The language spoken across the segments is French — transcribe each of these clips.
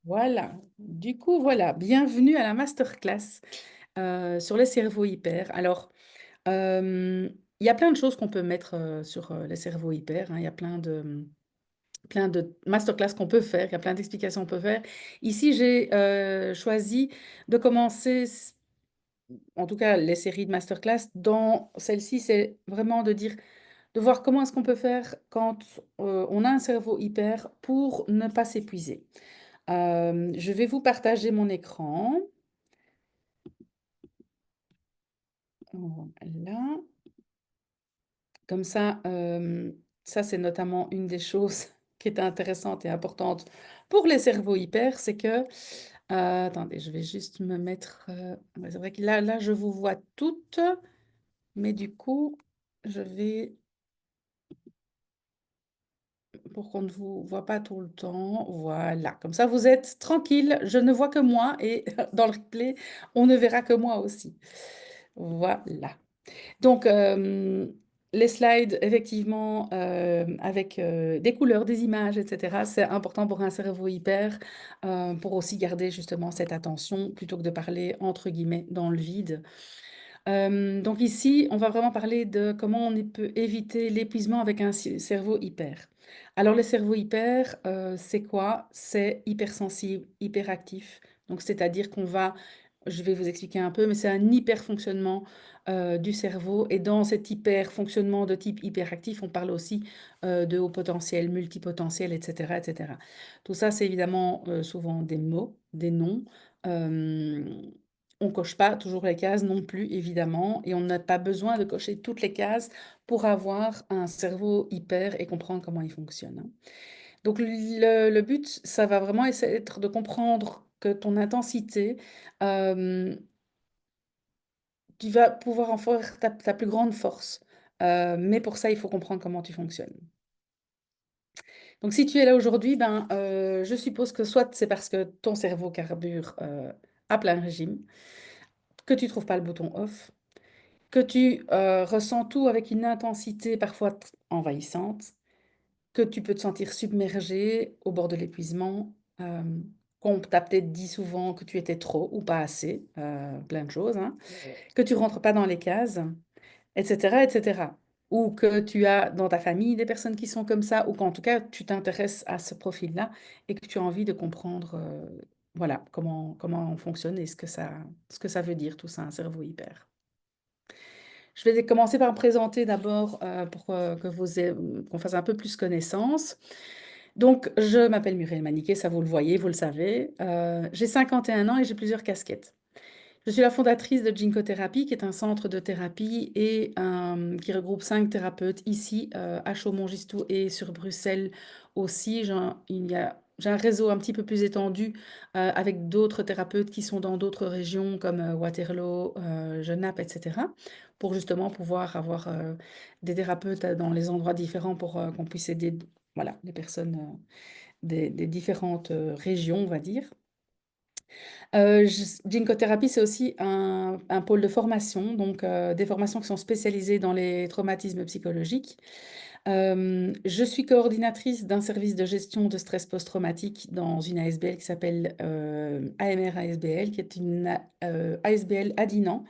Voilà. Du coup, voilà. Bienvenue à la masterclass sur le cerveau hyper. Alors, euh, il y a plein de choses qu'on peut mettre sur le cerveau hyper, hein. Il y a plein de masterclass qu'on peut faire. Il y a plein d'explications qu'on peut faire. Ici, j'ai choisi de commencer, en tout cas, les séries de masterclass. Dans celle-ci, c'est vraiment de dire, de voir comment est-ce qu'on peut faire quand on a un cerveau hyper pour ne pas s'épuiser. Je vais vous partager mon écran. Voilà. Comme ça c'est notamment une des choses qui est intéressante et importante pour les cerveaux hyper, c'est que, attendez, je vais juste me mettre, ouais, c'est vrai que là, je vous vois toutes, mais du coup, je vais, pour qu'on ne vous voit pas tout le temps, voilà, comme ça vous êtes tranquille, je ne vois que moi et dans le replay, on ne verra que moi aussi. Voilà. Donc, les slides, effectivement, avec des couleurs, des images, etc., c'est important pour un cerveau hyper, pour aussi garder justement cette attention plutôt que de parler entre guillemets dans le vide. Donc ici, on va vraiment parler de comment on peut éviter l'épuisement avec un cerveau hyper. Alors le cerveau hyper, c'est quoi? C'est hypersensible, hyperactif. Donc c'est-à-dire qu'on va, je vais vous expliquer un peu, mais c'est un hyperfonctionnement du cerveau. Et dans cet hyperfonctionnement de type hyperactif, on parle aussi de haut potentiel, multipotentiel, etc., etc. Tout ça, c'est évidemment souvent des mots, des noms. Euh, on coche pas toujours les cases non plus, évidemment, et on n'a pas besoin de cocher toutes les cases pour avoir un cerveau hyper et comprendre comment il fonctionne, hein. Donc le but, ça va vraiment être de comprendre que ton intensité, euh, tu vas pouvoir en faire ta plus grande force. Mais pour ça, il faut comprendre comment tu fonctionnes. Donc si tu es là aujourd'hui, ben, je suppose que soit c'est parce que ton cerveau carbure à plein régime, que tu trouves pas le bouton off, que tu ressens tout avec une intensité parfois envahissante, que tu peux te sentir submergé au bord de l'épuisement, qu'on t'a peut-être dit souvent que tu étais trop ou pas assez, plein de choses, hein, que tu rentres pas dans les cases, etc., etc. Ou que tu as dans ta famille des personnes qui sont comme ça, ou qu'en tout cas tu t'intéresses à ce profil-là et que tu as envie de comprendre, voilà, comment on fonctionne et ce que ça veut dire tout ça, un cerveau hyper. Je vais commencer par me présenter d'abord pour que qu'on fasse un peu plus connaissance. Donc, je m'appelle Muriel Maniquet, ça vous le voyez, vous le savez. J'ai 51 ans et j'ai plusieurs casquettes. Je suis la fondatrice de Ginkgo Thérapie, qui est un centre de thérapie et qui regroupe 5 thérapeutes ici à Chaumont-Gistoux et sur Bruxelles aussi. J'ai un réseau un petit peu plus étendu avec d'autres thérapeutes qui sont dans d'autres régions comme Waterloo, Genappe, etc. pour justement pouvoir avoir des thérapeutes dans les endroits différents pour qu'on puisse aider voilà, les personnes des différentes régions, on va dire. Thérapie, c'est aussi un pôle de formation, donc des formations qui sont spécialisées dans les traumatismes psychologiques. Je suis coordinatrice d'un service de gestion de stress post-traumatique dans une ASBL qui s'appelle AMR ASBL, qui est une ASBL à Dinan,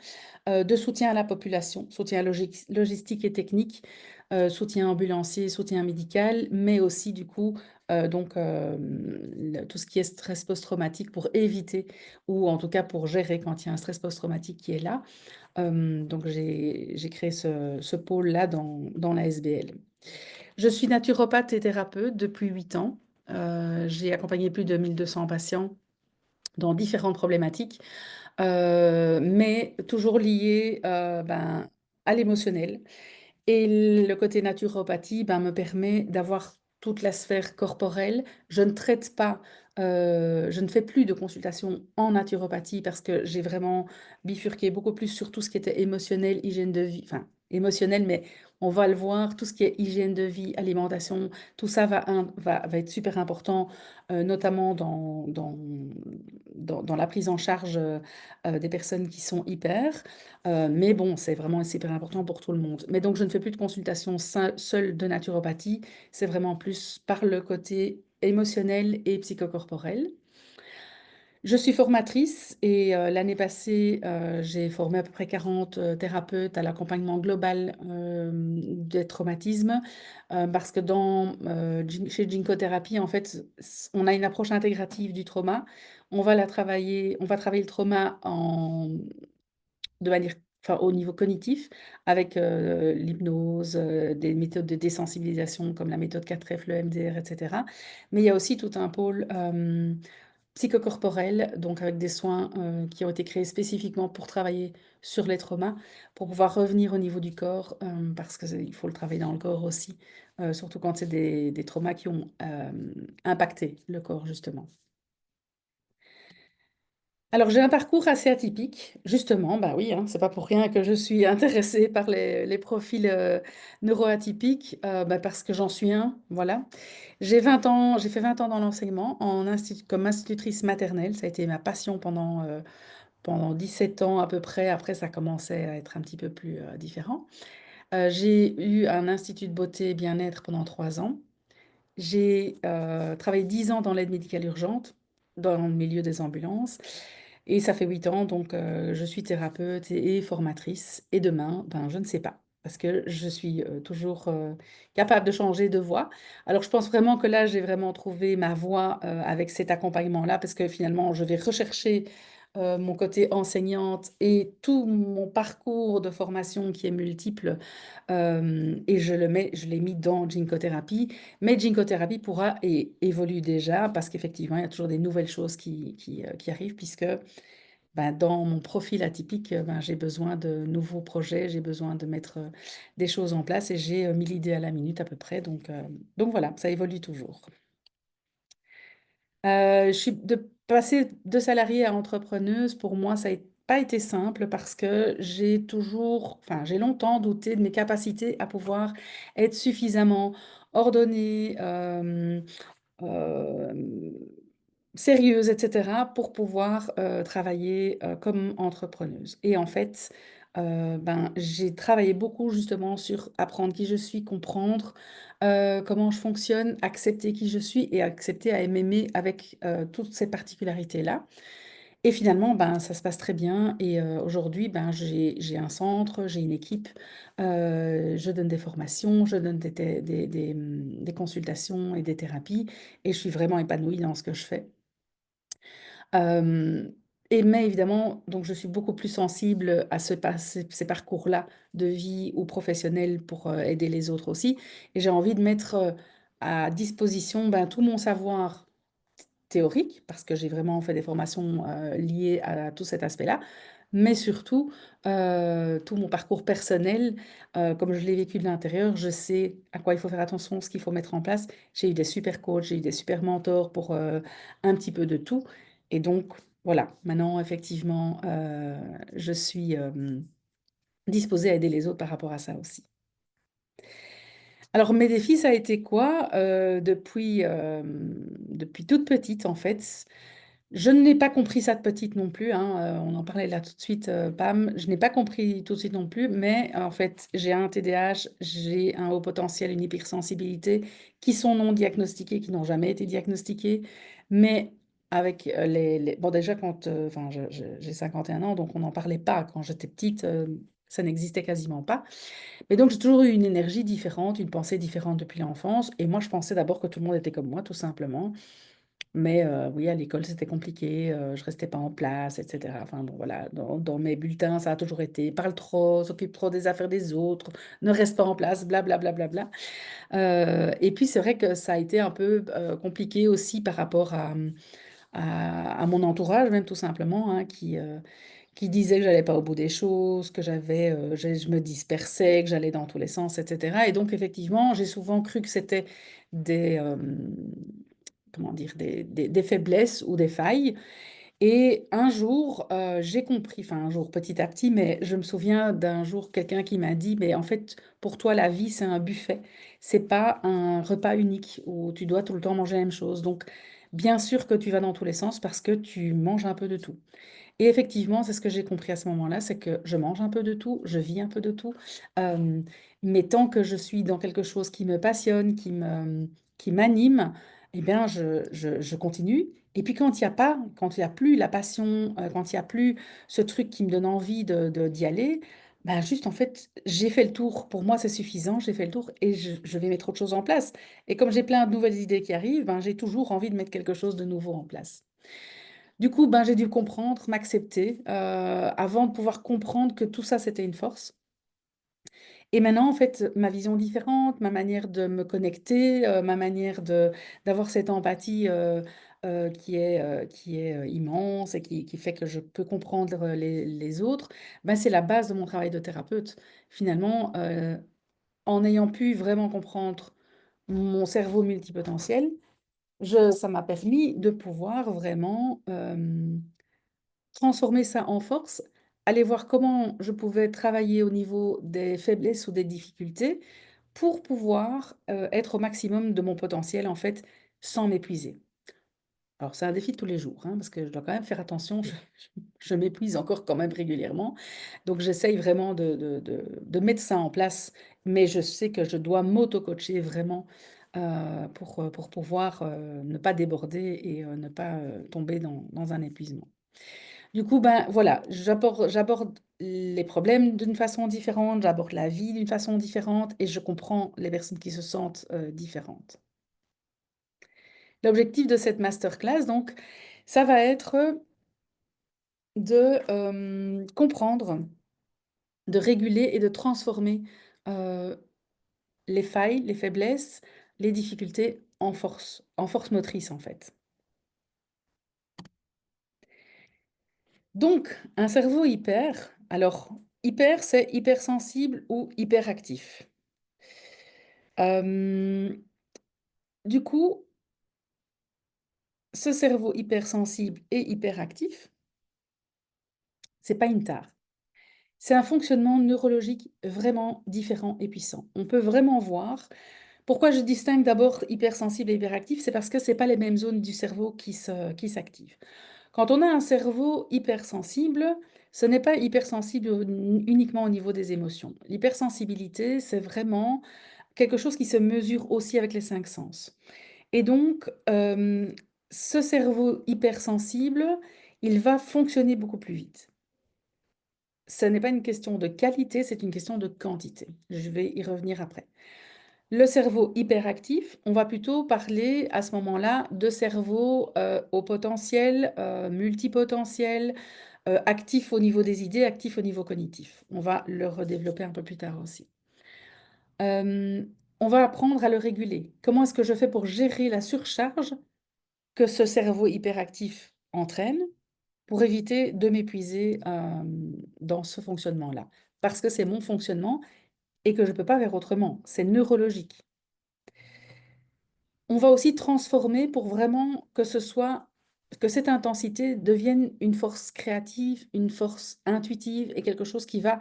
de soutien à la population, soutien logistique et technique, soutien ambulancier, soutien médical, mais aussi du coup tout ce qui est stress post-traumatique pour éviter ou en tout cas pour gérer quand il y a un stress post-traumatique qui est là. Donc j'ai créé ce pôle-là dans la SBL. Je suis naturopathe et thérapeute depuis 8 ans. J'ai accompagné plus de 1200 patients dans différentes problématiques, mais toujours liées ben, à l'émotionnel. Et le côté naturopathie ben, me permet d'avoir toute la sphère corporelle. Je ne traite pas, je ne fais plus de consultation en naturopathie parce que j'ai vraiment bifurqué beaucoup plus sur tout ce qui était émotionnel, hygiène de vie, enfin émotionnel, mais on va le voir, tout ce qui est hygiène de vie, alimentation, tout ça va être super important, notamment dans la prise en charge des personnes qui sont hyper. Mais bon, c'est vraiment super important pour tout le monde. Mais donc, je ne fais plus de consultation seule de naturopathie. C'est vraiment plus par le côté émotionnel et psychocorporel. Je suis formatrice et l'année passée, j'ai formé à peu près 40 thérapeutes à l'accompagnement global des traumatismes parce que chez Ginkgo Thérapie, en fait, on a une approche intégrative du trauma. On va travailler le trauma de manière, enfin, au niveau cognitif avec l'hypnose, des méthodes de désensibilisation comme la méthode 4F, le MDR, etc. Mais il y a aussi tout un pôle psychocorporels, donc avec des soins qui ont été créés spécifiquement pour travailler sur les traumas, pour pouvoir revenir au niveau du corps, parce qu'il faut le travailler dans le corps aussi, surtout quand c'est des traumas qui ont impacté le corps, justement. Alors, j'ai un parcours assez atypique, justement, bah oui, hein, c'est pas pour rien que je suis intéressée par les profils neuroatypiques, bah parce que j'en suis un, voilà. J'ai 20 ans, j'ai fait 20 ans dans l'enseignement comme institutrice maternelle, ça a été ma passion pendant 17 ans à peu près. Après, ça commençait à être un petit peu plus différent. J'ai eu un institut de beauté et bien-être pendant 3 ans. J'ai travaillé 10 ans dans l'aide médicale urgente, dans le milieu des ambulances. Et ça fait 8 ans, donc je suis thérapeute et formatrice. Et demain, ben, je ne sais pas, parce que je suis toujours capable de changer de voie. Alors, je pense vraiment que là, j'ai vraiment trouvé ma voie avec cet accompagnement-là, parce que finalement, je vais rechercher mon côté enseignante et tout mon parcours de formation qui est multiple, et je l'ai mis dans Ginkgo-thérapie. Mais Ginkgo-thérapie pourra et évolue déjà, parce qu'effectivement, il y a toujours des nouvelles choses qui arrivent, puisque ben, dans mon profil atypique, ben, j'ai besoin de nouveaux projets, j'ai besoin de mettre des choses en place et j'ai 1000 idées à la minute à peu près. Donc voilà, ça évolue toujours. De passer de salariée à entrepreneuse, pour moi, ça n'a pas été simple parce que enfin, j'ai longtemps douté de mes capacités à pouvoir être suffisamment ordonnée, euh, sérieuse, etc., pour pouvoir travailler comme entrepreneuse. Et en fait, ben, j'ai travaillé beaucoup justement sur apprendre qui je suis, comprendre comment je fonctionne, accepter qui je suis et accepter à m'aimer avec toutes ces particularités-là. Et finalement, ben, ça se passe très bien. Et aujourd'hui, ben, j'ai un centre, j'ai une équipe, je donne des formations, je donne des consultations et des thérapies. Et je suis vraiment épanouie dans ce que je fais. Euh, mais évidemment, donc je suis beaucoup plus sensible à ces parcours-là de vie ou professionnels pour aider les autres aussi. Et j'ai envie de mettre à disposition ben, tout mon savoir théorique, parce que j'ai vraiment fait des formations liées à tout cet aspect-là, mais surtout tout mon parcours personnel, comme je l'ai vécu de l'intérieur, je sais à quoi il faut faire attention, ce qu'il faut mettre en place. J'ai eu des super coachs, j'ai eu des super mentors pour un petit peu de tout. Et donc, voilà, maintenant, effectivement, je suis disposée à aider les autres par rapport à ça aussi. Alors, mes défis, ça a été quoi? Depuis toute petite, en fait. Je n'ai pas compris ça de petite non plus, hein, on en parlait là tout de suite, Pam. Je n'ai pas compris tout de suite non plus, mais en fait, j'ai un TDAH, j'ai un haut potentiel, une hypersensibilité qui sont non diagnostiquées, qui n'ont jamais été diagnostiquées. Mais avec Bon, déjà, enfin, j'ai 51 ans, donc on n'en parlait pas. Quand j'étais petite, ça n'existait quasiment pas. Mais donc, j'ai toujours eu une énergie différente, une pensée différente depuis l'enfance. Et moi, je pensais d'abord que tout le monde était comme moi, tout simplement. Mais oui, à l'école, c'était compliqué, je restais pas en place, etc. Enfin bon, voilà, dans mes bulletins, ça a toujours été parle trop, s'occupe trop des affaires des autres, ne reste pas en place, blablabla. Bla, bla, bla, bla. Et puis, c'est vrai que ça a été un peu compliqué aussi par rapport à mon entourage, même tout simplement, hein, qui disait que j'allais pas au bout des choses, je me dispersais, que j'allais dans tous les sens, etc. Et donc, effectivement, j'ai souvent cru que c'était des, comment dire, des faiblesses ou des failles. Et un jour, j'ai compris, enfin un jour petit à petit, mais je me souviens d'un jour quelqu'un qui m'a dit, mais en fait, pour toi, la vie, c'est un buffet. C'est pas un repas unique où tu dois tout le temps manger la même chose. Donc, bien sûr que tu vas dans tous les sens parce que tu manges un peu de tout. Et effectivement, c'est ce que j'ai compris à ce moment-là, c'est que je mange un peu de tout, je vis un peu de tout. Mais tant que je suis dans quelque chose qui me passionne, qui m'anime, eh bien, je continue. Et puis quand il y a pas, quand il y a plus la passion, quand il y a plus ce truc qui me donne envie d'y aller, ben juste en fait, j'ai fait le tour. Pour moi, c'est suffisant, j'ai fait le tour et je vais mettre autre chose en place. Et comme j'ai plein de nouvelles idées qui arrivent, ben, j'ai toujours envie de mettre quelque chose de nouveau en place. Du coup, ben, j'ai dû comprendre, m'accepter, avant de pouvoir comprendre que tout ça, c'était une force. Et maintenant, en fait, ma vision différente, ma manière de me connecter, ma manière d'avoir cette empathie qui est immense et qui fait que je peux comprendre les autres, ben, c'est la base de mon travail de thérapeute. Finalement, en ayant pu vraiment comprendre mon cerveau multipotentiel, ça m'a permis de pouvoir vraiment transformer ça en force, aller voir comment je pouvais travailler au niveau des faiblesses ou des difficultés pour pouvoir être au maximum de mon potentiel, en fait, sans m'épuiser. Alors, c'est un défi de tous les jours, hein, parce que je dois quand même faire attention, je m'épuise encore quand même régulièrement. Donc, j'essaye vraiment de mettre ça en place, mais je sais que je dois m'auto-coacher vraiment pour pouvoir ne pas déborder et ne pas tomber dans un épuisement. Du coup, ben voilà, j'aborde les problèmes d'une façon différente, j'aborde la vie d'une façon différente et je comprends les personnes qui se sentent différentes. L'objectif de cette masterclass, donc, ça va être de comprendre, de réguler et de transformer euh, les failles, les faiblesses, les difficultés en force motrice en fait. Donc, un cerveau hyper, alors hyper, c'est hypersensible ou hyperactif. Euh, du coup, ce cerveau hypersensible et hyperactif, c'est pas une tare. C'est un fonctionnement neurologique vraiment différent et puissant. On peut vraiment voir. Pourquoi je distingue d'abord hypersensible et hyperactif, c'est parce que c'est pas les mêmes zones du cerveau qui s'activent. Quand on a un cerveau hypersensible, ce n'est pas hypersensible uniquement au niveau des émotions. L'hypersensibilité, c'est vraiment quelque chose qui se mesure aussi avec les cinq sens. Et donc, ce cerveau hypersensible, il va fonctionner beaucoup plus vite. Ce n'est pas une question de qualité, c'est une question de quantité. Je vais y revenir après. Le cerveau hyperactif, on va plutôt parler à ce moment-là de cerveau au potentiel, multipotentiel, actif au niveau des idées, actif au niveau cognitif. On va le redévelopper un peu plus tard aussi. Euh, on va apprendre à le réguler. Comment est-ce que je fais pour gérer la surcharge que ce cerveau hyperactif entraîne pour éviter de m'épuiser dans ce fonctionnement-là? Parce que c'est mon fonctionnement et que je ne peux pas faire autrement. C'est neurologique. On va aussi transformer pour vraiment que ce soit, que cette intensité devienne une force créative, une force intuitive et quelque chose qui va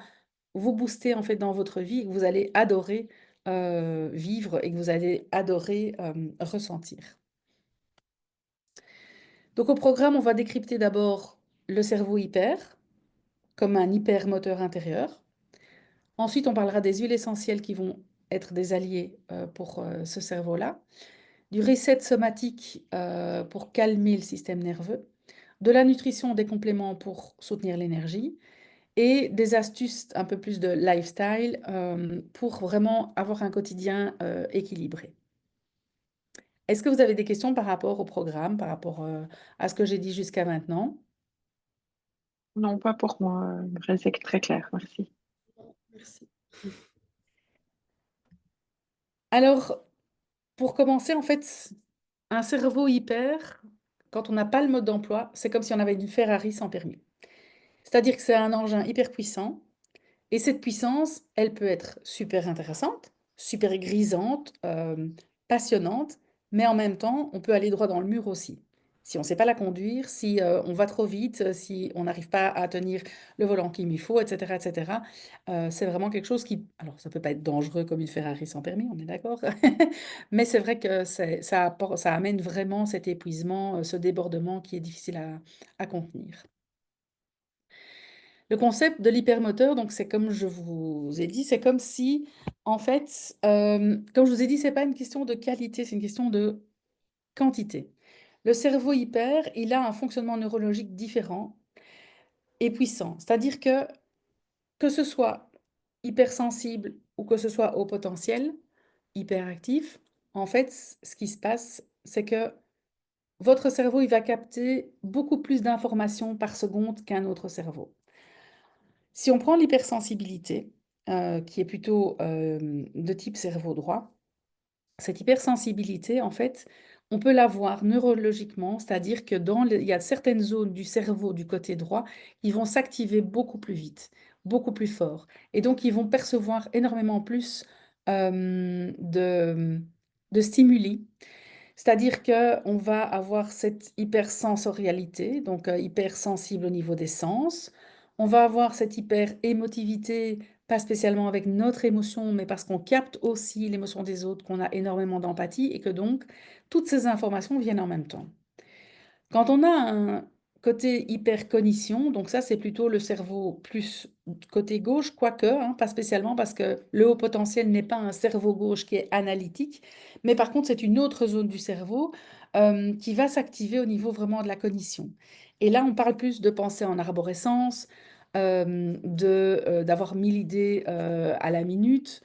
vous booster en fait dans votre vie et que vous allez adorer vivre et que vous allez adorer ressentir. Donc au programme, on va décrypter d'abord le cerveau hyper comme un hypermoteur intérieur. Ensuite, on parlera des huiles essentielles qui vont être des alliés pour ce cerveau-là, du reset somatique pour calmer le système nerveux, de la nutrition, des compléments pour soutenir l'énergie et des astuces un peu plus de lifestyle pour vraiment avoir un quotidien équilibré. Est-ce que vous avez des questions par rapport au programme, par rapport à ce que j'ai dit jusqu'à maintenant? Non, pas pour moi. C'est très clair, merci. Merci. Alors, pour commencer, en fait, un cerveau hyper, quand on n'a pas le mode d'emploi, c'est comme si on avait une Ferrari sans permis. C'est-à-dire que c'est un engin hyper puissant. Et cette puissance, elle peut être super intéressante, super grisante, passionnante, mais en même temps, on peut aller droit dans le mur aussi. Si on ne sait pas la conduire, si on va trop vite, si on n'arrive pas à tenir le volant qu'il lui faut, etc., etc., c'est vraiment quelque chose qui... Alors, ça peut pas être dangereux comme une Ferrari sans permis, on est d'accord, mais c'est vrai que ça amène vraiment cet épuisement, ce débordement qui est difficile à contenir. Le concept de l'hypermoteur, donc c'est comme je vous ai dit, c'est comme si, en fait, comme je vous ai dit, c'est pas une question de qualité, c'est une question de quantité. Le cerveau hyper, il a un fonctionnement neurologique différent et puissant. C'est-à-dire que ce soit hypersensible ou que ce soit au potentiel, hyperactif, en fait, ce qui se passe, c'est que votre cerveau, il va capter beaucoup plus d'informations par seconde qu'un autre cerveau. Si on prend l'hypersensibilité, qui est plutôt de type cerveau droit, cette hypersensibilité, en fait, on peut l'avoir neurologiquement, c'est-à-dire que il y a certaines zones du cerveau du côté droit qui vont s'activer beaucoup plus vite, beaucoup plus fort. Et donc, ils vont percevoir énormément plus de stimuli. C'est-à-dire qu'on va avoir cette hypersensorialité, donc hypersensible au niveau des sens. On va avoir cette hyper-émotivité, pas spécialement avec notre émotion, mais parce qu'on capte aussi l'émotion des autres, qu'on a énormément d'empathie et que donc toutes ces informations viennent en même temps. Quand on a un côté hypercognition, donc ça c'est plutôt le cerveau plus côté gauche, quoique, hein, pas spécialement parce que le haut potentiel n'est pas un cerveau gauche qui est analytique, mais par contre c'est une autre zone du cerveau qui va s'activer au niveau vraiment de la cognition. Et là on parle plus de penser en arborescence, d'avoir 1000 idées à la minute.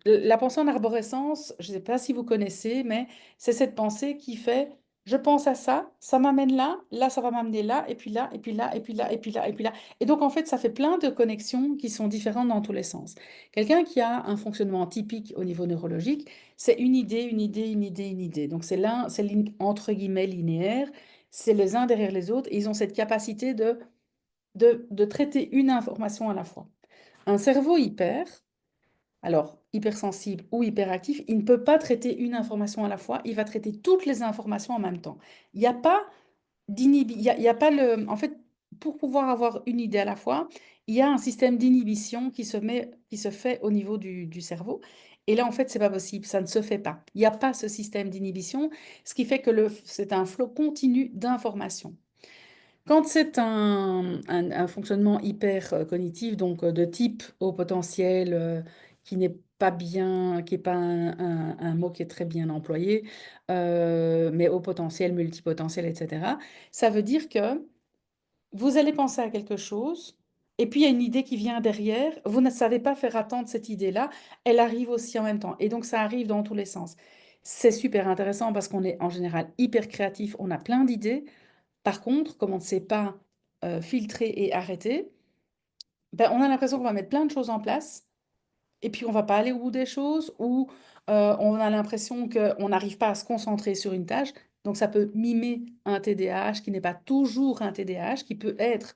La pensée en arborescence, je ne sais pas si vous connaissez, mais c'est cette pensée qui fait je pense à ça m'amène là, là ça va m'amener là, et puis là, et puis là, et puis là, et puis là, et puis là. Et donc en fait, ça fait plein de connexions qui sont différentes dans tous les sens. Quelqu'un qui a un fonctionnement typique au niveau neurologique, c'est une idée, une idée, une idée, une idée. Donc c'est entre guillemets linéaire, c'est les uns derrière les autres, et ils ont cette capacité de traiter une information à la fois. Un cerveau hyper, alors, hypersensible ou hyperactif, il ne peut pas traiter une information à la fois, il va traiter toutes les informations en même temps. Il n'y a pas il y a pas le... En fait, pour pouvoir avoir une idée à la fois, il y a un système d'inhibition qui se fait au niveau du cerveau. Et là, en fait, c'est pas possible, ça ne se fait pas. Il n'y a pas ce système d'inhibition, ce qui fait que c'est un flot continu d'informations. Quand c'est un fonctionnement hyper cognitif, donc de type au potentiel, qui n'est pas bien, qui n'est pas un mot qui est très bien employé, mais au potentiel, multipotentiel, etc., ça veut dire que vous allez penser à quelque chose, et puis il y a une idée qui vient derrière, vous ne savez pas faire attendre cette idée-là, elle arrive aussi en même temps, et donc ça arrive dans tous les sens. C'est super intéressant parce qu'on est en général hyper créatif, on a plein d'idées. Par contre, comme on ne sait pas filtrer et arrêter, ben, on a l'impression qu'on va mettre plein de choses en place et puis on va pas aller au bout des choses ou on a l'impression qu'on n'arrive pas à se concentrer sur une tâche. Donc ça peut mimer un TDAH qui n'est pas toujours un TDAH, qui peut être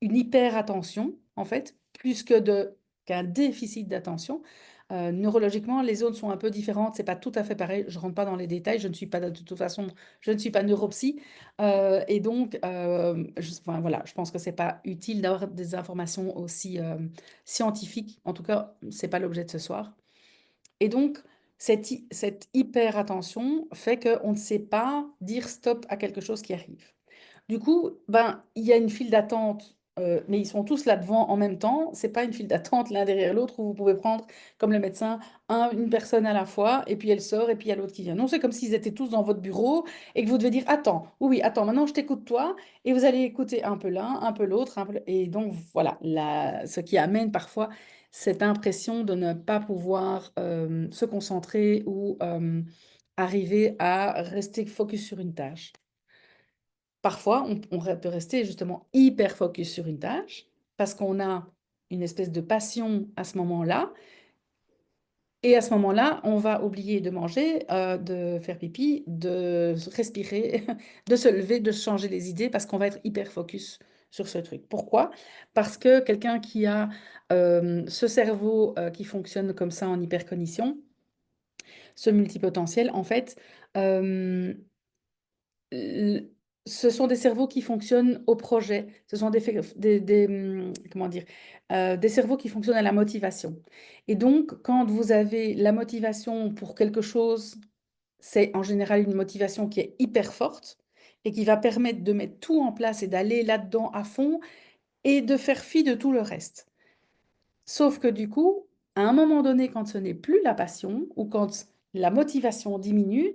une hyper-attention, en fait, plus qu'un déficit d'attention. Neurologiquement, les zones sont un peu différentes, c'est pas tout à fait pareil. Je rentre pas dans les détails, je ne suis pas de toute façon, je ne suis pas neuropsy, et donc, enfin, voilà, je pense que c'est pas utile d'avoir des informations aussi scientifiques. En tout cas, c'est pas l'objet de ce soir. Et donc, cette hyper attention fait qu'on ne sait pas dire stop à quelque chose qui arrive. Du coup, ben, il y a une file d'attente, mais ils sont tous là devant en même temps. C'est pas une file d'attente l'un derrière l'autre où vous pouvez prendre, comme le médecin, une personne à la fois, et puis elle sort, et puis il y a l'autre qui vient. Non, c'est comme s'ils étaient tous dans votre bureau et que vous devez dire, attends, oui, oui, attends, maintenant je t'écoute toi, et vous allez écouter un peu l'un, un peu l'autre, et donc voilà, ce qui amène parfois cette impression de ne pas pouvoir se concentrer ou arriver à rester focus sur une tâche. Parfois, on peut rester justement hyper focus sur une tâche parce qu'on a une espèce de passion à ce moment-là. Et à ce moment-là, on va oublier de manger, de faire pipi, de respirer, de se lever, de changer les idées parce qu'on va être hyper focus sur ce truc. Pourquoi? Parce que quelqu'un qui a ce cerveau qui fonctionne comme ça en hypercognition, ce multipotentiel, en fait, euh, l- ce sont des cerveaux qui fonctionnent au projet. Ce sont comment dire, des cerveaux qui fonctionnent à la motivation. Et donc, quand vous avez la motivation pour quelque chose, c'est en général une motivation qui est hyper forte et qui va permettre de mettre tout en place et d'aller là-dedans à fond et de faire fi de tout le reste. Sauf que du coup, à un moment donné, quand ce n'est plus la passion ou quand la motivation diminue,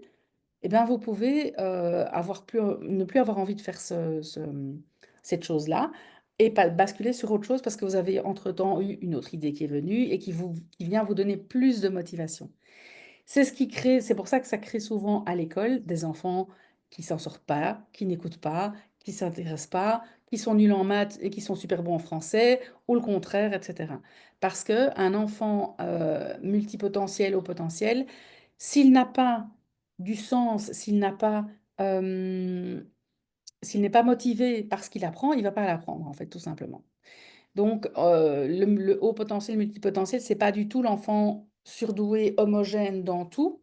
eh bien, vous pouvez ne plus avoir envie de faire cette chose-là et pas basculer sur autre chose parce que vous avez entre-temps eu une autre idée qui est venue et qui vient vous donner plus de motivation. C'est pour ça que ça crée souvent à l'école des enfants qui s'en sortent pas, qui n'écoutent pas, qui s'intéressent pas, qui sont nuls en maths et qui sont super bons en français, ou le contraire, etc. Parce que un enfant multipotentiel au potentiel, s'il n'a pas du sens, euh, s'il n'est pas motivé par ce qu'il apprend, il va pas l'apprendre, en fait, tout simplement. Donc, le haut potentiel, multipotentiel, c'est pas du tout l'enfant surdoué, homogène dans tout.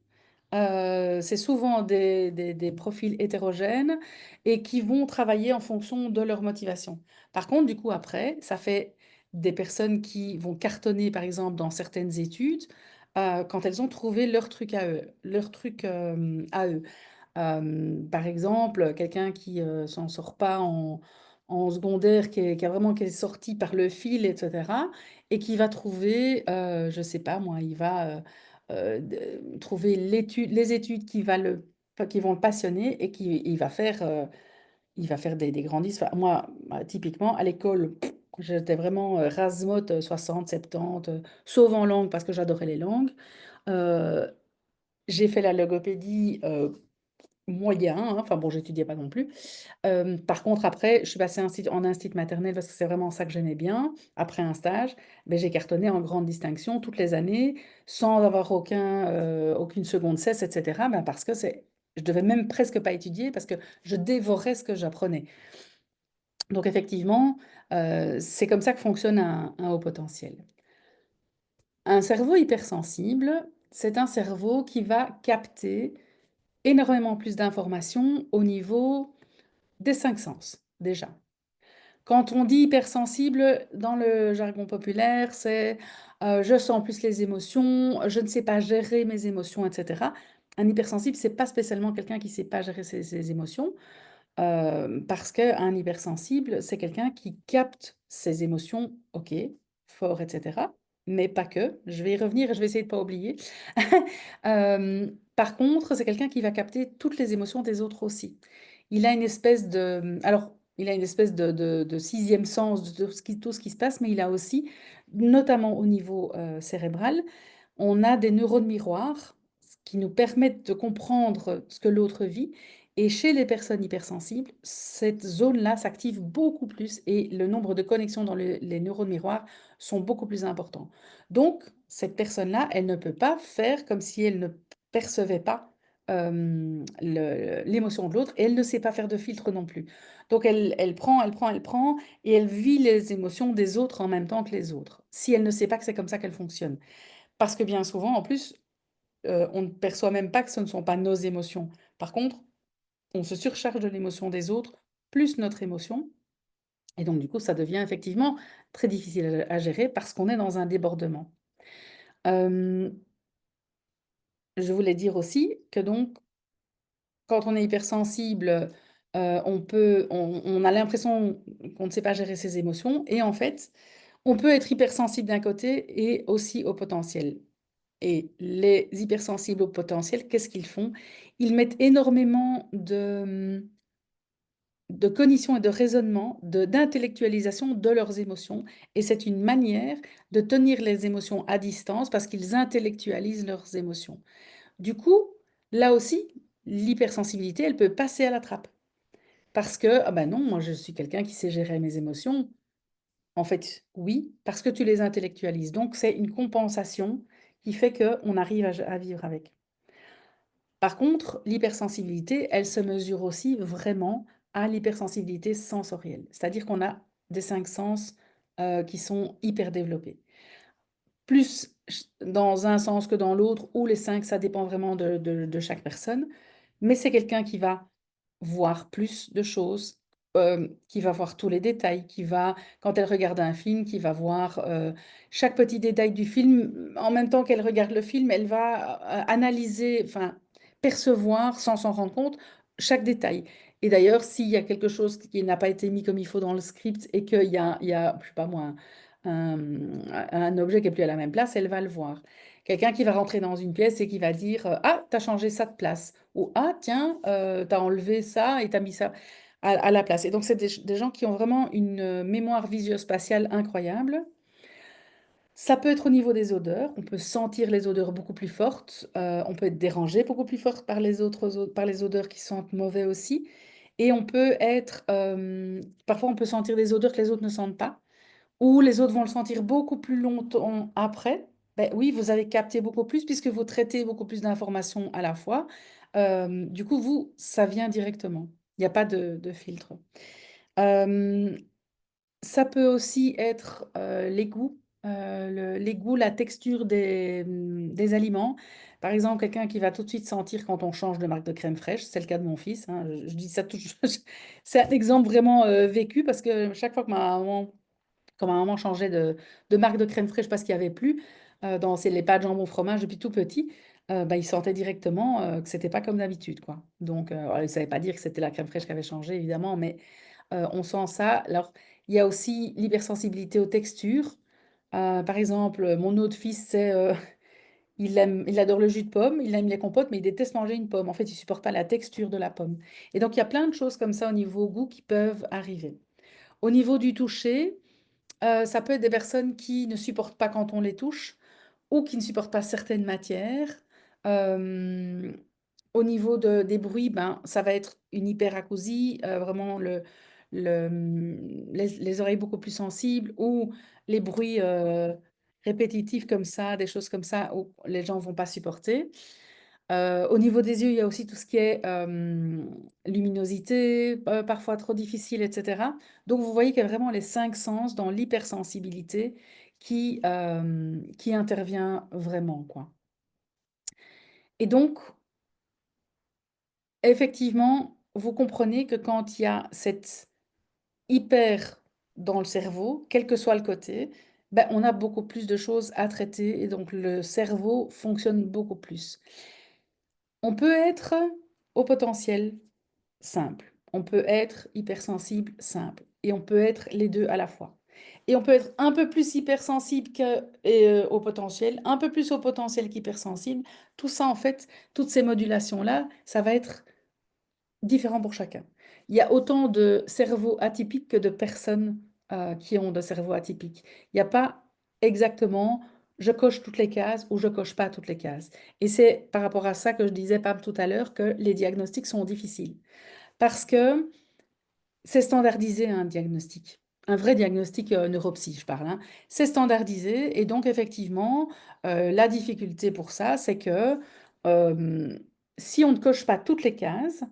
C'est souvent des profils hétérogènes et qui vont travailler en fonction de leur motivation. Par contre, du coup, après, ça fait des personnes qui vont cartonner, par exemple, dans certaines études, quand elles ont trouvé leur truc à eux, leur truc à eux. Par exemple, quelqu'un qui s'en sort pas en secondaire, qui est sorti par le fil, etc., et qui va trouver, je sais pas moi, il va trouver les études enfin, qui vont le passionner et il il va faire des grandises. Enfin, moi, typiquement, à l'école, j'étais vraiment rase-motte 60, 70, sauf en langue parce que j'adorais les langues. Euh, j'ai fait la logopédie moyen, hein. Enfin bon, j'étudiais pas non plus. Par contre, après, je suis passée en institut maternel parce que c'est vraiment ça que j'aimais bien. Après un stage, ben, j'ai cartonné en grande distinction toutes les années, sans avoir aucune seconde cesse, etc. Ben, parce que je devais même presque pas étudier parce que je dévorais ce que j'apprenais. Donc effectivement, c'est comme ça que fonctionne un haut potentiel. Un cerveau hypersensible, c'est un cerveau qui va capter énormément plus d'informations au niveau des cinq sens, déjà. Quand on dit hypersensible, dans le jargon populaire, c'est je sens plus les émotions, je ne sais pas gérer mes émotions, etc. Un hypersensible, c'est pas spécialement quelqu'un qui ne sait pas gérer ses émotions, parce qu'un hypersensible, c'est quelqu'un qui capte ses émotions, ok, fort, etc. Mais pas que. Je vais y revenir et je vais essayer de ne pas oublier. Par contre, c'est quelqu'un qui va capter toutes les émotions des autres aussi. Il a une espèce de... Alors, il a une espèce de sixième sens de tout ce qui se passe, mais il a aussi, notamment au niveau cérébral, on a des neurones miroirs qui nous permettent de comprendre ce que l'autre vit. Et chez les personnes hypersensibles, cette zone-là s'active beaucoup plus et le nombre de connexions dans les neurones miroirs sont beaucoup plus importants. Donc, cette personne-là, elle ne peut pas faire comme si elle ne percevait pas l'émotion de l'autre et elle ne sait pas faire de filtre non plus. Donc, elle prend et elle vit les émotions des autres en même temps que les autres, si elle ne sait pas que c'est comme ça qu'elle fonctionne. Parce que bien souvent, en plus, on ne perçoit même pas que ce ne sont pas nos émotions. Par contre, on se surcharge de l'émotion des autres, plus notre émotion. Et donc, du coup, ça devient effectivement très difficile à gérer parce qu'on est dans un débordement. Euh, je voulais dire aussi que donc, quand on est hypersensible, on a l'impression qu'on ne sait pas gérer ses émotions. Et en fait, on peut être hypersensible d'un côté et aussi au potentiel. Et les hypersensibles au potentiel, qu'est-ce qu'ils font? Ils mettent énormément de cognition et de raisonnement, d'intellectualisation de leurs émotions. Et c'est une manière de tenir les émotions à distance parce qu'ils intellectualisent leurs émotions. Du coup, là aussi, l'hypersensibilité, elle peut passer à la trappe. Parce que, ah ben non, moi je suis quelqu'un qui sait gérer mes émotions. En fait, oui, parce que tu les intellectualises. Donc, c'est une compensation qui fait qu'on arrive à vivre avec. Par contre, l'hypersensibilité, elle se mesure aussi vraiment à l'hypersensibilité sensorielle. C'est-à-dire qu'on a des cinq sens qui sont hyper développés. Plus dans un sens que dans l'autre, ou les cinq, ça dépend vraiment de chaque personne. Mais c'est quelqu'un qui va voir plus de choses, qui va voir tous les détails, quand elle regarde un film, qui va voir chaque petit détail du film. En même temps qu'elle regarde le film, elle va analyser, enfin, percevoir, sans s'en rendre compte, chaque détail. Et d'ailleurs, s'il y a quelque chose qui n'a pas été mis comme il faut dans le script et il y a, je sais pas moi, un objet qui est plus à la même place, elle va le voir. Quelqu'un qui va rentrer dans une pièce et qui va dire Ah, t'as changé ça de place. ou ah tiens, tu as enlevé ça et tu as mis ça à la place. Et donc c'est des gens qui ont vraiment une mémoire visuospatiale incroyable. Ça peut être au niveau des odeurs, on peut sentir les odeurs beaucoup plus fortes, on peut être dérangé beaucoup plus fort par les par les odeurs qui sentent mauvais aussi. Et on peut être, parfois on peut sentir des odeurs que les autres ne sentent pas, ou les autres vont le sentir beaucoup plus longtemps après. Ben oui, vous avez capté beaucoup plus puisque vous traitez beaucoup plus d'informations à la fois. Du coup, vous, ça vient directement. Il n'y a pas de filtre. Euh, Ça peut aussi être les goûts, les goûts, la texture des aliments. Par exemple, quelqu'un qui va tout de suite sentir quand on change de marque de crème fraîche, c'est le cas de mon fils, hein, je dis ça toujours, c'est un exemple vraiment vécu parce que chaque fois que quand ma maman changeait de marque de crème fraîche parce qu'il n'y avait plus dans les pâtes jambon fromage depuis tout petit, bah, il sentait directement que c'était pas comme d'habitude, quoi. Donc, alors, il ne savait pas dire que c'était la crème fraîche qui avait changé, évidemment, mais on sent ça. Alors, il y a aussi l'hypersensibilité aux textures. Par exemple, mon autre fils, il adore le jus de pomme, il aime les compotes, mais il déteste manger une pomme. En fait, il supporte pas la texture de la pomme. Et donc, il y a plein de choses comme ça au niveau goût qui peuvent arriver. Au niveau du toucher, ça peut être des personnes qui ne supportent pas quand on les touche ou qui ne supportent pas certaines matières. Euh, Au niveau des bruits, ben, ça va être une hyperacousie, vraiment les oreilles beaucoup plus sensibles ou les bruits répétitifs comme ça, des choses comme ça où les gens vont pas supporter. Au niveau des yeux, il y a aussi tout ce qui est luminosité, parfois trop difficile, etc. Donc vous voyez qu'il y a vraiment les cinq sens dans l'hypersensibilité qui intervient vraiment, quoi. Et donc, effectivement, vous comprenez que quand il y a cette hyper dans le cerveau, quel que soit le côté, ben, on a beaucoup plus de choses à traiter et donc le cerveau fonctionne beaucoup plus. On peut être au potentiel simple, on peut être hypersensible simple et on peut être les deux à la fois. Et on peut être un peu plus hypersensible au potentiel, un peu plus au potentiel qu'hypersensible. Tout ça, en fait, toutes ces modulations-là, ça va être différent pour chacun. Il y a autant de cerveaux atypiques que de personnes qui ont de cerveaux atypiques. Il n'y a pas exactement je coche toutes les cases ou je coche pas toutes les cases. Et c'est par rapport à ça que je disais, Pam, tout à l'heure, que les diagnostics sont difficiles. Parce que c'est standardisé un diagnostic. Un vrai diagnostic neuropsy, je parle, hein. C'est standardisé et donc effectivement, la difficulté pour ça, c'est que euh, si on ne coche pas toutes les cases,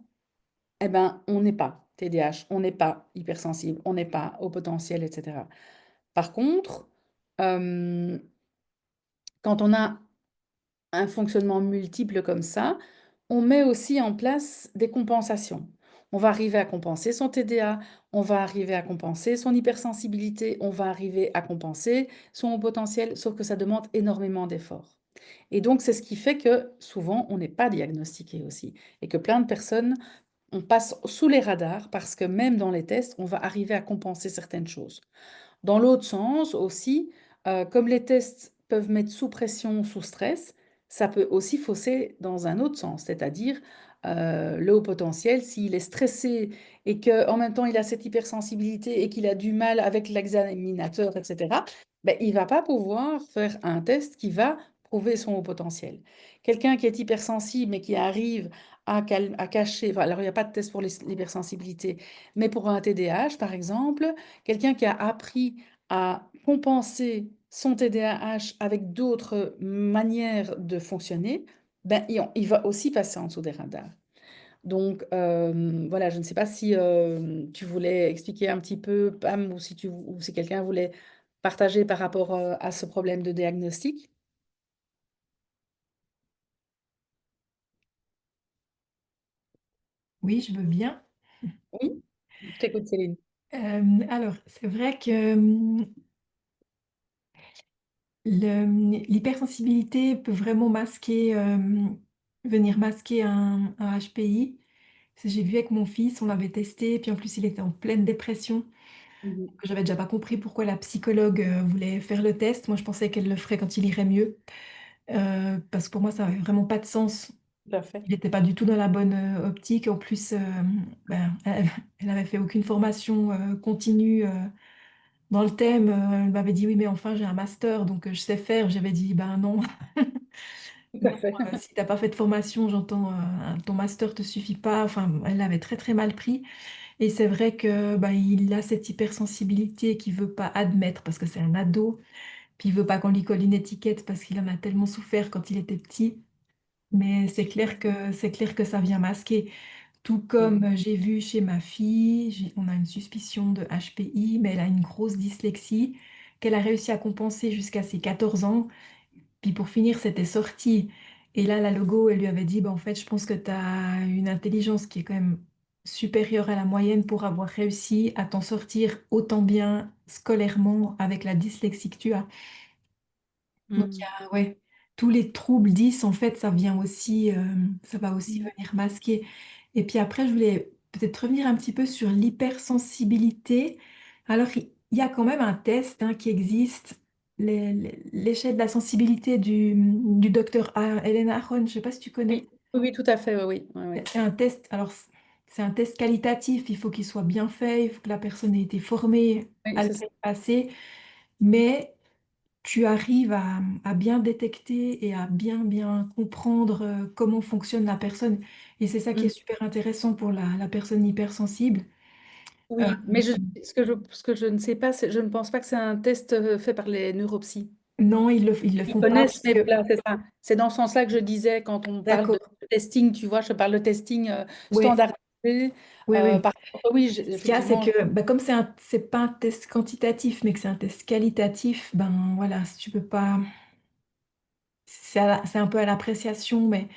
eh ben, on n'est pas TDAH, on n'est pas hypersensible, on n'est pas au potentiel, etc. Par contre, euh, quand on a un fonctionnement multiple comme ça, on met aussi en place des compensations. On va arriver à compenser son TDA, on va arriver à compenser son hypersensibilité, on va arriver à compenser son haut potentiel, sauf que ça demande énormément d'efforts. Et donc, c'est ce qui fait que souvent, on n'est pas diagnostiqué aussi. Et que plein de personnes on passe sous les radars parce que même dans les tests, on va arriver à compenser certaines choses. Dans l'autre sens aussi, comme les tests peuvent mettre sous pression, sous stress, ça peut aussi fausser dans un autre sens, c'est-à-dire le haut potentiel, s'il est stressé et qu'en même temps il a cette hypersensibilité et qu'il a du mal avec l'examinateur, etc., ben, il ne va pas pouvoir faire un test qui va prouver son haut potentiel. Quelqu'un qui est hypersensible mais qui arrive à cacher, enfin, alors il n'y a pas de test pour l'hypersensibilité, mais pour un TDAH par exemple, quelqu'un qui a appris à compenser son TDAH avec d'autres manières de fonctionner, ben, il va aussi passer en dessous des radars. Donc, voilà, je ne sais pas si tu voulais expliquer un petit peu, Pam, ou si quelqu'un voulait partager par rapport à ce problème de diagnostic. Oui, je veux bien. Oui, je t'écoute, Céline. Alors, c'est vrai que l'hypersensibilité peut vraiment venir masquer un HPI. Parce que j'ai vu avec mon fils, on l'avait testé, puis en plus il était en pleine dépression. Mhm. J'avais déjà pas compris pourquoi la psychologue voulait faire le test. Moi, je pensais qu'elle le ferait quand il irait mieux. Parce que pour moi, ça n'avait vraiment pas de sens tout à fait. Il n'était pas du tout dans la bonne optique. En plus, ben, elle avait fait aucune formation continue dans le thème. Elle m'avait dit oui, mais enfin, j'ai un master, donc je sais faire. J'avais dit ben non. Tout Non, à fait. si t'as pas fait de formation, j'entends, ton master te suffit pas. Enfin, elle l'avait très très mal pris. Et c'est vrai que bah, il a cette hypersensibilité qu'il veut pas admettre parce que c'est un ado. Puis il veut pas qu'on lui colle une étiquette parce qu'il en a tellement souffert quand il était petit. Mais c'est clair que ça vient masquer. Tout comme j'ai vu chez ma fille, on a une suspicion de HPI, mais elle a une grosse dyslexie qu'elle a réussi à compenser jusqu'à ses 14 ans. Puis pour finir, c'était sorti. Et là, la logo, elle lui avait dit, bah, en fait, je pense que tu as une intelligence qui est quand même supérieure à la moyenne pour avoir réussi à t'en sortir autant bien scolairement avec la dyslexie que tu as. Donc, il y Mm. a, ouais, tous les troubles 10, en fait, ça va aussi Mm. venir masquer. Et puis après, je voulais peut-être revenir un petit peu sur l'hypersensibilité. Alors, il y a quand même un test qui existe, l'échelle de la sensibilité du docteur Helen Aron, je ne sais pas si tu connais. Oui, oui, oui, tout à fait, oui, oui, oui, oui. C'est un test, alors c'est un test qualitatif, il faut qu'il soit bien fait, il faut que la personne ait été formée Oui, à le c'est ça. faire passer, mais tu arrives à bien détecter et à bien comprendre comment fonctionne la personne. Et c'est ça qui est Mm. super intéressant pour la personne hypersensible. Euh, Oui, mais ce que je ne sais pas, je ne pense pas que c'est un test fait par les neuropsy. non, ils le Ils font pas connaissent, parce mais que... voilà, c'est ça. C'est dans ce sens-là que je disais, quand on parle de D'accord, testing, tu vois, je parle de testing oui, standardisé. oui. Par contre, oui, Ce qu'il y a, c'est effectivement. que bah, comme c'est pas un test quantitatif, mais que c'est un test qualitatif, ben voilà, si tu peux pas... C'est un peu à l'appréciation, mais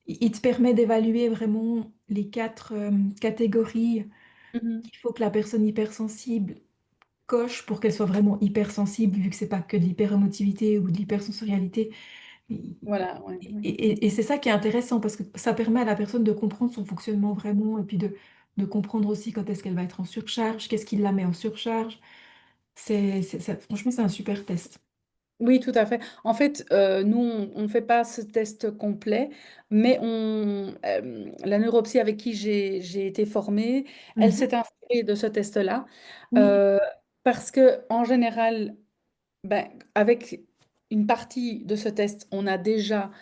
il te permet d'évaluer vraiment les quatre catégories Mhm. qu'il faut que la personne hypersensible coche pour qu'elle soit vraiment hypersensible, vu que c'est pas que de l'hyperémotivité ou de l'hypersensorialité. Et, Voilà, ouais, ouais. et c'est ça qui est intéressant parce que ça permet à la personne de comprendre son fonctionnement vraiment et puis de comprendre aussi quand est-ce qu'elle va être en surcharge, qu'est-ce qui la met en surcharge. Franchement, c'est un super test. Oui, tout à fait. En fait, nous, on ne fait pas ce test complet, mais la neuropsy avec qui j'ai été formée, elle Mhm. s'est inspirée de ce test-là, Oui, euh, parce que en général, ben, avec une partie de ce test, on a déjà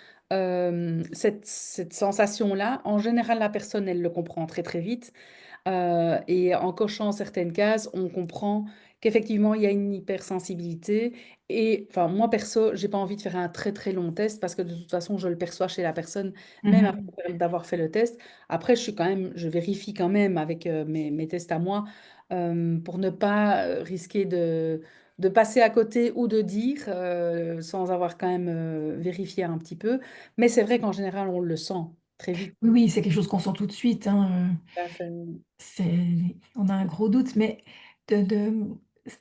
cette sensation-là. En général, la personne, elle le comprend très très vite. Et en cochant certaines cases, on comprend qu'effectivement, il y a une hypersensibilité. Et enfin, moi, perso, j'ai pas envie de faire un très très long test parce que de toute façon, je le perçois chez la personne, même mhm. après d'avoir fait le test. Après, je vérifie quand même avec mes tests à moi pour ne pas risquer de passer à côté ou de dire sans avoir quand même vérifié un petit peu. Mais c'est vrai qu'en général, on le sent très vite. Oui, oui, c'est quelque chose qu'on sent tout de suite, hein. Tout à fait. On a un gros doute, mais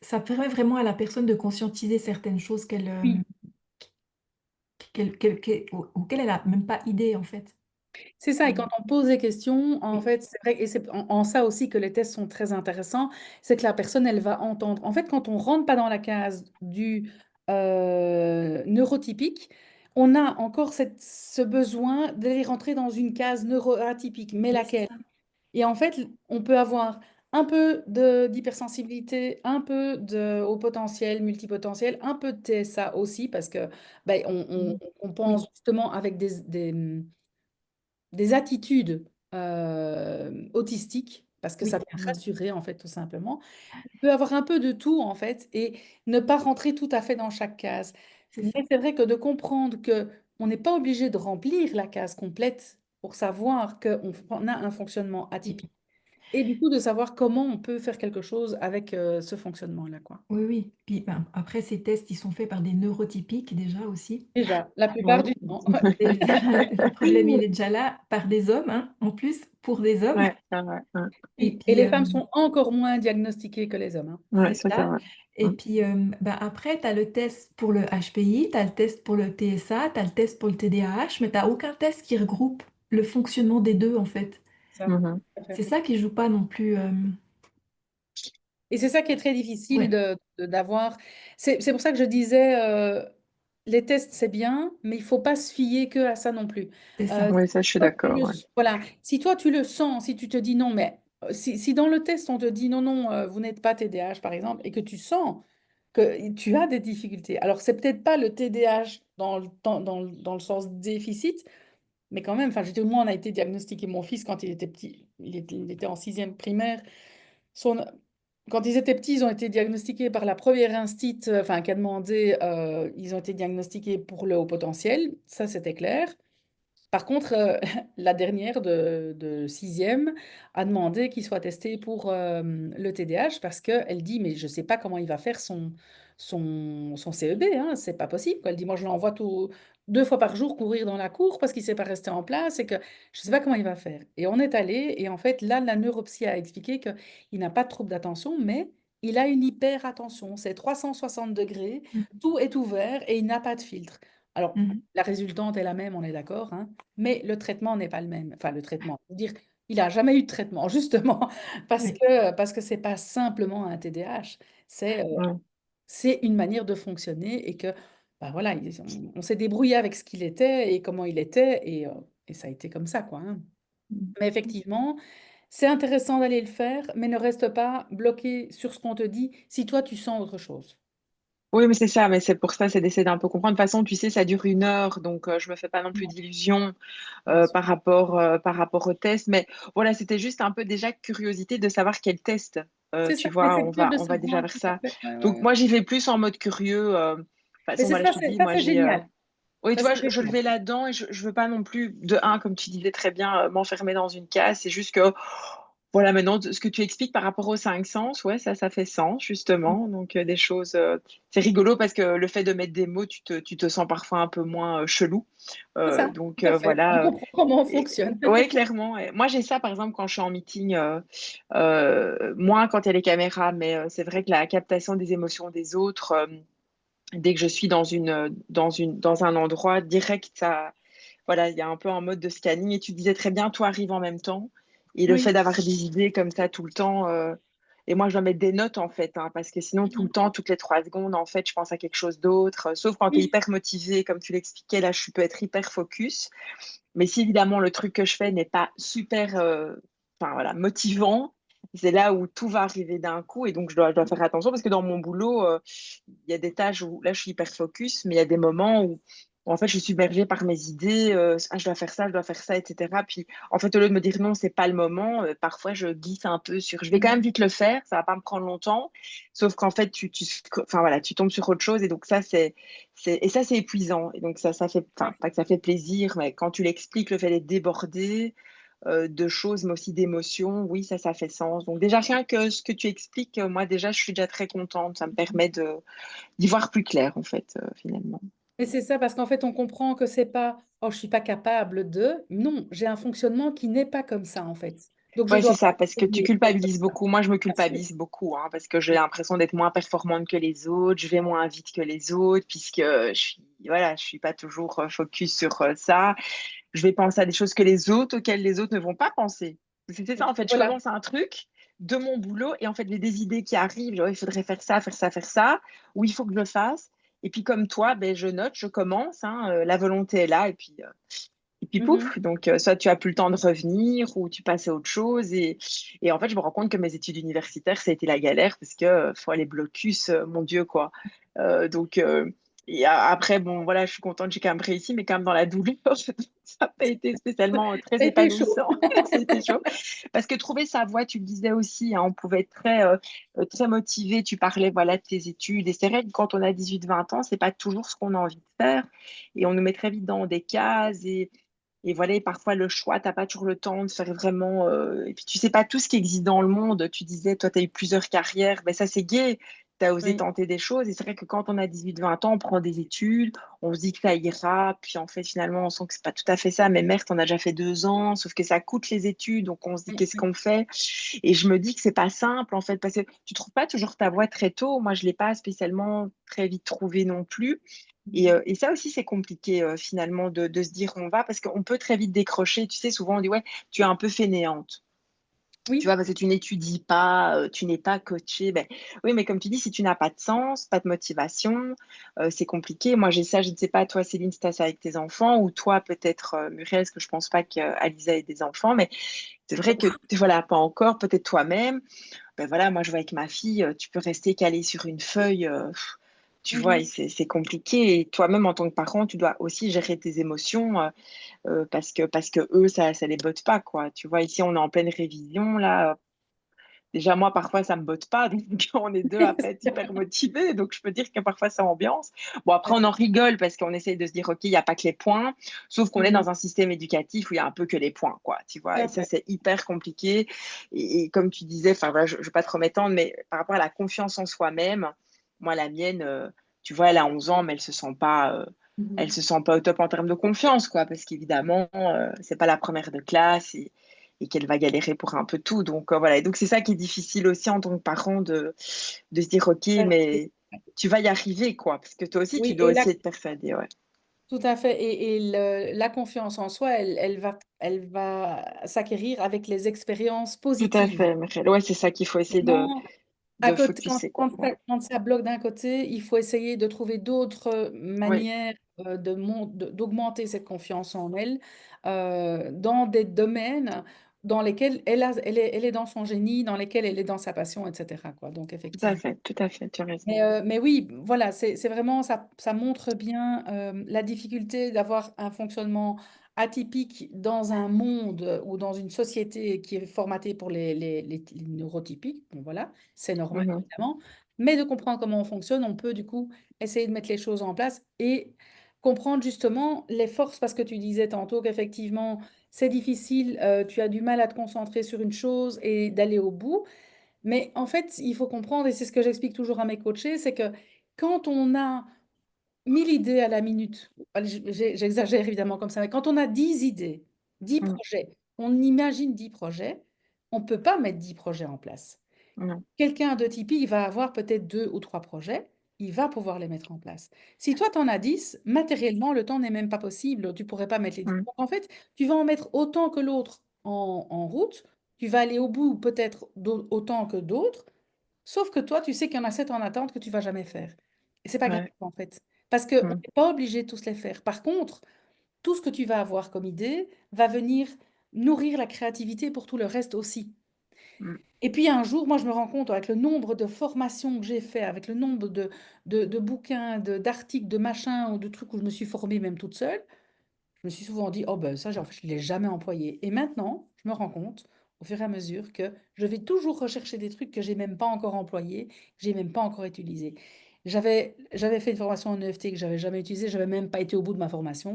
ça permet vraiment à la personne de conscientiser certaines choses Oui. auxquelles elle n'a même pas idée, en fait. C'est ça, et quand on pose des questions, en Oui, fait, c'est vrai, et c'est en ça aussi que les tests sont très intéressants, c'est que la personne, elle va entendre. En fait, quand on rentre pas dans la case du neurotypique, on a encore ce besoin d'aller rentrer dans une case neuroatypique, mais oui, c'est laquelle? ça. Et en fait, on peut avoir un peu d'hypersensibilité, un peu de haut potentiel, multipotentiel, un peu de TSA aussi, parce que ben, Mhm. on pense Oui, justement avec des attitudes autistiques, parce que ça oui, vient rassurer, en fait, tout simplement. Il peut avoir un peu de tout, en fait, et ne pas rentrer tout à fait dans chaque case. c'est Mais ça. c'est vrai que de comprendre que on n'est pas obligé de remplir la case complète pour savoir qu'on a un fonctionnement Oui, atypique. Et du coup, de savoir comment on peut faire quelque chose avec ce fonctionnement-là, quoi. oui, oui. Puis ben, après, ces tests, ils sont faits par des neurotypiques déjà aussi. Déjà, la Ouais. plupart du temps. Et déjà, le problème, il est déjà là, par des hommes, hein, en plus, pour des hommes. Ouais, c'est vrai. Ouais, Et Oui. Et puis, les femmes sont encore moins diagnostiquées que les hommes, hein. ouais, c'est ça c'est ça. vrai. Et puis, bah après, tu as le test pour le HPI, tu as le test pour le TSA, tu as le test pour le TDAH, mais tu n'as aucun test qui regroupe le fonctionnement des deux, en fait. Ça. Mhm. Tout à fait. C'est ça qui joue pas non plus. Et c'est ça qui est très difficile Ouais. d'avoir. C'est pour ça que je disais, les tests, c'est bien, mais il faut pas se fier que à ça non plus. C'est ça. Oui, ça, je suis Toi, tu d'accord. Ouais. voilà, si toi tu le sens, si tu te dis non, mais si dans le test on te dit non, non, vous n'êtes pas TDAH par exemple, et que tu sens que tu as des difficultés, alors c'est peut-être pas le TDAH dans le sens déficit, mais quand même, enfin, moi, on a été diagnostiqué, mon fils, quand il était petit, il était en sixième primaire. Son, Quand ils étaient petits, ils ont été diagnostiqués par la première instit, enfin, qui a demandé, ils ont été diagnostiqués pour le haut potentiel, ça c'était clair. Par contre, la dernière de sixième a demandé qu'il soit testé pour le TDAH parce qu'elle dit, mais je ne sais pas comment il va faire son CEB, hein, c'est pas possible, quoi. Elle dit, moi je l'envoie 2 fois par jour courir dans la cour parce qu'il ne sait pas rester en place et que je ne sais pas comment il va faire. Et on est allé, et en fait, là, la neuropsy a expliqué qu'il n'a pas de trouble d'attention, mais il a une hyper-attention. C'est 360 degrés, Mhm. tout est ouvert et il n'a pas de filtre. Alors, Mhm. la résultante est la même, on est d'accord, hein, mais le traitement n'est pas le même. Enfin, le traitement, je veux dire, il n'a jamais eu de traitement, justement, Oui. parce que c'est pas simplement un TDAH, c'est Ouais. c'est une manière de fonctionner et que, bah voilà, on s'est débrouillé avec ce qu'il était et comment il était et ça a été comme ça, quoi, hein. Mais effectivement, c'est intéressant d'aller le faire, mais ne reste pas bloqué sur ce qu'on te dit si toi tu sens autre chose. Oui, mais c'est ça, mais c'est pour ça, c'est d'essayer d'un peu comprendre. De toute façon, tu sais, ça dure 1 heure, donc je me fais pas non plus Non, d'illusions bien sûr. par rapport au test. Mais voilà, c'était juste un peu déjà curiosité de savoir quel test. C'est Tu ça, mais vois, c'est bien de on va déjà savoir vers tout à ça. fait. Ouais, ouais, Donc ouais. moi, j'y vais plus en mode curieux. De toute Mais façon, c'est voilà, ça, je te dis, ça moi, c'est j'ai. génial. Oui, tu Ça vois, c'est je le génial. vais là-dedans et je veux pas non plus, de un, comme tu disais très bien, m'enfermer dans une case. C'est juste que, voilà, maintenant, ce que tu expliques par rapport aux 5 sens, ouais, ça fait sens, justement. Donc, des choses. C'est rigolo parce que le fait de mettre des mots, tu te sens parfois un peu moins chelou. C'est ça, Donc, tout à fait. On voilà. comprend comment on fonctionne. Oui, clairement. Et moi, j'ai ça, par exemple, quand je suis en meeting, moins quand il y a les caméras, mais c'est vrai que la captation des émotions des autres. Dès que je suis dans un endroit direct, ça, voilà, il y a un peu un mode de scanning. Et tu disais très bien, tout arrive en même temps. Et le fait Oui. d'avoir des idées comme ça tout le temps, et moi, je dois mettre des notes en fait, hein, parce que sinon, tout le Mhm. temps, toutes les 3 secondes, en fait, je pense à quelque chose d'autre. Sauf quand tu es Oui. hyper motivé, comme tu l'expliquais, là, je peux être hyper focus. Mais si évidemment le truc que je fais n'est pas super, enfin voilà, motivant, c'est là où tout va arriver d'un coup et donc je dois faire attention parce que dans mon boulot, il y a des tâches où là je suis hyper focus, mais il y a des moments où, en fait je suis submergée par mes idées, ah, je dois faire ça, etc. Puis en fait au lieu de me dire non, c'est pas le moment, parfois je glisse un peu sur, je vais quand même Mhm. vite le faire, ça va pas me prendre longtemps, sauf qu'en fait enfin voilà, tu tombes sur autre chose et donc ça et ça, c'est épuisant. Et donc, ça fait, enfin, Oui. pas que ça fait plaisir, mais quand tu l'expliques, le fait d'être débordé de choses, mais aussi d'émotions, oui, ça fait sens. Donc, déjà, rien que ce que tu expliques, moi, déjà, je suis déjà très contente. Ça me permet d'y voir plus clair, en fait, finalement. Et c'est ça, parce qu'en fait, on comprend que c'est pas, oh, je suis pas capable de. Non, j'ai un fonctionnement qui n'est pas comme ça, en fait. Donc, je Ouais, c'est dois pas ça, parce que tu essayer d'être comme culpabilises ça. beaucoup. Moi, je me Bien sûr. culpabilise beaucoup, hein, parce que j'ai l'impression d'être moins performante que les autres, je vais moins vite que les autres, puisque voilà, je suis pas toujours focus sur ça. Je vais penser à des choses que les autres, auxquelles les autres ne vont pas penser. C'était ça, en fait. Je Voilà. commence un truc de mon boulot et en fait, j'ai des idées qui arrivent. Genre, il faudrait faire ça, faire ça, faire ça. Ou il faut que je le fasse. Et puis, comme toi, ben, je note, je commence. Hein, la volonté est là. Et puis Mhm. pouf, donc soit tu as plus le temps de revenir ou tu passes à autre chose. Et en fait, je me rends compte que mes études universitaires, ça a été la galère parce que faut les blocus, mon Dieu, quoi. Donc, après, bon, voilà, je suis contente, j'ai quand même réussi, mais quand même dans la douleur, ça n'a pas été spécialement très Ça a été chaud. épanouissant. C'était chaud. Parce que trouver sa voie, tu le disais aussi, hein, on pouvait être très motivé. Tu parlais, voilà, de tes études. Et c'est vrai que quand on a 18-20 ans, c'est pas toujours ce qu'on a envie de faire. Et on nous met très vite dans des cases. Et voilà, et parfois le choix, tu n'as pas toujours le temps de faire vraiment. Et puis tu sais pas tout ce qui existe dans le monde. Tu disais, toi, tu as eu plusieurs carrières. Ben, ça, c'est gai. Tu as osé Oui. tenter des choses. Et c'est vrai que quand on a 18-20 ans, on prend des études, on se dit que ça ira. Puis en fait, finalement, on sent que c'est pas tout à fait ça. Mais merde, on a déjà fait 2 ans, sauf que ça coûte les études. Donc on se dit, qu'est-ce Mhm. qu'on fait? Et je me dis que c'est pas simple, en fait, parce que tu trouves pas toujours ta voie très tôt. Moi, je l'ai pas spécialement très vite trouvée non plus. Et ça aussi, c'est compliqué finalement de se dire on va, parce qu'on peut très vite décrocher. Tu sais, souvent on dit ouais, tu es un peu fainéante. Tu Oui, vois, parce que tu n'étudies pas, tu n'es pas coaché. Ben, oui, mais comme tu dis, si tu n'as pas de sens, pas de motivation, c'est compliqué. Moi, j'ai ça, je ne sais pas, toi, Céline, si tu as ça avec tes enfants, ou toi, peut-être, Muriel, parce que je pense pas qu'Alisa ait des enfants, mais c'est vrai que, voilà, pas encore, peut-être toi-même. Ben voilà, moi, je vois avec ma fille, tu peux rester calé sur une feuille, tu vois, et mhm. c'est compliqué. Et toi-même, en tant que parent, tu dois aussi gérer tes émotions, parce que eux, ça les botte pas, quoi. Tu vois, ici, on est en pleine révision, là. Déjà, moi, parfois, ça me botte pas, donc on est deux à pas être hyper motivés, donc je peux dire que parfois, ça ambiance. Bon, après, on en rigole parce qu'on essaye de se dire, OK, il n'y a pas que les points, sauf qu'on est Mhm. dans un système éducatif où il y a un peu que les points, quoi, tu Tout vois, et à ça, fait. c'est hyper compliqué. Et comme tu disais, enfin, voilà, je ne vais pas trop m'étendre, mais par rapport à la confiance en soi-même, moi, la mienne, tu vois, elle a 11 ans, mais elle Mhm. se sent pas au top en termes de confiance, quoi, parce qu'évidemment, c'est pas la première de classe et qu'elle va galérer pour un peu tout. Donc voilà. Et donc c'est ça qui est difficile aussi en tant que parent de se dire, OK, mais tu vas y arriver, quoi. Parce que toi aussi, tu Oui, dois essayer de persuader. Ouais. tout à fait. La confiance en soi, elle va s'acquérir avec les expériences Tout à positives. fait, Michel. Ouais, c'est ça qu'il faut essayer Vraiment, à de côté, focuser, quoi. Ouais. quand ça bloque d'un côté, il faut essayer de trouver d'autres Oui, manières d'augmenter cette confiance en elle dans des domaines dans lesquels elle est dans son génie, dans lesquels elle est dans sa passion, etc., quoi. Donc, effectivement. tout à fait, tu as raison. Mais oui, voilà, c'est vraiment, ça montre bien la difficulté d'avoir un fonctionnement atypique dans un monde ou dans une société qui est formatée pour les neurotypiques. Bon, voilà, c'est normal, Mhm. évidemment. Mais de comprendre comment on fonctionne, on peut du coup essayer de mettre les choses en place et comprendre justement les forces, parce que tu disais tantôt qu'effectivement, c'est difficile, tu as du mal à te concentrer sur une chose et d'aller au bout. Mais en fait, il faut comprendre, et c'est ce que j'explique toujours à mes coachés, c'est que quand on a 1000 idées à la minute, allez, j'exagère évidemment comme ça, mais quand on a 10 idées, 10 Mm. projets, on imagine 10 projets, on ne peut pas mettre 10 projets en place. Non. Quelqu'un de Tipeee, il va avoir peut-être 2 ou 3 projets, il va pouvoir les mettre en place. Si toi, tu en as 10, matériellement, le temps n'est même pas possible, tu ne pourrais pas mettre les 10. Mm. Donc, en fait, tu vas en mettre autant que l'autre en route, tu vas aller au bout peut-être autant que d'autres, sauf que toi, tu sais qu'il y en a 7 en attente que tu vas jamais faire. Et c'est pas grave, Ouais. en fait, parce qu'on Mm. n'est pas obligé de tous les faire. Par contre, tout ce que tu vas avoir comme idée va venir nourrir la créativité pour tout le reste aussi. Mm. Et puis un jour, moi, je me rends compte avec le nombre de formations que j'ai fait, avec le nombre de bouquins, d'articles, de machins ou de trucs où je me suis formée même toute seule, je me suis souvent dit, oh ben ça, en fait, je ne l'ai jamais employé. Et maintenant, je me rends compte, au fur et à mesure, que je vais toujours rechercher des trucs que j'ai même pas encore employés, que j'ai même pas encore utilisés. J'avais fait une formation en EFT que j'avais jamais utilisée, j'avais même pas été au bout de ma formation.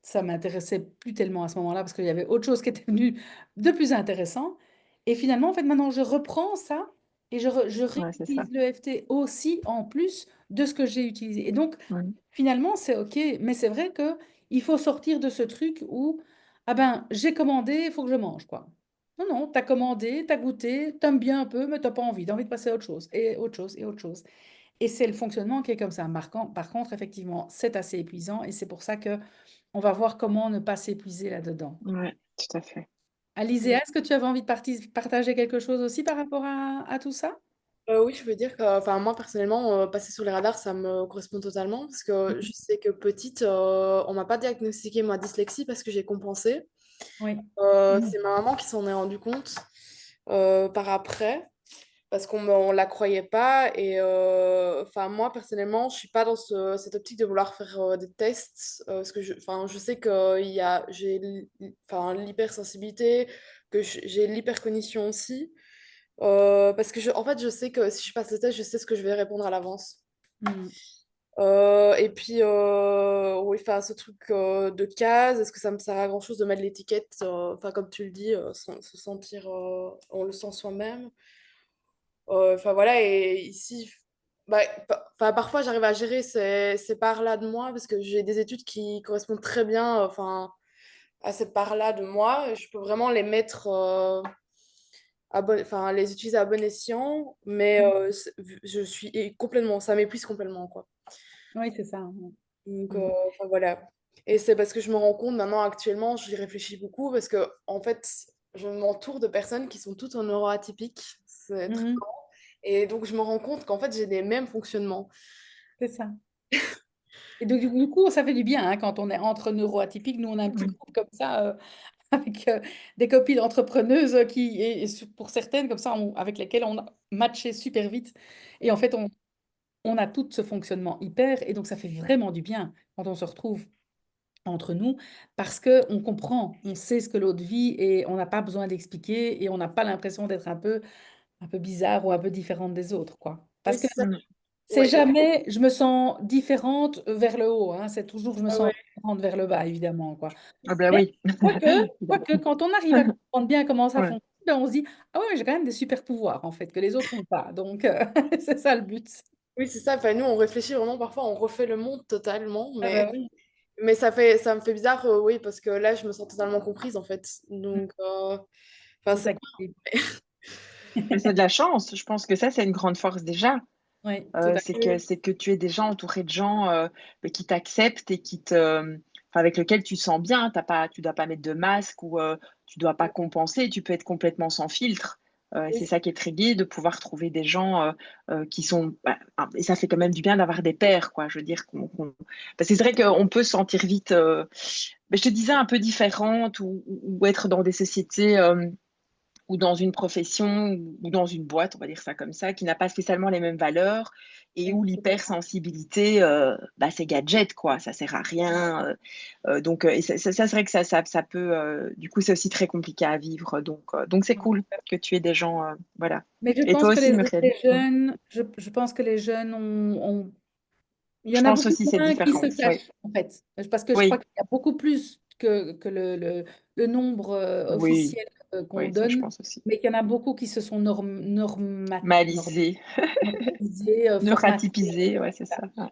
Ça m'intéressait plus tellement à ce moment-là parce qu'il y avait autre chose qui était venu de plus intéressant. Et finalement, en fait, maintenant, je reprends ça et je Ouais, c'est ça. réutilise l'EFT aussi en plus de ce que j'ai utilisé. Et donc, Mm. finalement, c'est OK, mais c'est vrai que il faut sortir de ce truc où, ah ben, j'ai commandé, il faut que je mange, quoi. Non, non, t'as commandé, t'as goûté, t'aimes bien un peu, mais t'as pas envie, t'as envie de passer à autre chose, et autre chose, et autre chose. Et c'est le fonctionnement qui est comme ça. Par contre, effectivement, c'est assez épuisant, et c'est pour ça que on va voir comment ne pas s'épuiser là-dedans. Ouais, tout à fait. Alizéa, Mm. est-ce que tu avais envie de partager quelque chose aussi par rapport à tout ça? Oui, je veux dire que, enfin, moi personnellement, passer sous les radars, ça me correspond totalement parce que je Mhm. sais que petite, on m'a pas diagnostiqué ma dyslexie parce que j'ai compensé. Oui. C'est ma maman qui s'en est rendue compte par après parce on la croyait pas et enfin moi personnellement, je suis pas dans cette optique de vouloir faire des tests parce que enfin, je sais que enfin, l'hypersensibilité, que j'ai l'hypercognition aussi. Parce que en fait, je sais que si je passe le test, je sais ce que je vais répondre à l'avance. Mhm. Et puis, oui, enfin, ce truc de case, est-ce que ça me sert à grand-chose de mettre l'étiquette, enfin, comme tu le dis, se sentir, on le sent soi-même. Enfin, voilà, et ici, bah, enfin, parfois, j'arrive à gérer ces parts-là de moi parce que j'ai des études qui correspondent très bien, enfin, à cette part-là de moi. Je peux vraiment les mettre. Enfin, les utiliser à bon escient, mais je suis complètement, ça m'épuise complètement, quoi. Oui, c'est ça. Donc, Mhm. enfin, voilà. Et c'est parce que je me rends compte maintenant, actuellement, j'y réfléchis beaucoup, parce que, en fait, je m'entoure de personnes qui sont toutes en neuroatypiques. C'est très Mhm, marrant. Et donc, je me rends compte qu'en fait, j'ai les mêmes fonctionnements. c'est ça. Et donc, du coup, ça fait du bien hein, quand on est entre neuroatypiques. Nous, on a un petit Mm. groupe comme ça avec des copines entrepreneuses pour certaines, comme ça, avec lesquelles on a matché super vite. Et en fait, on a tout ce fonctionnement hyper. Et donc, ça fait vraiment du bien quand on se retrouve entre nous parce qu'on comprend, on sait ce que l'autre vit et on n'a pas besoin d'expliquer et on n'a pas l'impression d'être un peu bizarre ou un peu différente des autres, quoi. Oui, Parce que c'est ça. Mm. c'est Ouais. jamais je me sens différente vers le haut, hein. C'est toujours je me Ah sens ouais. différente vers le bas, évidemment, quoi. Ah ben Mais oui. quoique, Évidemment. quoique, quand on arrive à comprendre bien comment ça Ouais. fonctionne, ben, on se dit, ah ouais, j'ai quand même des super pouvoirs, en fait, que les autres n'ont pas. Donc, c'est ça le but. Oui, c'est ça. Enfin, nous, on réfléchit vraiment parfois, on refait le monde totalement, Ah bah oui, mais ça me fait bizarre, oui, parce que là, je me sens totalement comprise, en fait. Donc, enfin, c'est c'est ça qui est. Mais c'est de la chance. Je pense que ça, c'est une grande force déjà. Oui, tout à C'est fait. que, oui, c'est que tu es déjà entouré de gens qui t'acceptent et enfin, avec lesquels tu te sens bien. Tu dois pas mettre de masque ou tu dois pas compenser. Tu peux être complètement sans filtre. oui, C'est ça qui est très gai de pouvoir trouver des gens qui sont. Et ça fait quand même du bien d'avoir des pairs, quoi. Je veux dire parce que c'est vrai qu'on peut se sentir vite, je te disais, un peu différente ou être dans des sociétés. Ou dans une profession ou dans une boîte, on va dire ça comme ça, qui n'a pas spécialement les mêmes valeurs et où Exactement. l'hypersensibilité, c'est gadget, quoi, ça sert à rien. Et ça, c'est vrai que ça peut, du coup, c'est aussi très compliqué à vivre. Donc c'est cool que tu aies des gens, voilà. Mais je Et pense toi que aussi, Muriel. les jeunes, je pense que les jeunes il y Je en a pense beaucoup aussi cette moins qui se différence, oui. cachent, en fait. Parce que je crois Oui, qu'il y a beaucoup plus que le nombre oui, officiel qu'on oui, ça, je donne, pense aussi. mais qu'il y en a beaucoup qui se sont Malisé, normalisés, formatés. neuroatypisé, ouais, c'est ça. Ouais.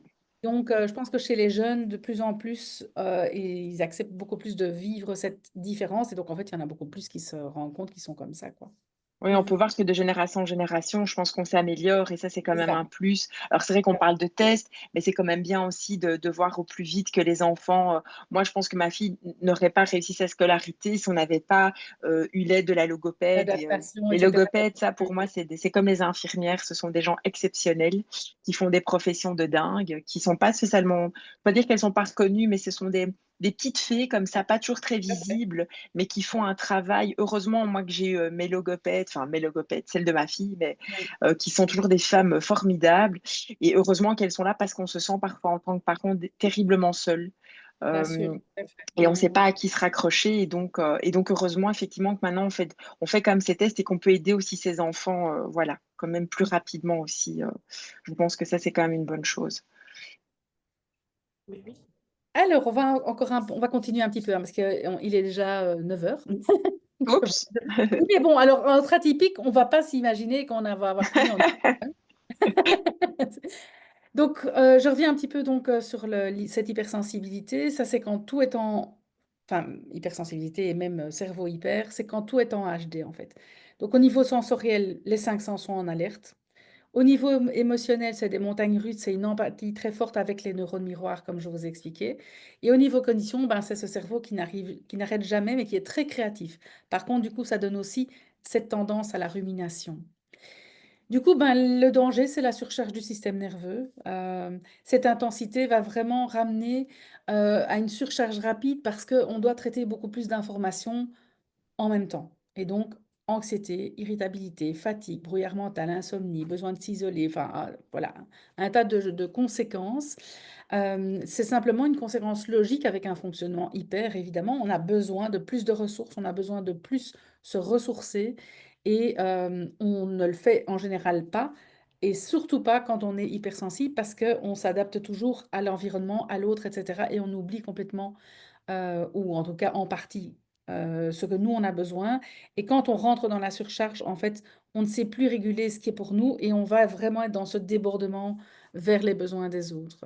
Donc, je pense que chez les jeunes, de plus en plus, ils acceptent beaucoup plus de vivre cette différence. Et donc, en fait, il y en a beaucoup plus qui se rendent compte qu'ils sont comme ça, quoi. Oui, on peut voir que de génération en génération, je pense qu'on s'améliore et ça, c'est quand C'est même ça. un plus. Alors, c'est vrai qu'on parle de tests, mais c'est quand même bien aussi de voir au plus vite que les enfants. Moi, je pense que ma fille n'aurait pas réussi sa scolarité si on n'avait pas eu l'aide de la logopède. L'adaptation, Les etc. logopèdes, ça, pour moi, c'est comme les infirmières. Ce sont des gens exceptionnels qui font des professions de dingue, qui sont pas spécialement, pas dire qu'elles sont pas reconnues, mais ce sont des petites fées comme ça, pas toujours très visibles mais qui font un travail. Heureusement, moi que j'ai eu mes logopèdes, celles de ma fille, mais Oui, qui sont toujours des femmes formidables. Et heureusement qu'elles sont là parce qu'on se sent parfois en tant que parent terriblement seul. bien sûr. Euh, Tout à fait. et on ne sait pas à qui se raccrocher. Et donc heureusement, effectivement, que maintenant, on fait quand même ces tests et qu'on peut aider aussi ces enfants, voilà, quand même plus rapidement aussi. Je pense que ça, c'est quand même une bonne chose. Oui, oui. Alors, on va continuer un petit peu, hein, parce qu'il est déjà 9 heures. Oups! Oui, mais bon, alors, entre atypique, on ne va pas s'imaginer qu'on va avoir fini en... Donc, je reviens un petit peu donc, sur cette hypersensibilité. Ça, c'est quand tout est en... Enfin, hypersensibilité et même cerveau hyper, c'est quand tout est en HD, en fait. Donc, au niveau sensoriel, les cinq sens sont en alerte. Au niveau émotionnel, c'est des montagnes russes, c'est une empathie très forte avec les neurones miroirs, comme je vous ai expliqué. Et au niveau cognition, ben, c'est ce cerveau qui n'arrête jamais, mais qui est très créatif. Par contre, du coup, ça donne aussi cette tendance à la rumination. Du coup, ben, le danger, c'est la surcharge du système nerveux. Cette intensité va vraiment ramener à une surcharge rapide parce qu'on doit traiter beaucoup plus d'informations en même temps. Et donc, anxiété, irritabilité, fatigue, brouillard mental, insomnie, besoin de s'isoler, enfin, voilà, un tas de conséquences. C'est simplement une conséquence logique avec un fonctionnement hyper, évidemment. On a besoin de plus de ressources, on a besoin de plus se ressourcer et on ne le fait en général pas. Et surtout pas quand on est hypersensible parce qu'on s'adapte toujours à l'environnement, à l'autre, etc. Et on oublie complètement ou en tout cas en partie, ce que nous, on a besoin. Et quand on rentre dans la surcharge, en fait, on ne sait plus réguler ce qui est pour nous et on va vraiment être dans ce débordement vers les besoins des autres.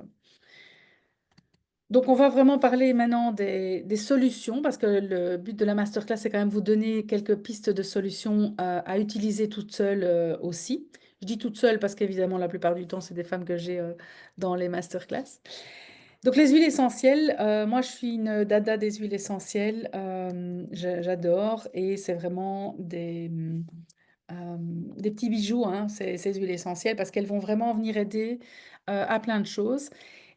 Donc, on va vraiment parler maintenant des solutions, parce que le but de la masterclass, c'est quand même vous donner quelques pistes de solutions à utiliser toute seule aussi. Je dis toute seule parce qu'évidemment, la plupart du temps, c'est des femmes que j'ai dans les masterclass. Donc les huiles essentielles, moi je suis une dada des huiles essentielles, j'adore et c'est vraiment des petits bijoux, hein, ces huiles essentielles, parce qu'elles vont vraiment venir aider à plein de choses.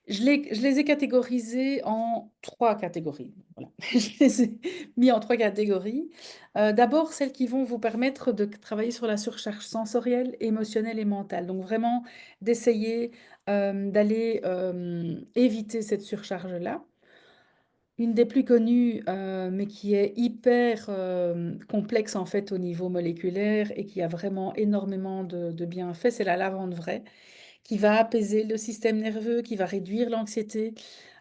Je les ai catégorisées en 3 catégories. Voilà. Je les ai mis en 3 catégories. D'abord, celles qui vont vous permettre de travailler sur la surcharge sensorielle, émotionnelle et mentale. Donc vraiment d'essayer d'aller éviter cette surcharge-là. Une des plus connues, mais qui est hyper complexe en fait au niveau moléculaire et qui a vraiment énormément de bienfaits, c'est la lavande vraie qui va apaiser le système nerveux, qui va réduire l'anxiété.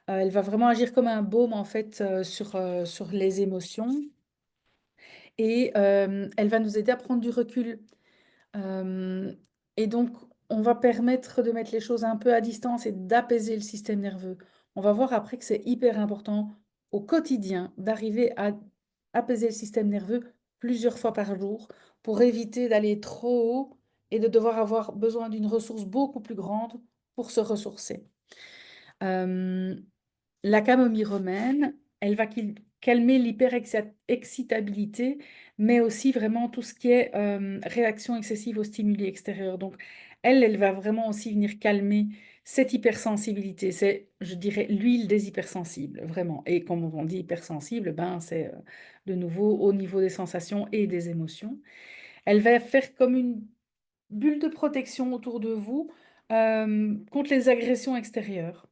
Elle va vraiment agir comme un baume en fait sur les émotions et elle va nous aider à prendre du recul. Euh, et donc, on va permettre de mettre les choses un peu à distance et d'apaiser le système nerveux. On va voir après que c'est hyper important au quotidien d'arriver à apaiser le système nerveux plusieurs fois par jour pour éviter d'aller trop haut et de devoir avoir besoin d'une ressource beaucoup plus grande pour se ressourcer. Euh, la camomille romaine, elle va calmer l'hyperexcitabilité, mais aussi vraiment tout ce qui est réaction excessive aux stimuli extérieurs. Donc, elle va vraiment aussi venir calmer cette hypersensibilité. C'est, je dirais, l'huile des hypersensibles, vraiment. Et comme on dit hypersensible, ben, c'est de nouveau au niveau des sensations et des émotions. Elle va faire comme une bulle de protection autour de vous contre les agressions extérieures.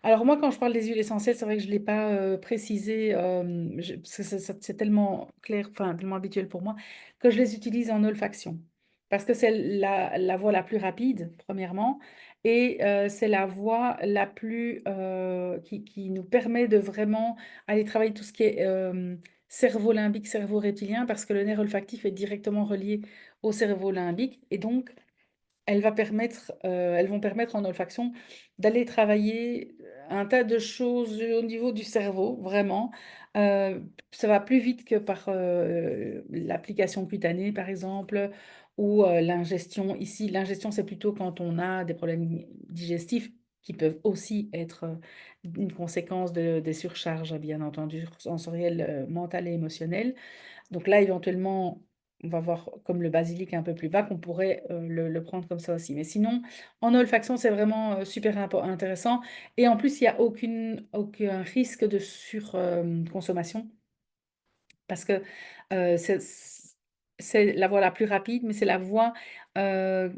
Alors moi, quand je parle des huiles essentielles, c'est vrai que je ne l'ai pas précisé, parce que c'est tellement clair, enfin tellement habituel pour moi, que je les utilise en olfaction. Parce que c'est la voie la plus rapide, premièrement, et c'est la voie la plus qui nous permet de vraiment aller travailler tout ce qui est cerveau limbique, cerveau reptilien, parce que le nerf olfactif est directement relié au cerveau limbique, et donc elles vont permettre en olfaction d'aller travailler un tas de choses au niveau du cerveau, vraiment. Euh, Ça va plus vite que par l'application cutanée, par exemple, ou l'ingestion. Ici, l'ingestion, c'est plutôt quand on a des problèmes digestifs qui peuvent aussi être une conséquence des surcharges, bien entendu, sensorielles, mentales et émotionnelles. Donc là, éventuellement, on va voir comme le basilic est un peu plus vague, on pourrait le prendre comme ça aussi. Mais sinon, en olfaction, c'est vraiment super intéressant. Et en plus, il n'y a aucun risque de surconsommation parce que euh, c'est c'est la voie la plus rapide, mais c'est la voie euh,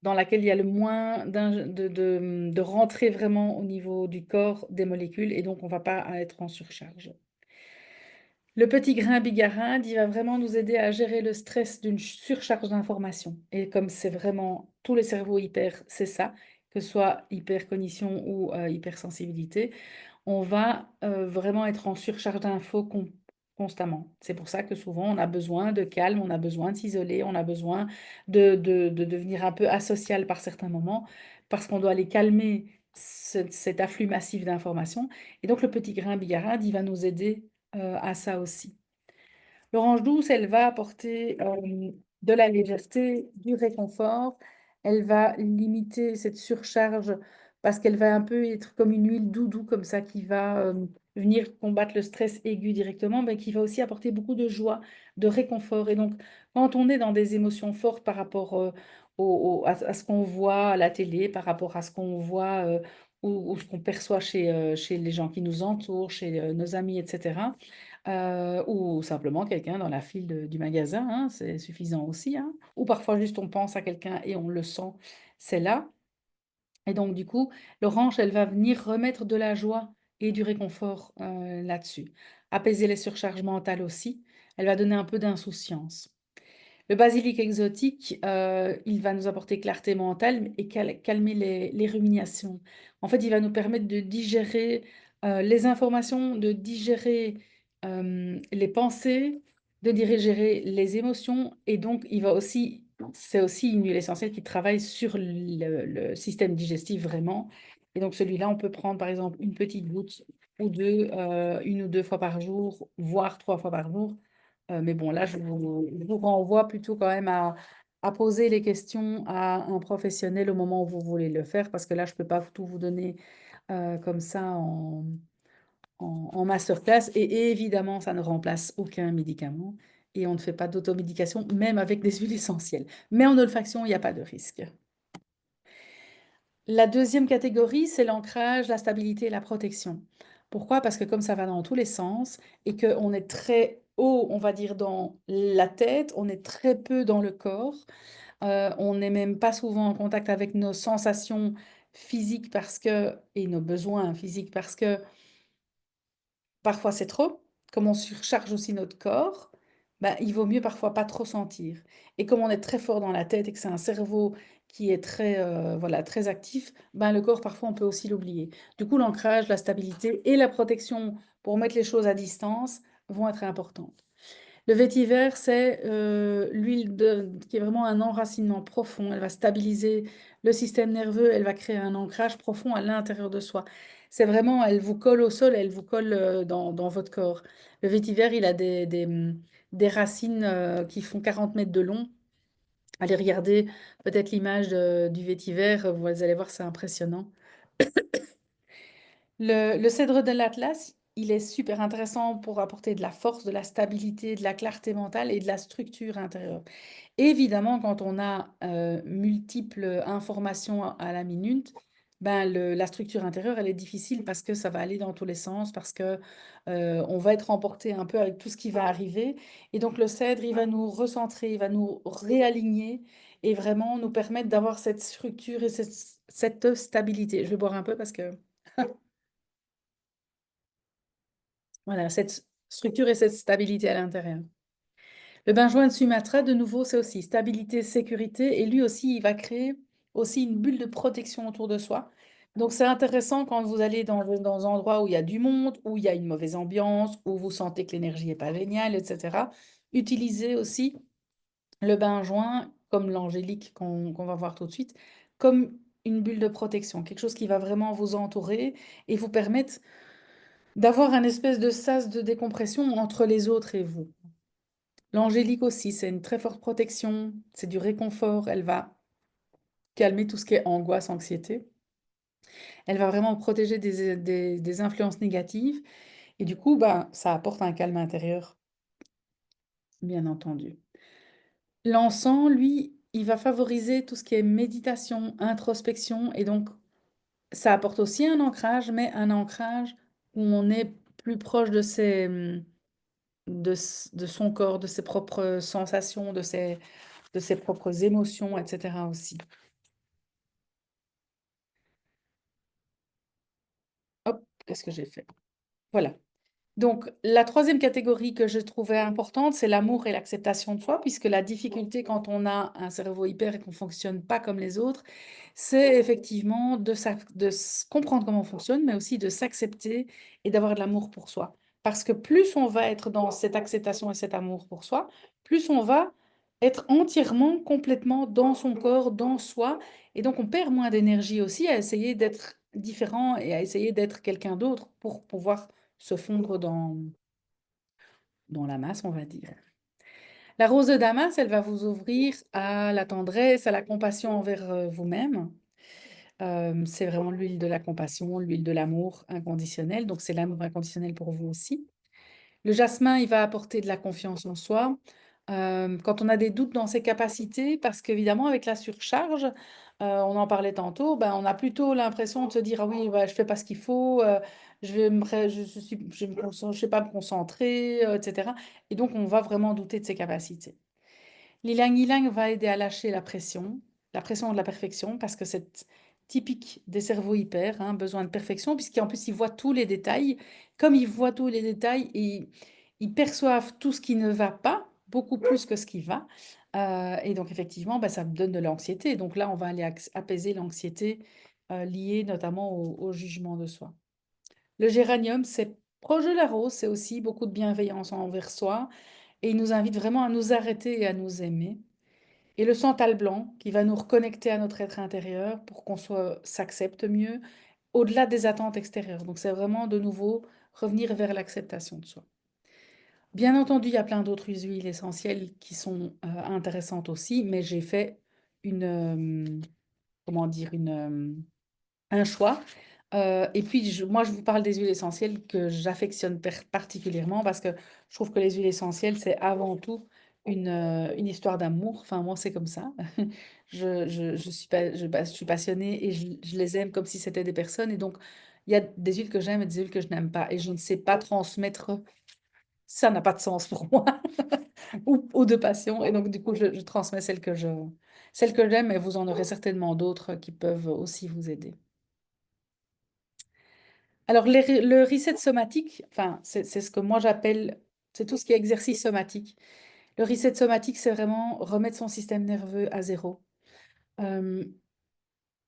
dans laquelle il y a le moins de rentrer vraiment au niveau du corps des molécules et donc on ne va pas être en surcharge. Le petit grain bigarade, il va vraiment nous aider à gérer le stress d'une surcharge d'informations. Et comme c'est vraiment tous les cerveaux hyper, c'est ça, que ce soit hypercognition ou hypersensibilité, on va vraiment être en surcharge d'infos constamment. C'est pour ça que souvent on a besoin de calme, on a besoin de s'isoler, on a besoin de devenir un peu asocial par certains moments, parce qu'on doit aller calmer cet afflux massif d'informations. Et donc le petit grain bigarade, il va nous aider à ça aussi. L'orange douce, elle va apporter de la légèreté, du réconfort. Elle va limiter cette surcharge parce qu'elle va un peu être comme une huile doudou comme ça qui va venir combattre le stress aigu directement, mais qui va aussi apporter beaucoup de joie, de réconfort. Et donc, quand on est dans des émotions fortes par rapport à ce qu'on voit à la télé, par rapport à ce qu'on voit ou ce qu'on perçoit chez les gens qui nous entourent, chez nos amis, etc., ou simplement quelqu'un dans la file du magasin, hein, c'est suffisant aussi, hein. Ou parfois juste on pense à quelqu'un et on le sent, c'est là. Et donc du coup, l'orange, elle va venir remettre de la joie et du réconfort là-dessus. Apaiser les surcharges mentales aussi. Elle va donner un peu d'insouciance. Le basilic exotique, il va nous apporter clarté mentale et calmer les ruminations. En fait, il va nous permettre de digérer les informations, de digérer les pensées, de digérer les émotions. Et donc, c'est aussi une huile essentielle qui travaille sur le système digestif vraiment. Et donc, celui-là, on peut prendre par exemple une petite goutte ou deux, 1 ou 2 fois par jour, voire 3 fois par jour. Mais bon, là, je vous renvoie plutôt quand même à poser les questions à un professionnel au moment où vous voulez le faire, parce que là, je ne peux pas tout vous donner comme ça en masterclass. Et évidemment, ça ne remplace aucun médicament. Et on ne fait pas d'automédication, même avec des huiles essentielles. Mais en olfaction, il n'y a pas de risque. La deuxième catégorie, c'est l'ancrage, la stabilité et la protection. Pourquoi? Parce que comme ça va dans tous les sens et qu'on est très haut, on va dire, dans la tête, on est très peu dans le corps, on n'est même pas souvent en contact avec nos sensations physiques et nos besoins physiques parce que parfois c'est trop. Comme on surcharge aussi notre corps, ben, il vaut mieux parfois pas trop sentir. Et comme on est très fort dans la tête et que c'est un cerveau qui est très, voilà, très actif, ben, le corps, parfois, on peut aussi l'oublier. Du coup, l'ancrage, la stabilité et la protection pour mettre les choses à distance vont être importantes. Le vétiver, c'est l'huile qui est vraiment un enracinement profond. Elle va stabiliser le système nerveux, elle va créer un ancrage profond à l'intérieur de soi. C'est vraiment, elle vous colle au sol, elle vous colle dans votre corps. Le vétiver, il a des racines qui font 40 mètres de long. Allez regarder peut-être l'image du vétiver, vous allez voir, c'est impressionnant. Le cèdre de l'Atlas, il est super intéressant pour apporter de la force, de la stabilité, de la clarté mentale et de la structure intérieure. Évidemment, quand on a multiples informations à la minute, ben la structure intérieure, elle est difficile parce que ça va aller dans tous les sens, parce que on va être emporté un peu avec tout ce qui va arriver. Et donc le cèdre, il va nous recentrer, il va nous réaligner et vraiment nous permettre d'avoir cette structure et cette stabilité. Je vais boire un peu parce que voilà, cette structure et cette stabilité à l'intérieur. Le benjoin de Sumatra, de nouveau, c'est aussi stabilité, sécurité, et lui aussi, il va créer aussi une bulle de protection autour de soi. Donc, c'est intéressant quand vous allez dans un endroit où il y a du monde, où il y a une mauvaise ambiance, où vous sentez que l'énergie n'est pas géniale, etc. Utilisez aussi le benjoin, comme l'angélique qu'on va voir tout de suite, comme une bulle de protection, quelque chose qui va vraiment vous entourer et vous permettre d'avoir un espèce de sas de décompression entre les autres et vous. L'angélique aussi, c'est une très forte protection, c'est du réconfort, elle va calmer tout ce qui est angoisse, anxiété. Elle va vraiment protéger des influences négatives et du coup, ben, ça apporte un calme intérieur, bien entendu. L'encens, lui, il va favoriser tout ce qui est méditation, introspection et donc ça apporte aussi un ancrage, mais un ancrage où on est plus proche de son corps, de ses propres sensations, de ses propres émotions, etc. aussi. Hop, qu'est-ce que j'ai fait? Voilà. Donc, la troisième catégorie que je trouvais importante, c'est l'amour et l'acceptation de soi, puisque la difficulté quand on a un cerveau hyper et qu'on ne fonctionne pas comme les autres, c'est effectivement de comprendre comment on fonctionne, mais aussi de s'accepter et d'avoir de l'amour pour soi. Parce que plus on va être dans cette acceptation et cet amour pour soi, plus on va être entièrement, complètement dans son corps, dans soi, et donc on perd moins d'énergie aussi à essayer d'être différent et à essayer d'être quelqu'un d'autre pour pouvoir se fondre dans la masse, on va dire. La rose de Damas, elle va vous ouvrir à la tendresse, à la compassion envers vous-même. C'est vraiment l'huile de la compassion, l'huile de l'amour inconditionnel. Donc, c'est l'amour inconditionnel pour vous aussi. Le jasmin, il va apporter de la confiance en soi. Quand on a des doutes dans ses capacités, parce qu'évidemment, avec la surcharge, on en parlait tantôt, ben, on a plutôt l'impression de se dire, ah oui, bah, je fais pas ce qu'il faut, je sais pas me concentrer, etc. Et donc, on va vraiment douter de ses capacités. L'ilang ilang va aider à lâcher la pression de la perfection, parce que c'est typique des cerveaux hyper, hein, besoin de perfection, puisqu'en plus, ils voient tous les détails. Comme ils voient tous les détails, ils perçoivent tout ce qui ne va pas, beaucoup plus que ce qui va. Et donc, effectivement, bah, ça me donne de l'anxiété. Donc là, on va aller apaiser l'anxiété liée notamment au jugement de soi. Le géranium, c'est proche de la rose, c'est aussi beaucoup de bienveillance envers soi. Et il nous invite vraiment à nous arrêter et à nous aimer. Et le santal blanc qui va nous reconnecter à notre être intérieur pour qu'on s'accepte mieux au-delà des attentes extérieures. Donc c'est vraiment de nouveau revenir vers l'acceptation de soi. Bien entendu, il y a plein d'autres huiles essentielles qui sont intéressantes aussi, mais j'ai fait comment dire, un choix Et puis, moi, je vous parle des huiles essentielles que j'affectionne particulièrement parce que je trouve que les huiles essentielles, c'est avant tout une histoire d'amour. Enfin, moi, c'est comme ça. Je suis, je suis passionnée et je les aime comme si c'était des personnes. Et donc, il y a des huiles que j'aime et des huiles que je n'aime pas. Et je ne sais pas transmettre. Ça n'a pas de sens pour moi. Ou de passion. Et donc, du coup, je transmets celles que j'aime et vous en aurez certainement d'autres qui peuvent aussi vous aider. Alors, le reset somatique, enfin, c'est ce que moi j'appelle, c'est tout ce qui est exercice somatique. Le reset somatique, c'est vraiment remettre son système nerveux à zéro. Euh,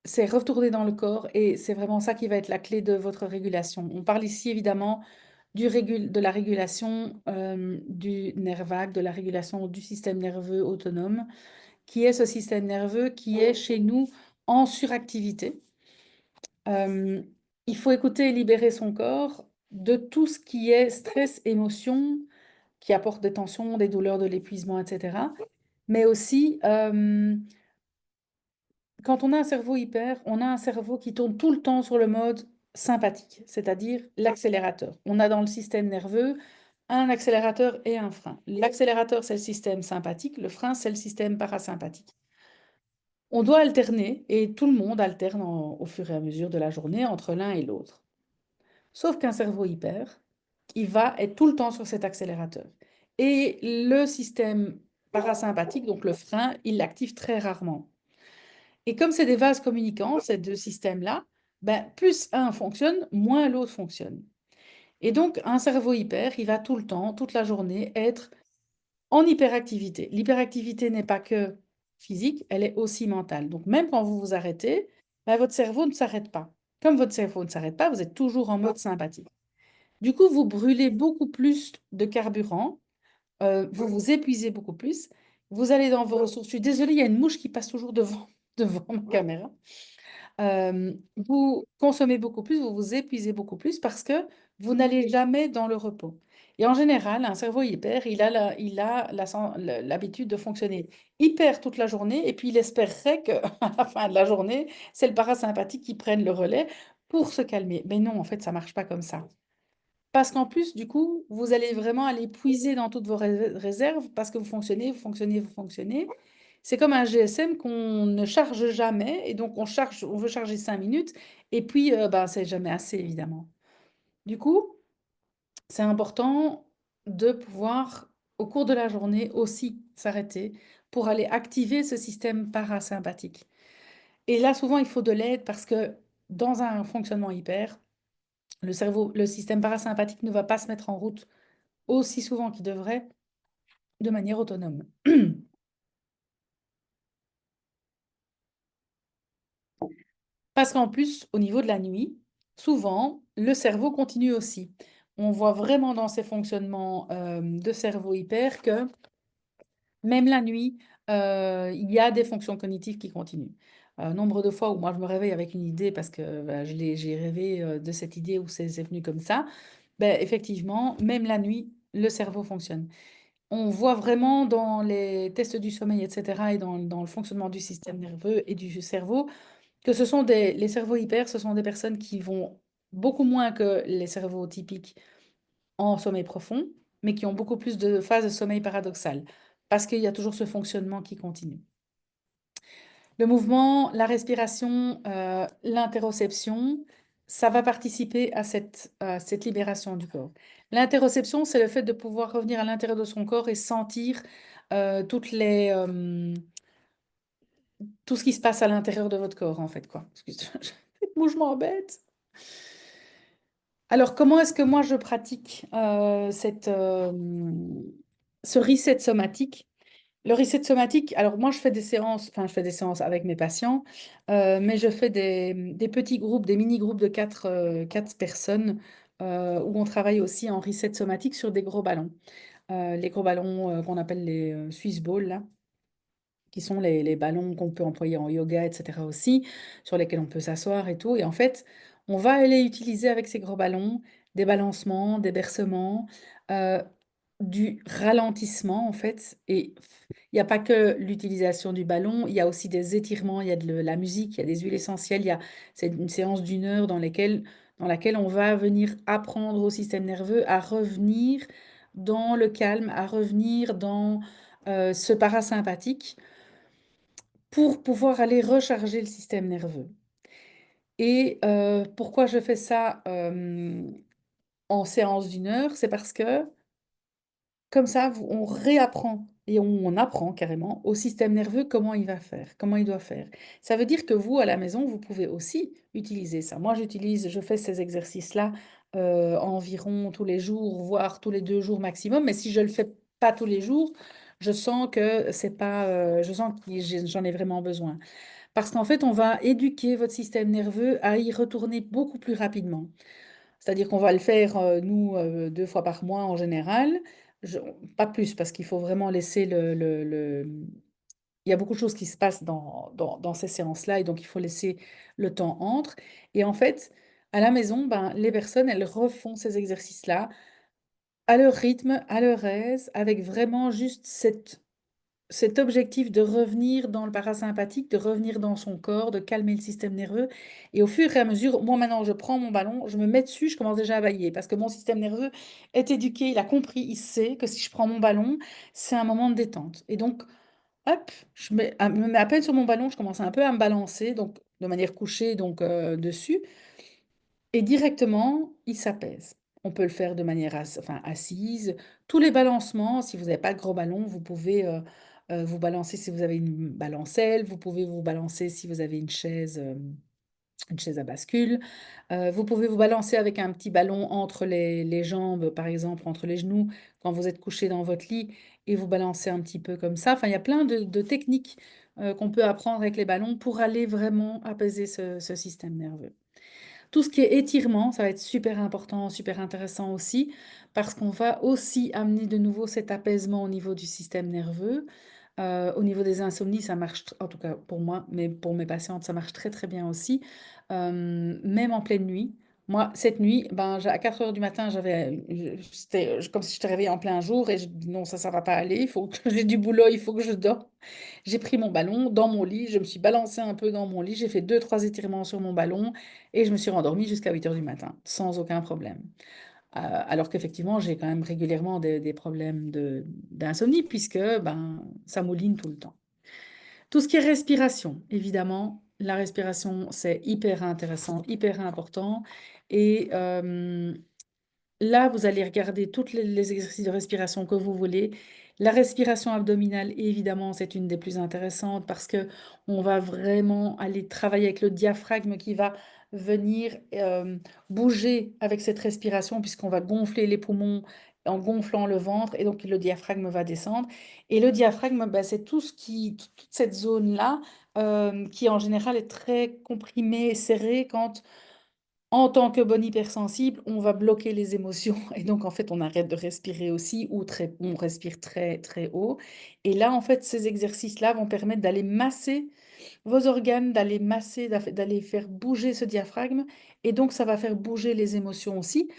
c'est retourner dans le corps et c'est vraiment ça qui va être la clé de votre régulation. On parle ici évidemment de la régulation du nerf vague, de la régulation du système nerveux autonome, qui est ce système nerveux qui est chez nous en suractivité. Euh, il faut écouter et libérer son corps de tout ce qui est stress, émotion, qui apporte des tensions, des douleurs, de l'épuisement, etc. Mais aussi, quand on a un cerveau hyper, on a un cerveau qui tourne tout le temps sur le mode sympathique, c'est-à-dire l'accélérateur. On a dans le système nerveux un accélérateur et un frein. L'accélérateur, c'est le système sympathique, le frein, c'est le système parasympathique. On doit alterner, et tout le monde alterne au fur et à mesure de la journée entre l'un et l'autre. Sauf qu'un cerveau hyper, il va être tout le temps sur cet accélérateur. Et le système parasympathique, donc le frein, il l'active très rarement. Et comme c'est des vases communicants, ces deux systèmes-là, ben, plus un fonctionne, moins l'autre fonctionne. Et donc, un cerveau hyper, il va tout le temps, toute la journée, être en hyperactivité. L'hyperactivité n'est pas que physique, elle est aussi mentale. Donc, même quand vous vous arrêtez, ben, votre cerveau ne s'arrête pas. Comme votre cerveau ne s'arrête pas, vous êtes toujours en mode sympathique. Du coup, vous brûlez beaucoup plus de carburant, vous vous épuisez beaucoup plus, vous allez dans vos ressources. Je suis désolée, il y a une mouche qui passe toujours devant, devant ma caméra. Vous consommez beaucoup plus, vous vous épuisez beaucoup plus parce que vous n'allez jamais dans le repos. Et en général, un cerveau hyper, l'habitude de fonctionner hyper toute la journée et puis il espérerait qu'à la fin de la journée, c'est le parasympathique qui prenne le relais pour se calmer. Mais non, en fait, ça ne marche pas comme ça. Parce qu'en plus, du coup, vous allez vraiment aller puiser dans toutes vos réserves parce que vous fonctionnez, vous fonctionnez, vous fonctionnez. C'est comme un GSM qu'on ne charge jamais et donc on veut charger 5 minutes et puis ben, c'est jamais assez évidemment. Du coup, c'est important de pouvoir au cours de la journée aussi s'arrêter pour aller activer ce système parasympathique. Et là, souvent, il faut de l'aide parce que dans un fonctionnement hyper, le cerveau, le système parasympathique ne va pas se mettre en route aussi souvent qu'il devrait de manière autonome. Parce qu'en plus, au niveau de la nuit, souvent, le cerveau continue aussi. On voit vraiment dans ces fonctionnements de cerveau hyper que même la nuit, il y a des fonctions cognitives qui continuent. Nombre de fois où moi je me réveille avec une idée parce que bah, j'ai rêvé de cette idée où c'est venu comme ça, ben, effectivement, même la nuit, le cerveau fonctionne. On voit vraiment dans les tests du sommeil, etc., et dans le fonctionnement du système nerveux et du cerveau, que les cerveaux hyper, ce sont des personnes qui vont beaucoup moins que les cerveaux typiques en sommeil profond, mais qui ont beaucoup plus de phases de sommeil paradoxal, parce qu'il y a toujours ce fonctionnement qui continue. Le mouvement, la respiration, l'interoception, ça va participer à cette libération du corps. L'interoception, c'est le fait de pouvoir revenir à l'intérieur de son corps et sentir tout ce qui se passe à l'intérieur de votre corps, en fait, quoi. Excusez-moi, je m'embête. Alors, comment est-ce que moi je pratique ce reset somatique? Le reset somatique, alors moi je fais des séances, enfin je fais des séances avec mes patients, mais je fais des petits groupes, des mini-groupes de 4 personnes où on travaille aussi en reset somatique sur des gros ballons. Les gros ballons qu'on appelle les Swiss balls, là, qui sont les ballons qu'on peut employer en yoga, etc. aussi, sur lesquels on peut s'asseoir et tout. Et en fait, on va aller utiliser avec ces gros ballons des balancements, des bercements, euh, du ralentissement, en fait. Et il n'y a pas que l'utilisation du ballon, il y a aussi des étirements, il y a de la musique, il y a des huiles essentielles, c'est une séance d'1 heure dans laquelle on va venir apprendre au système nerveux à revenir dans le calme, à revenir dans ce parasympathique pour pouvoir aller recharger le système nerveux. Et pourquoi je fais ça en séance d'1 heure? C'est parce que comme ça, on réapprend et on apprend carrément au système nerveux comment il va faire, comment il doit faire. Ça veut dire que vous, à la maison, vous pouvez aussi utiliser ça. Moi, je fais ces exercices-là environ tous les jours, voire tous les 2 jours maximum. Mais si je le fais pas tous les jours, je sens que c'est pas, je sens que j'en ai vraiment besoin. Parce qu'en fait, on va éduquer votre système nerveux à y retourner beaucoup plus rapidement. C'est-à-dire qu'on va le faire, nous, 2 fois par mois en général. Je- Pas plus, parce qu'il faut vraiment laisser il y a beaucoup de choses qui se passent dans ces séances-là, et donc il faut laisser le temps entre. Et en fait, à la maison, ben, les personnes, elles refont ces exercices-là à leur rythme, à leur aise, avec vraiment juste cet objectif de revenir dans le parasympathique, de revenir dans son corps, de calmer le système nerveux. Et au fur et à mesure, moi maintenant, je prends mon ballon, je me mets dessus, je commence déjà à bailler parce que mon système nerveux est éduqué, il a compris, il sait que si je prends mon ballon, c'est un moment de détente. Et donc, hop, me mets à peine sur mon ballon, je commence un peu à me balancer, donc de manière couchée, donc dessus. Et directement, il s'apaise. On peut le faire de manière enfin, assise. Tous les balancements, si vous n'avez pas de gros ballon, vous pouvez vous balancer si vous avez une balancelle. Vous pouvez vous balancer si vous avez une chaise à bascule. Vous pouvez vous balancer avec un petit ballon entre les jambes, par exemple, entre les genoux, quand vous êtes couché dans votre lit, et vous balancez un petit peu comme ça. Enfin, il y a plein de techniques qu'on peut apprendre avec les ballons pour aller vraiment apaiser ce système nerveux. Tout ce qui est étirement, ça va être super important, super intéressant aussi, parce qu'on va aussi amener de nouveau cet apaisement au niveau du système nerveux. Au niveau des insomnies, ça marche, en tout cas pour moi, mais pour mes patientes, ça marche très très bien aussi. Même en pleine nuit. Moi, cette nuit, ben, à 4 heures du matin, c'était comme si je te réveillais en plein jour et je dis non, ça va pas aller, il faut que j'ai du boulot, il faut que je dors. J'ai pris mon ballon dans mon lit, je me suis balancée un peu dans mon lit, j'ai fait 2, 3 étirements sur mon ballon et je me suis rendormie jusqu'à 8 heures du matin, sans aucun problème. Alors qu'effectivement, j'ai quand même régulièrement des problèmes d'insomnie puisque ben, ça mouline tout le temps. Tout ce qui est respiration, évidemment, la respiration, c'est hyper intéressant, hyper important. Et là, vous allez regarder tous les exercices de respiration que vous voulez. La respiration abdominale, évidemment, c'est une des plus intéressantes parce que on va vraiment aller travailler avec le diaphragme qui va venir bouger avec cette respiration puisqu'on va gonfler les poumons en gonflant le ventre et donc le diaphragme va descendre. Et le diaphragme, bah, c'est toute cette zone-là qui en général est très comprimée et serrée quand en tant que bonne hypersensible, on va bloquer les émotions et donc en fait, on arrête de respirer aussi ou on respire très très haut. Et là, en fait, ces exercices-là vont permettre d'aller masser vos organes, d'aller masser, d'aller faire bouger ce diaphragme et donc ça va faire bouger les émotions aussi.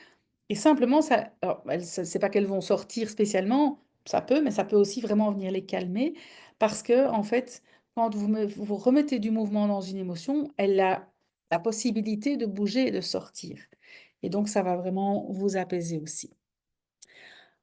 Et simplement, alors, c'est pas qu'elles vont sortir spécialement, ça peut, mais ça peut aussi vraiment venir les calmer parce que, en fait, quand vous remettez du mouvement dans une émotion, elle a la possibilité de bouger et de sortir. Et donc, ça va vraiment vous apaiser aussi.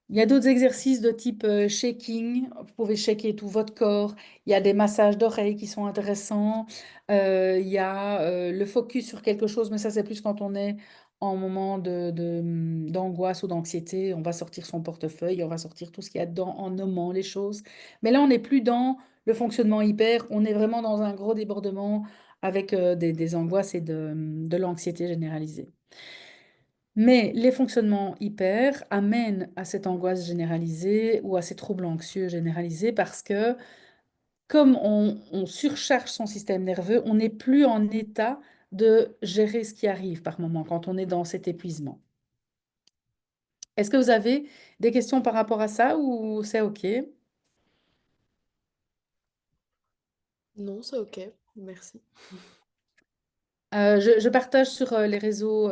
Il y a d'autres exercices de type shaking. Vous pouvez shaker tout votre corps. Il y a des massages d'oreilles qui sont intéressants. Il y a le focus sur quelque chose, mais ça, c'est plus quand on est en moment d'angoisse ou d'anxiété. On va sortir son portefeuille, on va sortir tout ce qu'il y a dedans en nommant les choses. Mais là, on n'est plus dans le fonctionnement hyper. On est vraiment dans un gros débordement avec des angoisses et de l'anxiété généralisée. Mais les fonctionnements hyper amènent à cette angoisse généralisée ou à ces troubles anxieux généralisés parce que comme on surcharge son système nerveux, on n'est plus en état de gérer ce qui arrive par moment quand on est dans cet épuisement. Est-ce que vous avez des questions par rapport à ça ou c'est OK? Non, c'est ok. Merci. Je partage sur les réseaux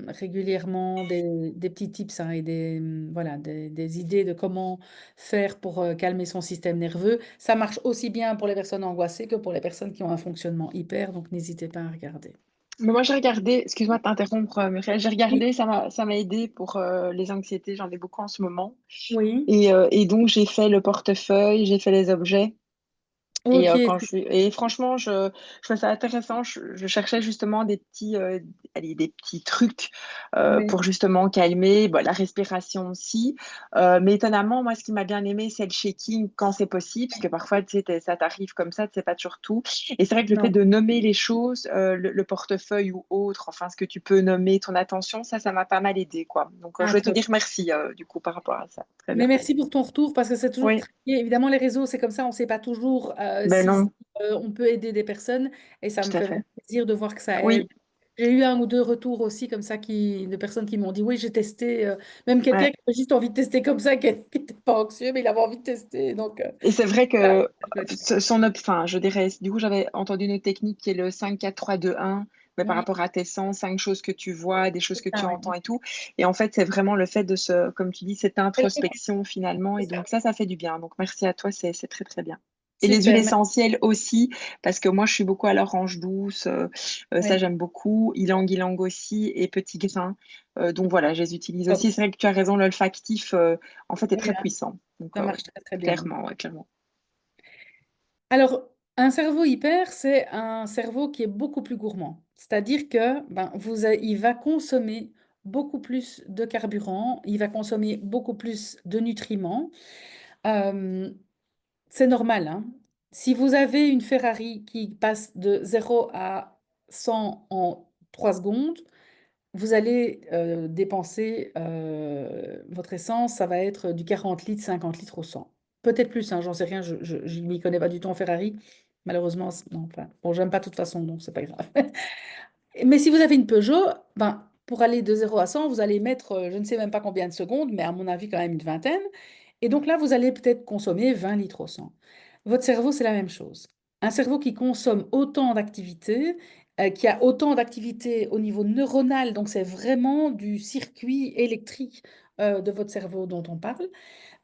régulièrement des petits tips hein, et voilà, des idées de comment faire pour calmer son système nerveux. Ça marche aussi bien pour les personnes angoissées que pour les personnes qui ont un fonctionnement hyper, donc n'hésitez pas à regarder. Mais moi, j'ai regardé, excuse-moi de t'interrompre, Muriel, j'ai Oui, regardé, ça m'a aidé pour les anxiétés, j'en ai beaucoup en ce moment. oui. Et donc, j'ai fait le portefeuille, j'ai fait les objets. Ok, Et franchement, je trouve ça intéressant. Je cherchais justement allez, des petits trucs oui. pour justement calmer bon, la respiration aussi. Mais étonnamment, moi, ce qui m'a bien aimé, c'est le shaking quand c'est possible, parce que parfois, tu sais, ça t'arrive comme ça, tu sais pas toujours tout. Et c'est vrai que le fait Non. de nommer les choses, le portefeuille ou autre, enfin, ce que tu peux nommer, ton attention, ça m'a pas mal aidé, quoi. Donc, je Ah, vais te top. dire merci, du coup, par rapport à ça. Très bien. Mais merci pour ton retour parce que c'est toujours Oui, très... Évidemment, les réseaux, c'est comme ça, on ne sait pas toujours ben si non, on peut aider des personnes et ça me tout à fait fait. vraiment plaisir de voir que ça aide. Oui, J'ai eu un ou deux retours aussi comme ça de personnes qui m'ont dit oui, j'ai testé. Même quelqu'un ouais. qui avait juste envie de tester comme ça, qui n'était pas anxieux, mais il avait envie de tester. Donc, Et c'est vrai voilà, que c'est chouette. enfin, je dirais, du coup, j'avais entendu une autre technique qui est le 5-4-3-2-1, mais par Oui, rapport à tes sens, 5 choses que tu vois, des choses c'est que tu ça, entends oui. et tout. Et en fait, c'est vraiment le fait de comme tu dis, cette C'est le focus, introspection finalement. c'est Et ça. donc ça fait du bien. Donc merci à toi, c'est très, très bien. Et les huiles Super, merci. essentielles aussi, parce que moi, je suis beaucoup à l'orange douce, ça Oui, j'aime beaucoup. Ylang-ylang aussi, et petit grain. Donc voilà, je les utilise top. aussi. C'est vrai que tu as raison, l'olfactif, en fait, est Oui, très hein, puissant. Donc ça oui, marche très, très bien. clairement, ouais, clairement. Alors, un cerveau hyper, c'est un cerveau qui est beaucoup plus gourmand. C'est-à-dire que il va consommer beaucoup plus de carburant, il va consommer beaucoup plus de nutriments. Euh, c'est normal, hein. Si vous avez une Ferrari qui passe de 0 à 100 en 3 secondes, vous allez dépenser votre essence, ça va être du 40 litres, 50 litres au 100. Peut-être plus, hein, j'en sais rien, je m'y connais pas du tout en Ferrari. Malheureusement, non, enfin, bon, j'aime pas de toute façon, donc c'est pas grave. Mais si vous avez une Peugeot, pour aller de 0 à 100, vous allez mettre, je ne sais même pas combien de secondes, mais à mon avis, quand même une vingtaine. Et donc là, vous allez peut-être consommer 20 litres au 100. Votre cerveau, c'est la même chose. Un cerveau qui consomme autant d'activité, qui a autant d'activité au niveau neuronal, donc c'est vraiment du circuit électrique de votre cerveau dont on parle,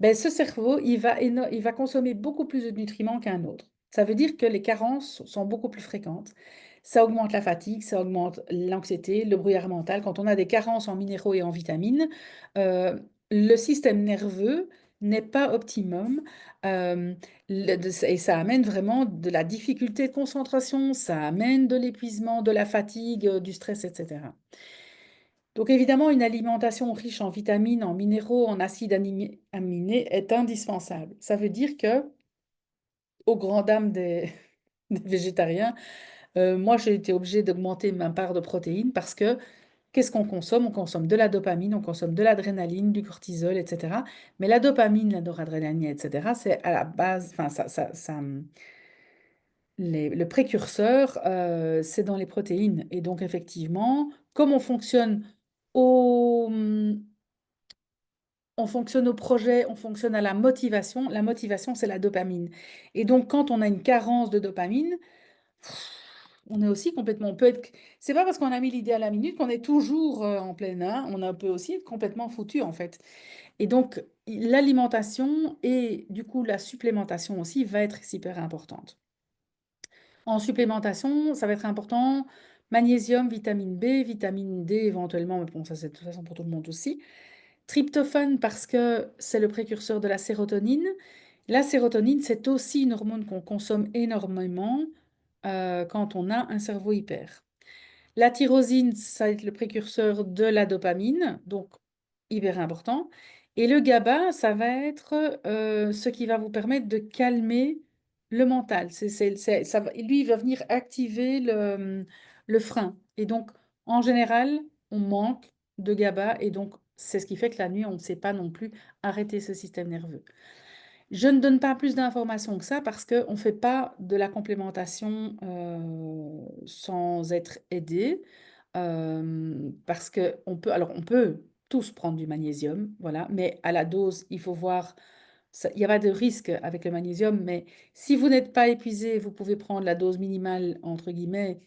ben, ce cerveau, il va consommer beaucoup plus de nutriments qu'un autre. Ça veut dire que les carences sont beaucoup plus fréquentes. Ça augmente la fatigue, ça augmente l'anxiété, le brouillard mental. Quand on a des carences en minéraux et en vitamines, euh, le système nerveux n'est pas optimum et ça amène vraiment de la difficulté de concentration, ça amène de l'épuisement, de la fatigue, du stress, etc. Donc évidemment, une alimentation riche en vitamines, en minéraux, en acides aminés est indispensable. Ça veut dire que, aux grand dames des végétariens, moi j'ai été obligée d'augmenter ma part de protéines parce que qu'est-ce qu'on consomme? On consomme de la dopamine, on consomme de l'adrénaline, du cortisol, etc. Mais la dopamine, la noradrénaline, etc., c'est à la base, enfin, le précurseur, c'est dans les protéines. Et donc effectivement, comme au, on fonctionne au projet, on fonctionne à la motivation. La motivation, c'est la dopamine. Et donc, quand on a une carence de dopamine, on est aussi complètement. On peut être. C'est pas parce qu'on a mis l'idée à la minute qu'on est toujours en pleine. Hein. Peut aussi être complètement foutu, en fait. Et donc, l'alimentation et du coup la supplémentation aussi va être super importante. En supplémentation, ça va être important. Magnésium, vitamine B, vitamine D éventuellement, mais bon, ça c'est de toute façon pour tout le monde aussi. Tryptophane parce que c'est le précurseur de la sérotonine. La sérotonine, c'est aussi une hormone qu'on consomme énormément quand on a un cerveau hyper. La tyrosine, ça va être le précurseur de la dopamine, donc hyper important. Et le GABA, ça va être ce qui va vous permettre de calmer le mental. Lui, il va venir activer le frein. Et donc, en général, on manque de GABA et donc c'est ce qui fait que la nuit, on ne sait pas non plus arrêter ce système nerveux. Je ne donne pas plus d'informations que ça parce qu'on ne fait pas de la complémentation sans être aidé. Parce alors on peut tous prendre du magnésium, voilà, mais à la dose, il faut voir, il n'y a pas de risque avec le magnésium, mais si vous n'êtes pas épuisé, vous pouvez prendre la dose minimale, entre guillemets,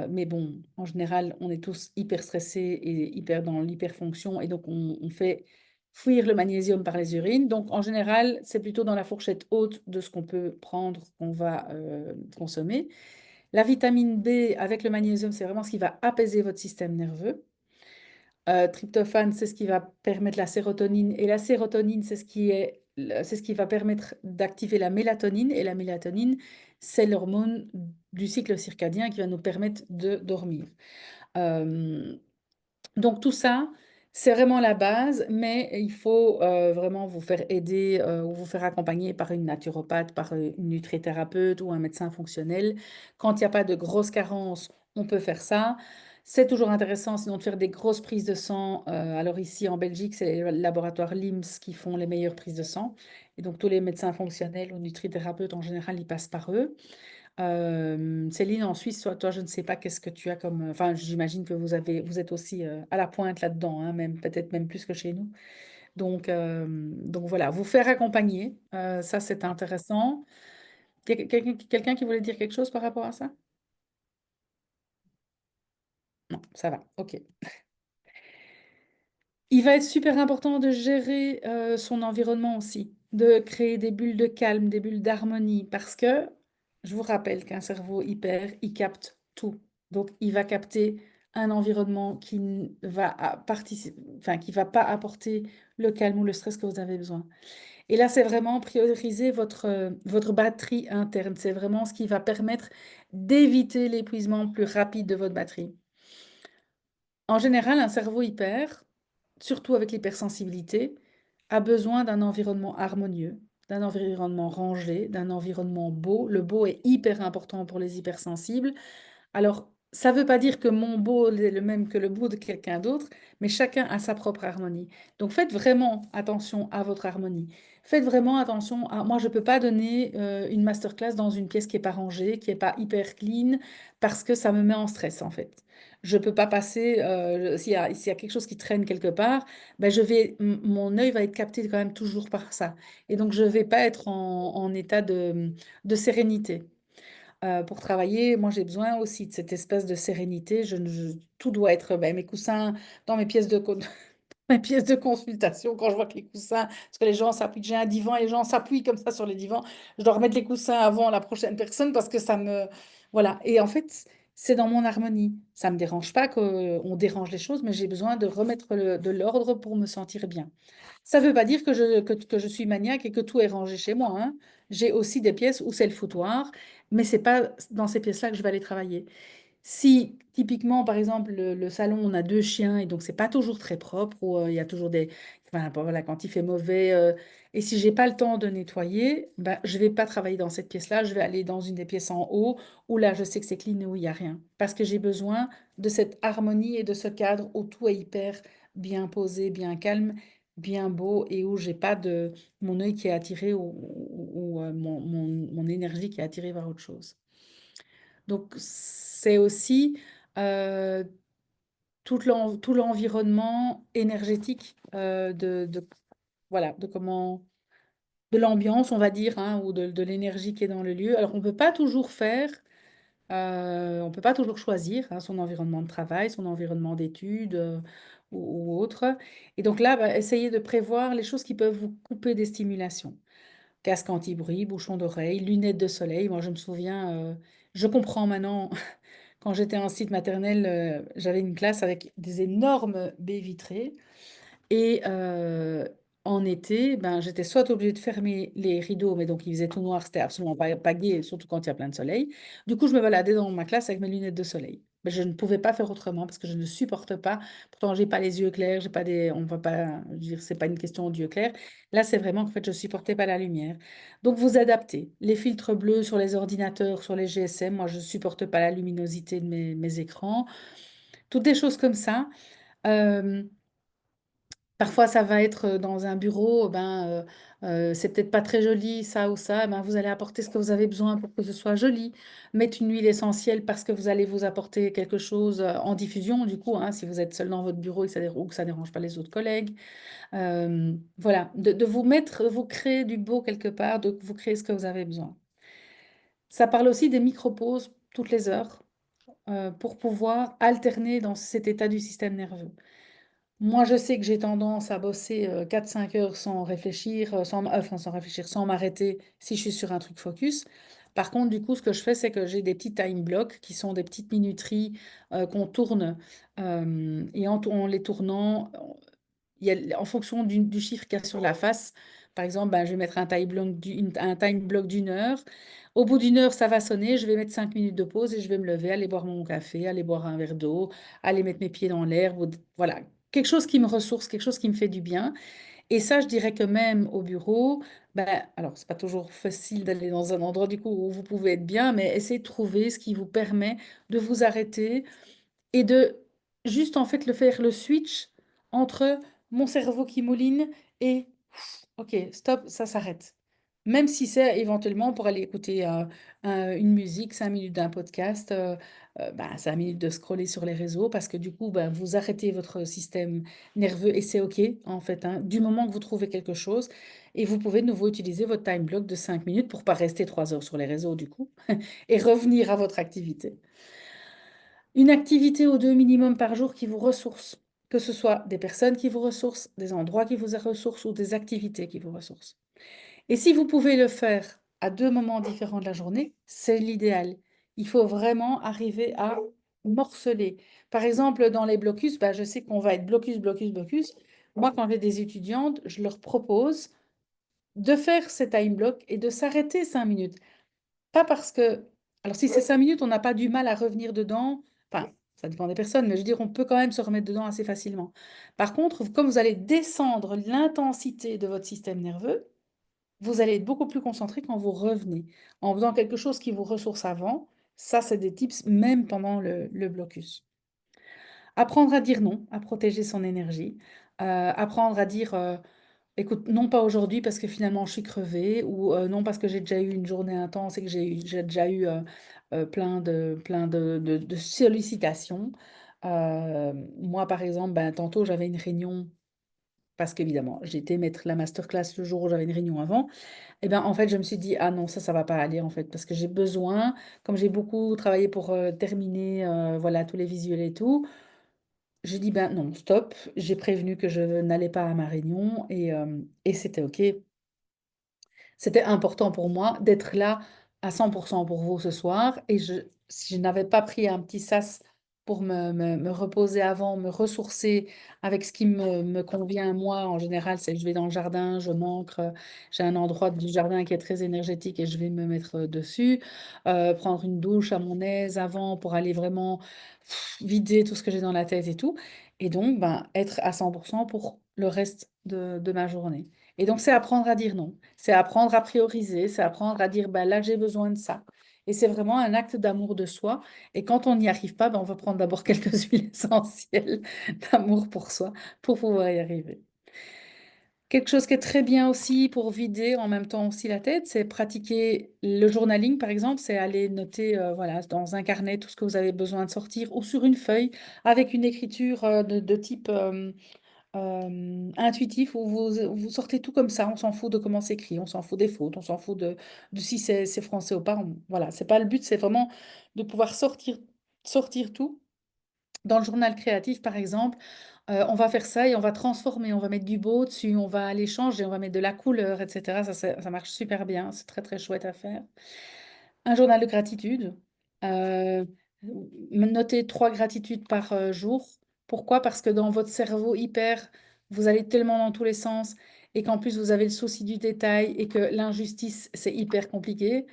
Mais bon, en général, on est tous hyper stressés et hyper dans l'hyperfonction et donc on fait fuir le magnésium par les urines. Donc en général, c'est plutôt dans la fourchette haute de ce qu'on peut prendre, qu'on va consommer. La vitamine B avec le magnésium, c'est vraiment ce qui va apaiser votre système nerveux. Tryptophane, c'est ce qui va permettre la sérotonine. Et la sérotonine, c'est ce qui va permettre d'activer la mélatonine. Et la mélatonine, c'est l'hormone du cycle circadien qui va nous permettre de dormir. Euh, donc tout ça, c'est vraiment la base, mais il faut vraiment vous faire aider ou vous faire accompagner par une naturopathe, par une nutrithérapeute ou un médecin fonctionnel. Quand il n'y a pas de grosses carences, on peut faire ça. C'est toujours intéressant sinon de faire des grosses prises de sang. Alors ici en Belgique, c'est les laboratoires LIMS qui font les meilleures prises de sang. Et donc tous les médecins fonctionnels ou nutrithérapeutes en général, ils passent par eux. Céline, en Suisse, toi, je ne sais pas qu'est-ce que tu as comme. Enfin, j'imagine que vous êtes aussi à la pointe là-dedans, hein, même peut-être même plus que chez nous. Donc voilà, vous faire accompagner, ça c'est intéressant. Quelqu'un qui voulait dire quelque chose par rapport à ça? Non, ça va, ok. Il va être super important de gérer son environnement aussi, de créer des bulles de calme, des bulles d'harmonie, parce que je vous rappelle qu'un cerveau hyper, il capte tout. Donc, il va capter un environnement qui ne va participer, enfin, qui va pas apporter le calme ou le stress que vous avez besoin. Et là, c'est vraiment prioriser votre batterie interne. C'est vraiment ce qui va permettre d'éviter l'épuisement plus rapide de votre batterie. En général, un cerveau hyper, surtout avec l'hypersensibilité, a besoin d'un environnement harmonieux, d'un environnement rangé, d'un environnement beau. Le beau est hyper important pour les hypersensibles. Alors, ça ne veut pas dire que mon beau est le même que le beau de quelqu'un d'autre, mais chacun a sa propre harmonie. Donc, faites vraiment attention à votre harmonie. Faites vraiment attention à... Moi, je ne peux pas donner une masterclass dans une pièce qui n'est pas rangée, qui n'est pas hyper clean, parce que ça me met en stress, en fait. Je ne peux pas passer... s'il y a quelque chose qui traîne quelque part, ben mon œil va être capté quand même toujours par ça. Et donc, je ne vais pas être en état de sérénité pour travailler, moi j'ai besoin aussi de cette espèce de sérénité. Tout doit être mes coussins dans mes pièces mes pièces de consultation. Quand je vois que les coussins, parce que les gens s'appuient, j'ai un divan et les gens s'appuient comme ça sur les divans, je dois remettre les coussins avant la prochaine personne parce que ça me... Voilà. Et en fait, c'est dans mon harmonie. Ça me dérange pas qu'on dérange les choses, mais j'ai besoin de remettre de l'ordre pour me sentir bien. Ça ne veut pas dire que je suis maniaque et que tout est rangé chez moi, hein. J'ai aussi des pièces où c'est le foutoir, mais c'est pas dans ces pièces-là que je vais aller travailler. Si typiquement, par exemple, le salon, on a deux chiens et donc c'est pas toujours très propre, ou il y a toujours des... Enfin, bon, voilà, quand il fait mauvais, et si j'ai pas le temps de nettoyer, ben, je vais pas travailler dans cette pièce-là, je vais aller dans une des pièces en haut, où là, je sais que c'est clean et où il y a rien. Parce que j'ai besoin de cette harmonie et de ce cadre où tout est hyper bien posé, bien calme, bien beau, et où j'ai pas mon œil qui est attiré ou, mon énergie qui est attirée vers autre chose. Donc, c'est aussi euh, tout l'environnement énergétique voilà, de l'ambiance, on va dire, hein, ou de l'énergie qui est dans le lieu. Alors, on peut pas toujours choisir hein, son environnement de travail, son environnement d'études ou autre. Et donc là, bah, essayez de prévoir les choses qui peuvent vous couper des stimulations. Casque anti-bruit, bouchon d'oreille, lunettes de soleil. Moi, je me souviens, je comprends maintenant. Quand j'étais en site maternelle, j'avais une classe avec des énormes baies vitrées. Et en été, ben, j'étais soit obligée de fermer les rideaux, mais donc il faisait tout noir, c'était absolument pas gai, surtout quand il y a plein de soleil. Du coup, je me baladais dans ma classe avec mes lunettes de soleil. Mais je ne pouvais pas faire autrement parce que je ne supporte pas. Pourtant, j'ai pas les yeux clairs, j'ai pas des, on va pas je veux dire, c'est pas une question d'yeux clairs. Là, c'est vraiment qu'en fait, je supportais pas la lumière. Donc, vous adaptez. Les filtres bleus sur les ordinateurs, sur les GSM, moi, je supporte pas la luminosité de mes écrans. Toutes des choses comme ça. Euh, Parfois, ça va être dans un bureau, c'est peut-être pas très joli, ça ou ça. Ben, vous allez apporter ce que vous avez besoin pour que ce soit joli. Mettre une huile essentielle parce que vous allez vous apporter quelque chose en diffusion, du coup, hein, si vous êtes seul dans votre bureau et ou que ça dérange pas les autres collègues. Voilà, de vous mettre, de vous créer du beau quelque part, de vous créer ce que vous avez besoin. Ça parle aussi des micro-pauses toutes les heures. pour pouvoir alterner dans cet état du système nerveux. Moi, je sais que j'ai tendance à bosser 4-5 heures sans réfléchir, sans réfléchir, sans m'arrêter si je suis sur un truc focus. Par contre, du coup, ce que je fais, c'est que j'ai des petits time blocks qui sont des petites minuteries qu'on tourne. Et en les tournant, en fonction du chiffre qu'il y a sur la face, par exemple, ben, je vais mettre un time block d'une heure. Au bout d'une heure, ça va sonner. Je vais mettre 5 minutes de pause et je vais me lever, aller boire mon café, aller boire un verre d'eau, aller mettre mes pieds dans l'herbe. Voilà, quelque chose qui me ressource, quelque chose qui me fait du bien. Et ça, je dirais que même au bureau, ben, alors, c'est pas toujours facile d'aller dans un endroit du coup où vous pouvez être bien, mais essayez de trouver ce qui vous permet de vous arrêter et de juste en fait le faire le switch entre mon cerveau qui mouline et ok, stop, ça s'arrête. Même si c'est éventuellement pour aller écouter une musique, 5 minutes d'un podcast, 5 minutes de scroller sur les réseaux, parce que du coup, ben, vous arrêtez votre système nerveux et c'est OK, en fait, hein, du moment que vous trouvez quelque chose. Et vous pouvez de nouveau utiliser votre time block de 5 minutes pour pas rester 3 heures sur les réseaux, du coup, et revenir à votre activité. Une activité ou deux minimum par jour qui vous ressource, que ce soit des personnes qui vous ressourcent, des endroits qui vous ressourcent ou des activités qui vous ressourcent. Et si vous pouvez le faire à 2 moments différents de la journée, c'est l'idéal. Il faut vraiment arriver à morceler. Par exemple, dans les blocus, je sais qu'on va être blocus, blocus, blocus. Moi, quand j'ai des étudiantes, je leur propose de faire ces time blocks et de s'arrêter 5 minutes. Pas parce que... Alors, si c'est 5 minutes, on n'a pas du mal à revenir dedans. Enfin, ça dépend des personnes, mais je veux dire, on peut quand même se remettre dedans assez facilement. Par contre, comme vous allez descendre l'intensité de votre système nerveux, vous allez être beaucoup plus concentré quand vous revenez. En faisant quelque chose qui vous ressource avant, ça, c'est des tips même pendant le blocus. Apprendre à dire non, à protéger son énergie. Apprendre à dire, écoute, non pas aujourd'hui parce que finalement je suis crevée, ou non parce que j'ai déjà eu une journée intense et que j'ai déjà eu plein de sollicitations. Moi, par exemple, tantôt j'avais une réunion parce qu'évidemment, j'ai été mettre la masterclass le jour où j'avais une réunion avant. Et bien, en fait, je me suis dit, ah non, ça va pas aller, en fait, parce que j'ai besoin, comme j'ai beaucoup travaillé pour terminer, voilà, tous les visuels et tout, j'ai dit, ben non, stop, j'ai prévenu que je n'allais pas à ma réunion et c'était OK. C'était important pour moi d'être là à 100% pour vous ce soir. Et si je n'avais pas pris un petit sas pour me reposer avant, me ressourcer avec ce qui me convient, moi, en général, c'est que je vais dans le jardin, je m'ancre, j'ai un endroit du jardin qui est très énergétique et je vais me mettre dessus, prendre une douche à mon aise avant pour aller vraiment vider tout ce que j'ai dans la tête et tout. Et donc, être à 100% pour le reste de ma journée. Et donc, c'est apprendre à dire non, c'est apprendre à prioriser, c'est apprendre à dire, là, j'ai besoin de ça. Et c'est vraiment un acte d'amour de soi. Et quand on n'y arrive pas, on va prendre d'abord quelques huiles essentielles d'amour pour soi pour pouvoir y arriver. Quelque chose qui est très bien aussi pour vider en même temps aussi la tête, c'est pratiquer le journaling, par exemple, c'est aller noter voilà, dans un carnet tout ce que vous avez besoin de sortir ou sur une feuille avec une écriture de type intuitif où vous sortez tout comme ça, on s'en fout de comment c'est écrit, on s'en fout des fautes, on s'en fout de si c'est français ou pas. Voilà, c'est pas le but, c'est vraiment de pouvoir sortir tout. Dans le journal créatif, par exemple, on va faire ça et on va transformer, on va mettre du beau dessus, on va aller changer, on va mettre de la couleur, etc. Ça marche super bien, c'est très très chouette à faire. Un journal de gratitude. euh, Notez 3 gratitudes par jour. Pourquoi? Parce que dans votre cerveau hyper, vous allez tellement dans tous les sens et qu'en plus vous avez le souci du détail et que l'injustice, c'est hyper compliqué.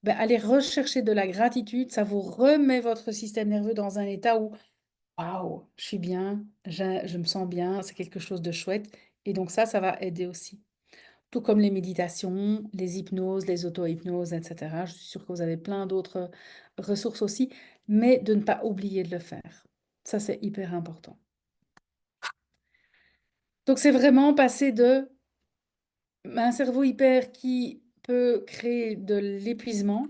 Allez rechercher de la gratitude, ça vous remet votre système nerveux dans un état où waouh, je suis bien, je me sens bien, c'est quelque chose de chouette. Et donc ça va aider aussi. Tout comme les méditations, les hypnoses, les auto-hypnoses, etc. Je suis sûre que vous avez plein d'autres ressources aussi, mais de ne pas oublier de le faire. Ça, c'est hyper important. Donc, c'est vraiment passer de un cerveau hyper qui peut créer de l'épuisement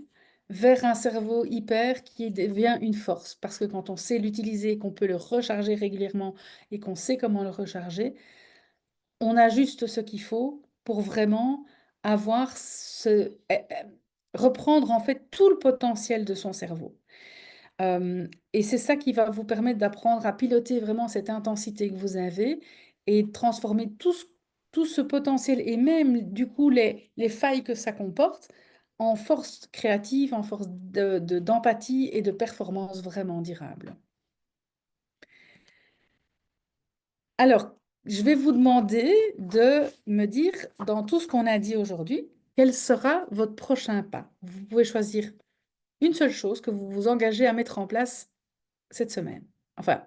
vers un cerveau hyper qui devient une force. Parce que quand on sait l'utiliser, qu'on peut le recharger régulièrement et qu'on sait comment le recharger, on a juste ce qu'il faut pour vraiment avoir reprendre en fait tout le potentiel de son cerveau. Et c'est ça qui va vous permettre d'apprendre à piloter vraiment cette intensité que vous avez et de transformer tout ce potentiel et même du coup les failles que ça comporte en force créative, en force d'empathie et de performance vraiment durable. Alors, je vais vous demander de me dire, dans tout ce qu'on a dit aujourd'hui, quel sera votre prochain pas. Vous pouvez choisir une seule chose que vous vous engagez à mettre en place cette semaine. Enfin,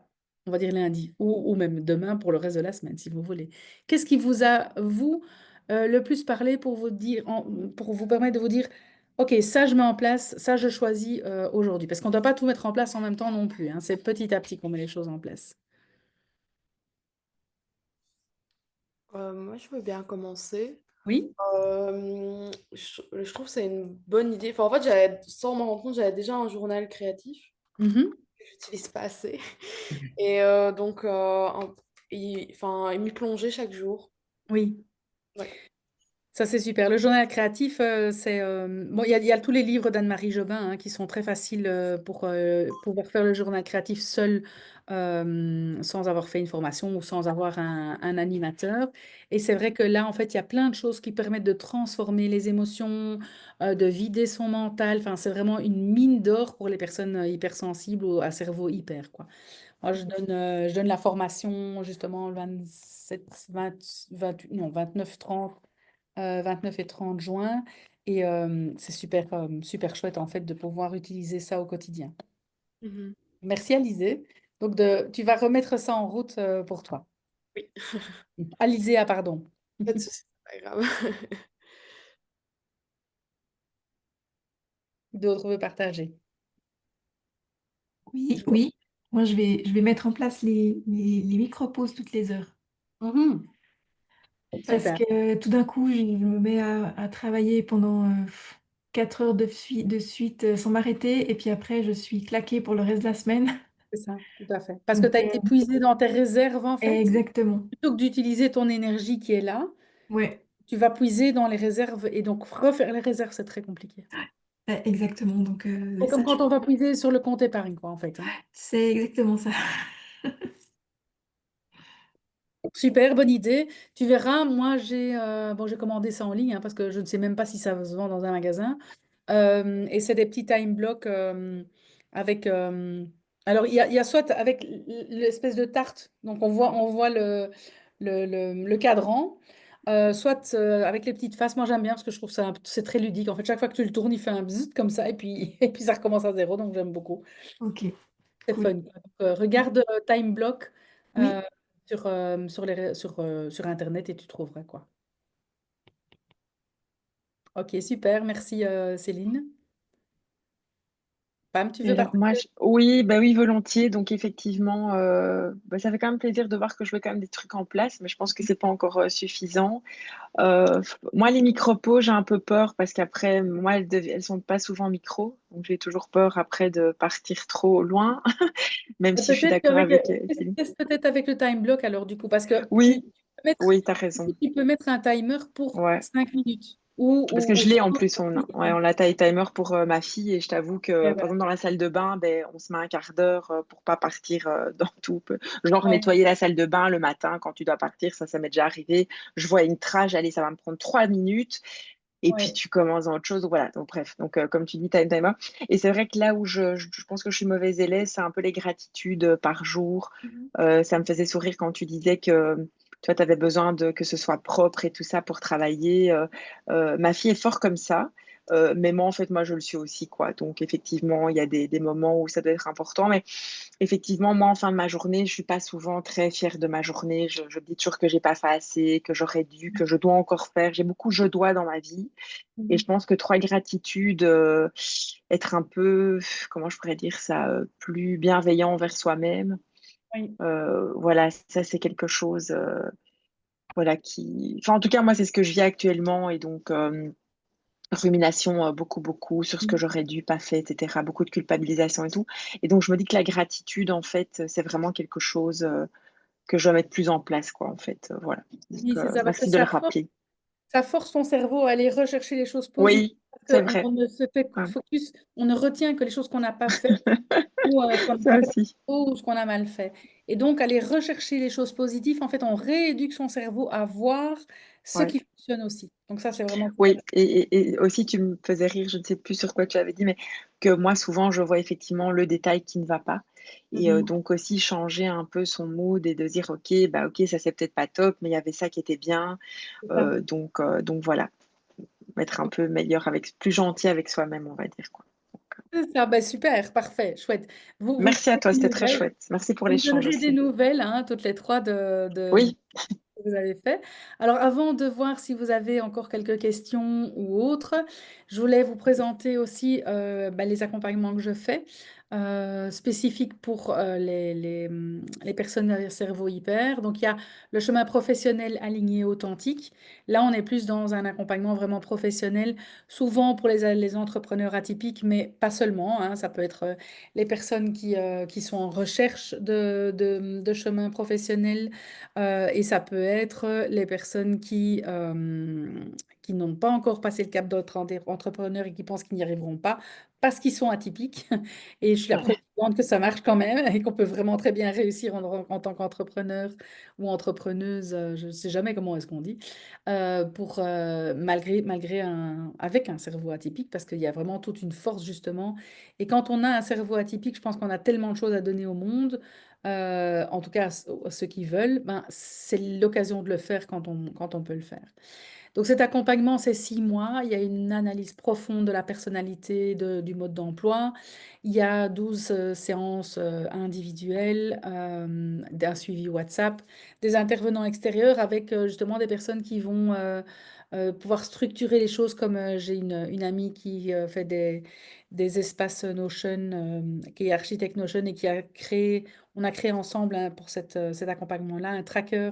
on va dire lundi ou même demain pour le reste de la semaine, si vous voulez. Qu'est-ce qui vous a, vous, le plus parlé pour vous dire, pour vous permettre de vous dire, OK, ça je mets en place, ça je choisis aujourd'hui. Parce qu'on ne doit pas tout mettre en place en même temps non plus, hein. C'est petit à petit qu'on met les choses en place. Moi, je veux bien commencer. Oui? Je trouve que c'est une bonne idée. Enfin, en fait, j'avais, sans m'en rendre compte, j'avais déjà un journal créatif Mhm. que j'utilise pas assez. Et donc, m'y plonger chaque jour. Oui. Ouais. Ça, c'est super. Le journal créatif, c'est... bon, il y a tous les livres d'Anne-Marie Jobin hein, qui sont très faciles pour pouvoir faire le journal créatif seul sans avoir fait une formation ou sans avoir un animateur. Et c'est vrai que là, en fait, il y a plein de choses qui permettent de transformer les émotions, de vider son mental. Enfin, c'est vraiment une mine d'or pour les personnes hypersensibles ou à cerveau hyper, quoi. Moi, je donne la formation justement le 27, 20, 28, non, 29, 30. 29 et 30 juin. Et c'est super, super chouette en fait de pouvoir utiliser ça au quotidien. Mhm. Merci Alizé. Donc tu vas remettre ça en route pour toi. Oui, Alizé, ah pardon. pas de souci, c'est pas grave. D'autres veut partager. Oui, Je vois. oui. Moi, je vais mettre en place les micro-pauses toutes les heures. Mhm. Parce Super, que tout d'un coup, je me mets à travailler pendant 4 heures de suite sans m'arrêter. Et puis après, je suis claquée pour le reste de la semaine. c'est ça, tout à fait. Parce que tu Donc, as été puisé dans tes réserves en fait. exactement. Plutôt que d'utiliser ton énergie qui est là, Ouais, tu vas puiser dans les réserves et donc refaire les réserves, c'est très compliqué. exactement. Donc, C'est comme ça, quand on va puiser sur le compte épargne, quoi, en fait, hein. c'est exactement ça. Super, bonne idée. Tu verras, moi j'ai commandé ça en ligne hein, parce que je ne sais même pas si ça se vend dans un magasin. Et c'est des petits time blocks avec. Alors il y a soit avec l'espèce de tarte, donc on voit le cadran, soit avec les petites faces. Moi j'aime bien parce que je trouve ça c'est très ludique. En fait, chaque fois que tu le tournes, il fait un bzzz comme ça et puis, et puis ça recommence à zéro, donc j'aime beaucoup. Ok, C'est cool. fun, quoi. Donc, regarde Time Block euh, Oui, sur Internet et tu trouveras quoi. Ok, super. Merci Céline. Pam, tu Et veux alors moi, partager? oui, bah oui, volontiers. Donc effectivement, bah, ça fait quand même plaisir de voir que je mets quand même des trucs en place, mais je pense que c'est pas encore suffisant. Moi, les micro-pots, j'ai un peu peur parce qu'après, moi, elles sont pas souvent micro, donc j'ai toujours peur après de partir trop loin, même si je suis Peut-être d'accord qu'avec avec Céline. teste peut-être avec le time block alors du coup parce que tu Oui, peux mettre oui, t'as raison. tu peux mettre un timer pour Ouais. 5 minutes ou, Parce que ou, je ou l'ai en 30 plus, ouais, on l'a taille timer pour ma fille et je t'avoue et que par voilà. exemple dans la salle de bain, ben, on se met un quart d'heure pour pas partir dans tout. Genre Ouais, nettoyer la salle de bain le matin quand tu dois partir, ça m'est déjà arrivé. Je vois une trage, allez, ça va me prendre 3 minutes et puis ouais. tu commences dans autre chose. Voilà, donc bref, donc comme tu dis, time timer. Et c'est vrai que là où je pense que je suis mauvaise élève, c'est un peu les gratitudes par jour. Mhm. Ça me faisait sourire quand tu disais que toi, tu avais besoin que ce soit propre et tout ça pour travailler. Ma fille est fort comme ça. Mais moi, en fait, moi, je le suis aussi, quoi. Donc, effectivement, il y a des moments où ça doit être important. Mais effectivement, moi, en fin de ma journée, je suis pas souvent très fière de ma journée. Je me dis toujours que j'ai pas fait assez, que j'aurais dû, que je dois encore faire. J'ai beaucoup je dois dans ma vie. Et je Mhm. pense que trois gratitudes, être un peu, comment je pourrais dire ça, plus bienveillant envers soi-même. Oui. Voilà, ça, c'est quelque chose, voilà, Enfin, en tout cas, moi, c'est ce que je vis actuellement. Et donc, rumination beaucoup, beaucoup sur ce que Mhm. j'aurais dû, pas fait, etc. Beaucoup de culpabilisation et tout. Et donc, je me dis que la gratitude, en fait, c'est vraiment quelque chose que je dois mettre plus en place, quoi, en fait. Voilà. Donc, Oui, c'est ça, parce que merci de le rappeler. ça force ton cerveau à aller rechercher les choses positives. Oui, c'est Parce qu'on vrai. on ne se fait Ouais. focus, on ne retient que les choses qu'on n'a pas faites. ou ce qu'on n'a Ça pas fait aussi. ou ce qu'on a mal fait. Et donc, aller rechercher les choses positives, en fait, on rééduque son cerveau à voir ce Ouais. qui fonctionne aussi. Donc ça, c'est vraiment super. Oui, et aussi tu me faisais rire, je ne sais plus sur quoi tu avais dit, mais que moi souvent je vois effectivement le détail qui ne va pas et Mhm. donc aussi changer un peu son mood et de dire: «OK, bah, OK, ça c'est peut-être pas top, mais il y avait ça qui était bien», C'est ça. donc voilà, être un peu meilleur avec plus gentil avec soi-même, on va dire, quoi. C'est ça, bah, super, parfait, chouette. Vous me Merci à donnerez toi, des c'était très nouvelles. chouette. Merci pour Vous me l'échange donnerez des aussi. nouvelles, hein, toutes les trois de Oui, que vous avez fait. Alors, avant de voir si vous avez encore quelques questions ou autres, je voulais vous présenter aussi bah, les accompagnements que je fais, spécifiques pour les personnes à cerveau hyper. Donc, il y a le chemin professionnel aligné authentique. Là, on est plus dans un accompagnement vraiment professionnel, souvent pour les entrepreneurs atypiques, mais pas seulement, hein. Ça peut être les personnes qui sont en recherche de chemin professionnel et ça peut être les personnes qui n'ont pas encore passé le cap d'être entrepreneurs et qui pensent qu'ils n'y arriveront pas parce qu'ils sont atypiques. Et je suis la preuve ouais, vivante que ça marche quand même et qu'on peut vraiment très bien réussir en tant qu'entrepreneur ou entrepreneuse, je ne sais jamais comment est-ce qu'on dit, avec un cerveau atypique parce qu'il y a vraiment toute une force justement. Et quand on a un cerveau atypique, je pense qu'on a tellement de choses à donner au monde en tout cas à ceux qui veulent, ben, c'est l'occasion de le faire quand on peut le faire. Donc cet accompagnement, c'est 6 mois. Il y a une analyse profonde de la personnalité, du mode d'emploi. Il y a 12 séances individuelles, d'un suivi WhatsApp, des intervenants extérieurs avec justement des personnes qui vont pouvoir structurer les choses comme j'ai une amie qui fait des espaces Notion, qui est architecte Notion et on a créé ensemble hein, pour cet accompagnement-là un tracker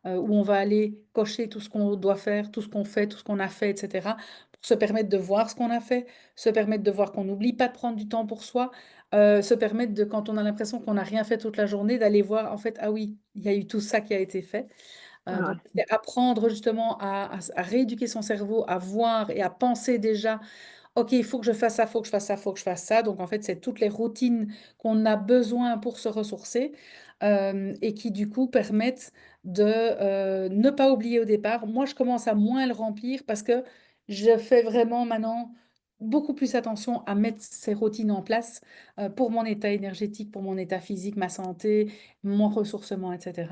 où on va aller cocher tout ce qu'on doit faire, tout ce qu'on fait, tout ce qu'on a fait, etc. Pour se permettre de voir ce qu'on a fait, se permettre de voir qu'on n'oublie pas de prendre du temps pour soi, se permettre de, quand on a l'impression qu'on n'a rien fait toute la journée, d'aller voir, en fait, ah oui, il y a eu tout ça qui a été fait. Donc, ouais, c'est apprendre justement à rééduquer son cerveau, à voir et à penser déjà OK, il faut que je fasse ça, il faut que je fasse ça, il faut que je fasse ça. Donc, en fait, c'est toutes les routines qu'on a besoin pour se ressourcer et qui, du coup, permettent de ne pas oublier au départ. Moi, je commence à moins le remplir parce que je fais vraiment maintenant beaucoup plus attention à mettre ces routines en place pour mon état énergétique, pour mon état physique, ma santé, mon ressourcement, etc.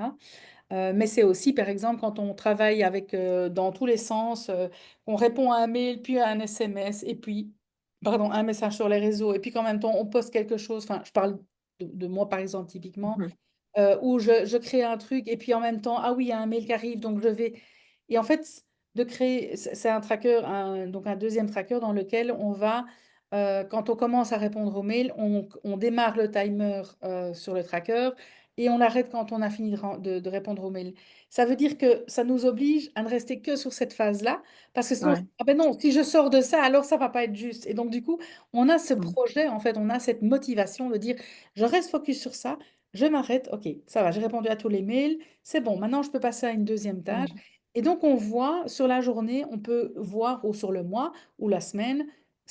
Mais c'est aussi, par exemple, quand on travaille avec, dans tous les sens, on répond à un mail, puis à un SMS, et puis, pardon, un message sur les réseaux, et puis qu'en même temps, on poste quelque chose. Enfin, je parle de moi, par exemple, typiquement, mhm, où je crée un truc, et puis en même temps, ah oui, il y a un mail qui arrive, donc je vais. Et en fait, de créer, c'est un tracker, donc un deuxième tracker dans lequel on va, quand on commence à répondre aux mails, on démarre le timer sur le tracker et on l'arrête quand on a fini de répondre aux mails. Ça veut dire que ça nous oblige à ne rester que sur cette phase-là, parce que sinon, ouais, ah ben non, si je sors de ça, alors ça va pas être juste. Et donc, du coup, on a ce mm, projet, en fait, on a cette motivation de dire, je reste focus sur ça, je m'arrête, ok, ça va, j'ai répondu à tous les mails, c'est bon, maintenant je peux passer à une deuxième tâche. mm, Et donc, on voit sur la journée, on peut voir, ou sur le mois, ou la semaine,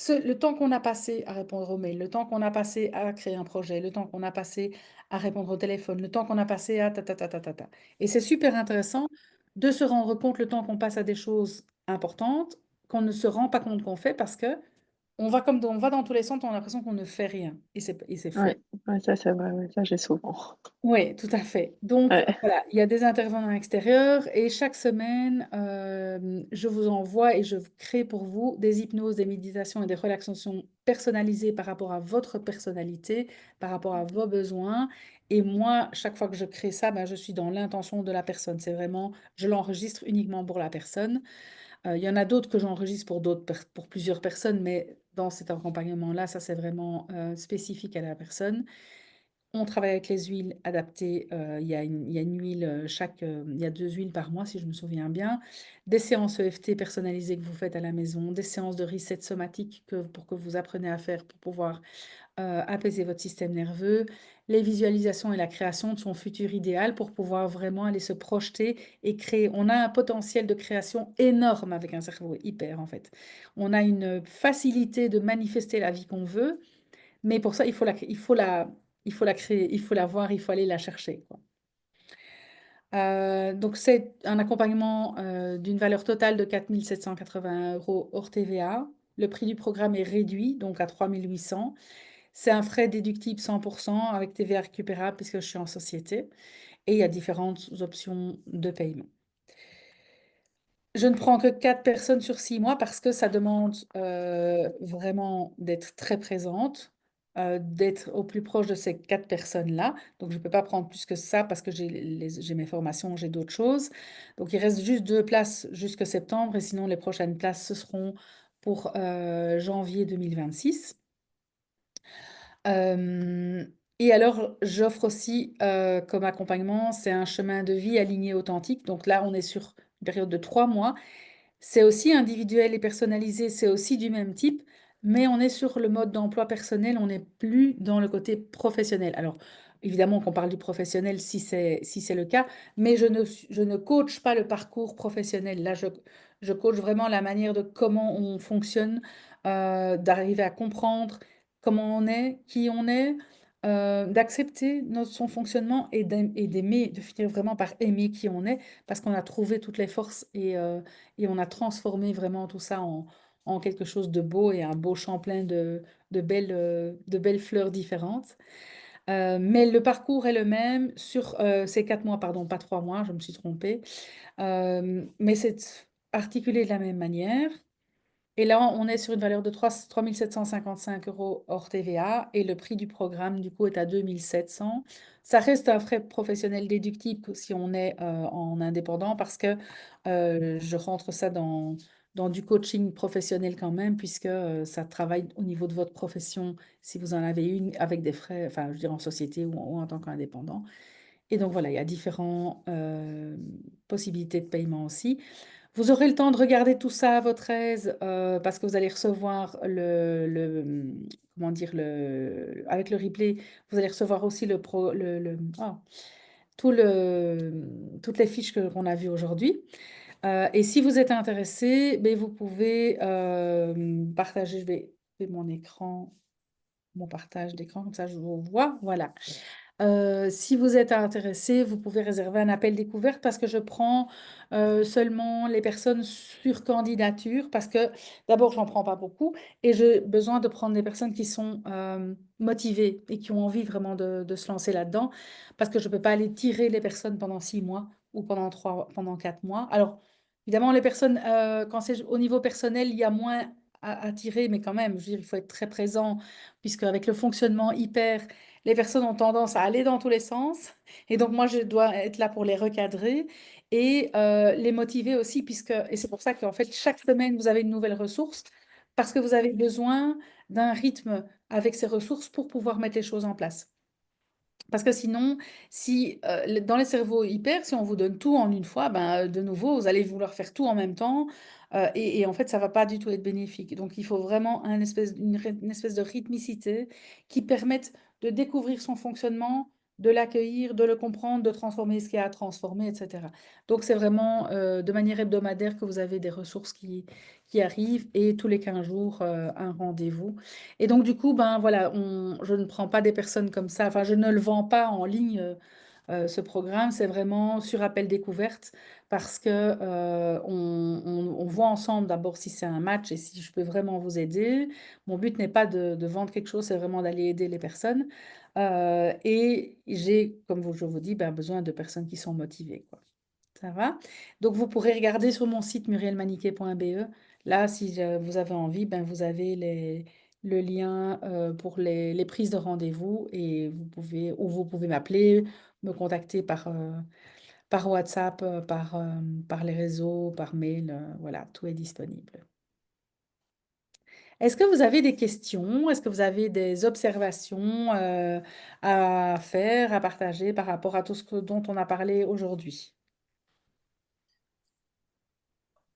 le temps qu'on a passé à répondre aux mails, le temps qu'on a passé à créer un projet, le temps qu'on a passé à répondre au téléphone, le temps qu'on a passé à ta ta ta ta ta ta. Et c'est super intéressant de se rendre compte le temps qu'on passe à des choses importantes qu'on ne se rend pas compte qu'on fait parce que on va dans tous les sens, on a l'impression qu'on ne fait rien. Et c'est faux. ouais, ouais, ça c'est vrai, ouais, ça j'ai souvent. Oui, tout à fait. Donc, Ouais, voilà, il y a des intervenants extérieurs et chaque semaine, je vous envoie et je crée pour vous des hypnoses, des méditations et des relaxations personnalisées par rapport à votre personnalité, par rapport à vos besoins. Et moi, chaque fois que je crée ça, ben, je suis dans l'intention de la personne. C'est vraiment, je l'enregistre uniquement pour la personne. Il y en a d'autres que j'enregistre pour plusieurs personnes, mais dans cet accompagnement-là, ça c'est vraiment spécifique à la personne. On travaille avec les huiles adaptées. Il y a une huile il y a 2 huiles par mois, si je me souviens bien. Des séances EFT personnalisées que vous faites à la maison, des séances de reset somatique pour que vous appreniez à faire pour pouvoir apaiser votre système nerveux, les visualisations et la création de son futur idéal pour pouvoir vraiment aller se projeter et créer. On a un potentiel de création énorme avec un cerveau hyper, en fait. On a une facilité de manifester la vie qu'on veut Mais pour ça, il faut la créer, il faut la voir, il faut aller la chercher, quoi. Donc c'est un accompagnement d'une valeur totale de 4 780 € hors TVA. Le prix du programme est réduit, donc à 3 800. C'est un frais déductible 100% avec TVA récupérable puisque je suis en société. Et il y a différentes options de paiement. Je ne prends que 4 personnes sur 6 mois parce que ça demande vraiment d'être très présente, d'être au plus proche de ces 4 personnes-là. Donc je ne peux pas prendre plus que ça parce que j'ai mes formations, j'ai d'autres choses. Donc il reste juste 2 places jusque septembre et sinon les prochaines places, ce seront pour janvier 2026. Et alors, j'offre aussi comme accompagnement, c'est un chemin de vie aligné authentique. Donc là, on est sur une période de 3 mois. C'est aussi individuel et personnalisé, c'est aussi du même type, mais on est sur le mode d'emploi personnel, on n'est plus dans le côté professionnel. Alors, évidemment qu'on parle du professionnel si c'est le cas, mais je ne coach pas le parcours professionnel. Là, je coach vraiment la manière de comment on fonctionne, d'arriver à comprendre comment on est, qui on est, d'accepter son fonctionnement et d'aimer, de finir vraiment par aimer qui on est, parce qu'on a trouvé toutes les forces et on a transformé vraiment tout ça en quelque chose de beau et un beau champ plein de belles fleurs différentes. Mais le parcours est le même sur ces 4 mois, pardon, pas 3 mois, je me suis trompée. Mais c'est articulé de la même manière. Et là, on est sur une valeur de 3 755 € hors TVA et le prix du programme, du coup, est à 2 700. Ça reste un frais professionnel déductible si on est en indépendant parce que je rentre ça dans du coaching professionnel quand même, puisque ça travaille au niveau de votre profession si vous en avez une avec des frais, enfin, je veux dire en société ou en tant qu'indépendant. Et donc voilà, il y a différentes possibilités de paiement aussi. Vous aurez le temps de regarder tout ça à votre aise parce que vous allez recevoir comment dire, avec le replay, vous allez recevoir aussi toutes les fiches qu'on a vues aujourd'hui. Et si vous êtes intéressé, ben, vous pouvez partager, je vais faire mon écran, mon partage d'écran, comme ça je vous vois. Voilà. Si vous êtes intéressé, vous pouvez réserver un appel découverte parce que je prends seulement les personnes sur candidature parce que d'abord, j'en prends pas beaucoup et j'ai besoin de prendre des personnes qui sont motivées et qui ont envie vraiment de se lancer là-dedans parce que je ne peux pas aller tirer les personnes pendant 6 mois ou pendant 4 mois. Alors, évidemment, les personnes, quand c'est au niveau personnel, il y a moins à tirer, mais quand même, je veux dire, il faut être très présent puisque avec le fonctionnement hyper les personnes ont tendance à aller dans tous les sens. Et donc, moi, je dois être là pour les recadrer et les motiver aussi, et c'est pour ça qu'en fait, chaque semaine, vous avez une nouvelle ressource, parce que vous avez besoin d'un rythme avec ces ressources pour pouvoir mettre les choses en place. Parce que sinon, si dans les cerveaux hyper, si on vous donne tout en une fois, ben, de nouveau, vous allez vouloir faire tout en même temps. Et en fait, ça ne va pas du tout être bénéfique. Donc, il faut vraiment une espèce de rythmicité qui permette de découvrir son fonctionnement, de l'accueillir, de le comprendre, de transformer ce qu'il y a à transformer, etc. Donc, c'est vraiment de manière hebdomadaire que vous avez des ressources qui arrivent et tous les 15 jours, un rendez-vous. Et donc, du coup, ben voilà, je ne prends pas des personnes comme ça, enfin, je ne le vends pas en ligne, ce programme, c'est vraiment sur appel découverte parce que on voit ensemble d'abord si c'est un match et si je peux vraiment vous aider. Mon but n'est pas de vendre quelque chose, c'est vraiment d'aller aider les personnes. Et j'ai, comme je vous dis, ben, besoin de personnes qui sont motivées, quoi. Ça va? Donc, vous pourrez regarder sur mon site murielmaniquet.be. Là, si vous avez envie, ben, vous avez le lien pour les prises de rendez-vous et vous pouvez m'appeler, me contacter par WhatsApp, par les réseaux, par mail. Voilà, tout est disponible. Est-ce que vous avez des questions? Est-ce que vous avez des observations à faire, à partager par rapport à tout dont on a parlé aujourd'hui?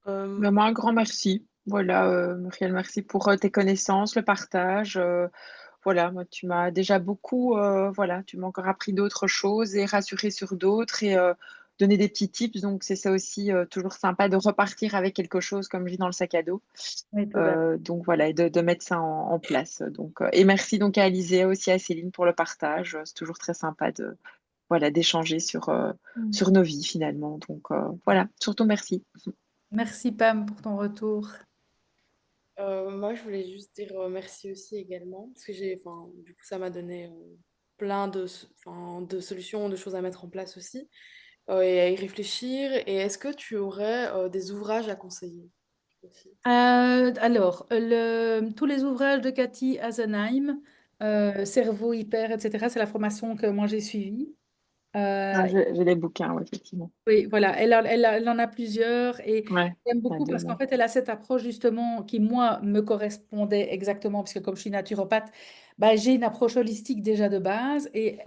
Vraiment un grand merci. Voilà, Muriel, merci pour tes connaissances, le partage. Voilà, moi, tu m'as déjà beaucoup, voilà, tu m'as encore appris d'autres choses et rassuré sur d'autres. Et donner des petits tips. Donc, c'est ça aussi, toujours sympa de repartir avec quelque chose, comme je dis, dans le sac à dos. Oui, tout à fait. Donc, voilà, et de mettre ça en place. Donc, et merci donc à Alizé, aussi à Céline pour le partage. C'est toujours très sympa voilà, d'échanger sur nos vies finalement. Donc, voilà, surtout merci. Merci Pam pour ton retour. Moi, je voulais juste dire merci aussi également, parce que enfin, du coup, ça m'a donné plein enfin, de solutions, de choses à mettre en place aussi, et à y réfléchir. Et est-ce que tu aurais des ouvrages à conseiller aussi? Alors, tous les ouvrages de Cathy Hasenheim, Cerveau hyper, etc., c'est la formation que moi j'ai suivie. Ah, Euh, j'ai les bouquins, ouais, effectivement. oui, voilà, elle en a plusieurs et Ouais, j'aime la beaucoup deux, parce qu'en ouais. fait, elle a cette approche justement qui, moi, me correspondait exactement, parce que comme je suis naturopathe, bah, j'ai une approche holistique déjà de base et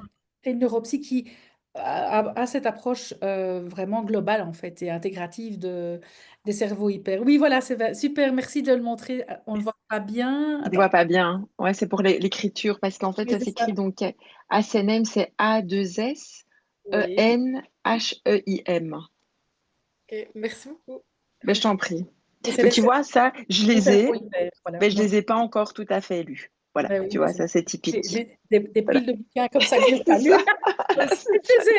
une neuropsy qui a cette approche vraiment globale, en fait, et intégrative des cerveaux hyper. Oui, voilà, super, merci de le montrer. On ne le voit pas bien. Tu ne Attends, vois pas bien, hein. Ouais, c'est pour l'écriture, parce qu'en fait, mais ça c'est ça. s'écrit donc ASNM, c'est Oui. A2SENHEIM. Ok, merci beaucoup. Ben, je t'en prie. Et c'est Mais tu vois, ça, je les les cerveaux ai, hyper, voilà. mais je Moi, les ai pas encore tout à fait lus. Voilà, ben oui, tu mais vois, ça, c'est typique. j'ai des Voilà. piles de bouquins comme ça que j'ai C'est pas lus. ça. Aussi, C'est ça.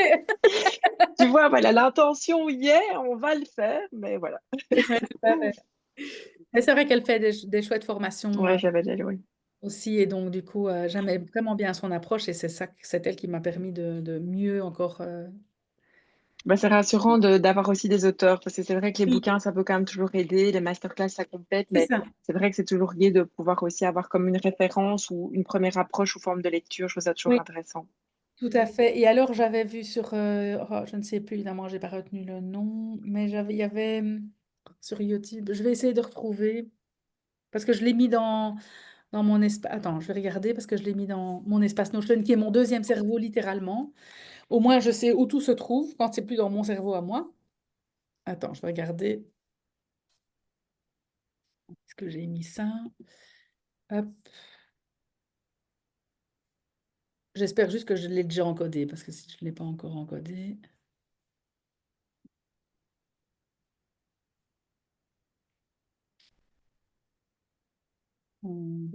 Tu vois, voilà, l'intention y est, on va le faire, mais voilà. Ouais, tout à fait. Mais c'est vrai qu'elle fait des chouettes formations Ouais, j'avais déjà, oui. aussi, et donc du coup, j'aimais vraiment bien son approche, et c'est elle qui m'a permis de mieux encore. Bah, c'est rassurant d'avoir aussi des auteurs, parce que c'est vrai que les Oui, bouquins, ça peut quand même toujours aider, les masterclass, ça complète, c'est mais ça, c'est vrai que c'est toujours gai de pouvoir aussi avoir comme une référence ou une première approche sous forme de lecture. Je trouve ça toujours oui, intéressant. tout à fait. Et alors, j'avais vu sur, oh, je ne sais plus, évidemment, j'ai pas retenu le nom, mais il y avait sur YouTube, je vais essayer de retrouver, parce que je l'ai mis dans mon espace. Attends, je vais regarder parce que je l'ai mis dans mon espace Notion, qui est mon deuxième cerveau, littéralement. Au moins, je sais où tout se trouve quand c'est plus dans mon cerveau à moi. Attends, je vais regarder. Est-ce que j'ai mis ça? Hop. J'espère juste que je l'ai déjà encodé, parce que si je ne l'ai pas encore encodé. Non,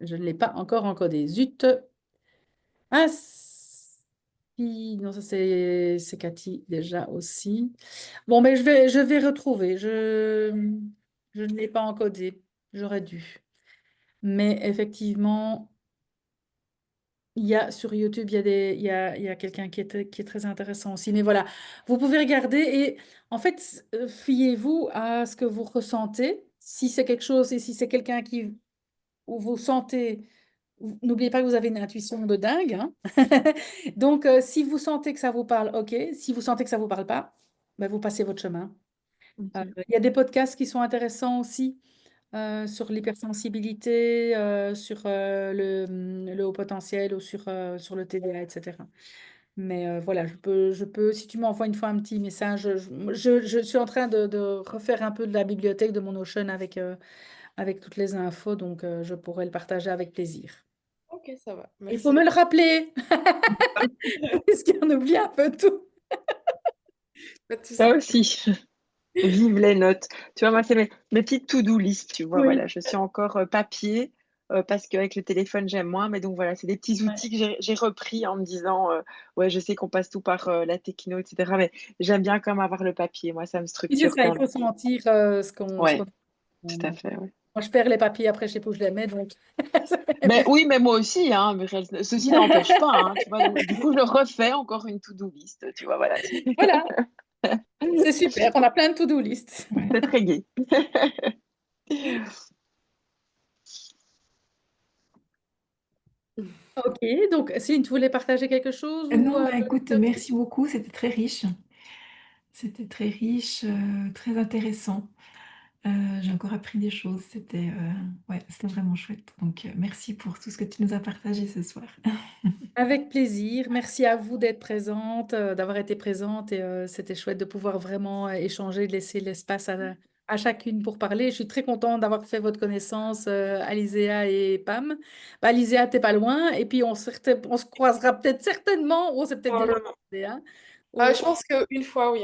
je ne l'ai pas encore encodé. Zut. Ah, si. Non, ça c'est Cathy déjà aussi. Bon, mais je vais retrouver. Je ne l'ai pas encodé. J'aurais dû. Mais effectivement, il y a sur YouTube, il y a quelqu'un qui est très intéressant aussi. Mais voilà, vous pouvez regarder et en fait, fiez-vous à ce que vous ressentez. Si c'est quelque chose et si c'est quelqu'un où vous sentez, n'oubliez pas que vous avez une intuition de dingue, hein. Donc, si vous sentez que ça vous parle, ok. Si vous sentez que ça vous parle pas, ben, vous passez votre chemin. Ok. Il y a des podcasts qui sont intéressants aussi sur l'hypersensibilité, sur le haut potentiel ou sur le TDA, etc. Mais voilà, si tu m'envoies une fois un petit message, je suis en train de refaire un peu de la bibliothèque de mon Notion avec toutes les infos, donc je pourrais le partager avec plaisir. Ok, ça va. Il faut Merci. me le rappeler, parce qu'on oublie un peu tout. Pas de Ça souci. aussi, vive les notes. Tu vois, moi, c'est mes petites to-do list, tu vois, Oui. voilà, je suis encore papier, parce qu'avec le téléphone, j'aime moins, mais donc voilà, c'est des petits Ouais. outils que j'ai repris en me disant, ouais, je sais qu'on passe tout par la techno, etc., mais j'aime bien quand même avoir le papier, moi, ça me Oui, c'est structure ça, quand il faut même. sentir ce qu'on Ouais, tout à fait, ouais. moi, je perds les papiers après, je sais pas où je les mets, donc. Mais oui, mais moi aussi, hein, Muriel, ceci n'empêche pas, hein, tu vois, donc du coup, je refais encore une to-do list, tu vois, voilà, Voilà, c'est super, on a plein de to-do list. Ouais. c'est très gai. Ok, donc Céline, tu voulais partager quelque chose ou Non, bah écoute, merci beaucoup, c'était très riche. C'était très riche, très intéressant. J'ai encore appris des choses, ouais, c'était vraiment chouette. Donc, merci pour tout ce que tu nous as partagé ce soir. Avec plaisir. Merci à vous d'être présente, d'avoir été présente et c'était chouette de pouvoir vraiment échanger, de laisser l'espace à chacune pour parler. Je suis très contente d'avoir fait votre connaissance, Alizéa et Pam. Bah, Alizéa, t'es pas loin. Et puis, on se croisera peut-être certainement, ou on s'est peut-être déjà Probablement. croisé, hein, Je pense qu'une fois, oui,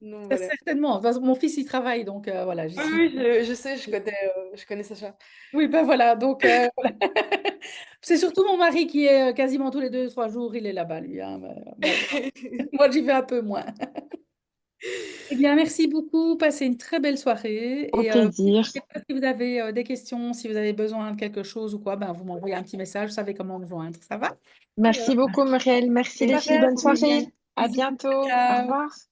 donc voilà. certainement. De toute façon, mon fils, il travaille, donc voilà, j'y Oui, suis. oui, je sais, je connais Sacha. Oui, ben voilà, donc voilà. C'est surtout mon mari qui est quasiment tous les 2, 3 jours, il est là-bas, lui, hein. Moi, j'y vais un peu moins. Eh bien, merci beaucoup. Passez une très belle soirée. Au Et plaisir. n'hésitez pas si vous avez des questions, si vous avez besoin de quelque chose ou quoi, ben, vous m'envoyez un petit message, vous savez comment me joindre. Ça va? Merci beaucoup, Muriel. Merci les filles. Super, Bonne soirée. À bisous, bientôt. Au ciao. revoir.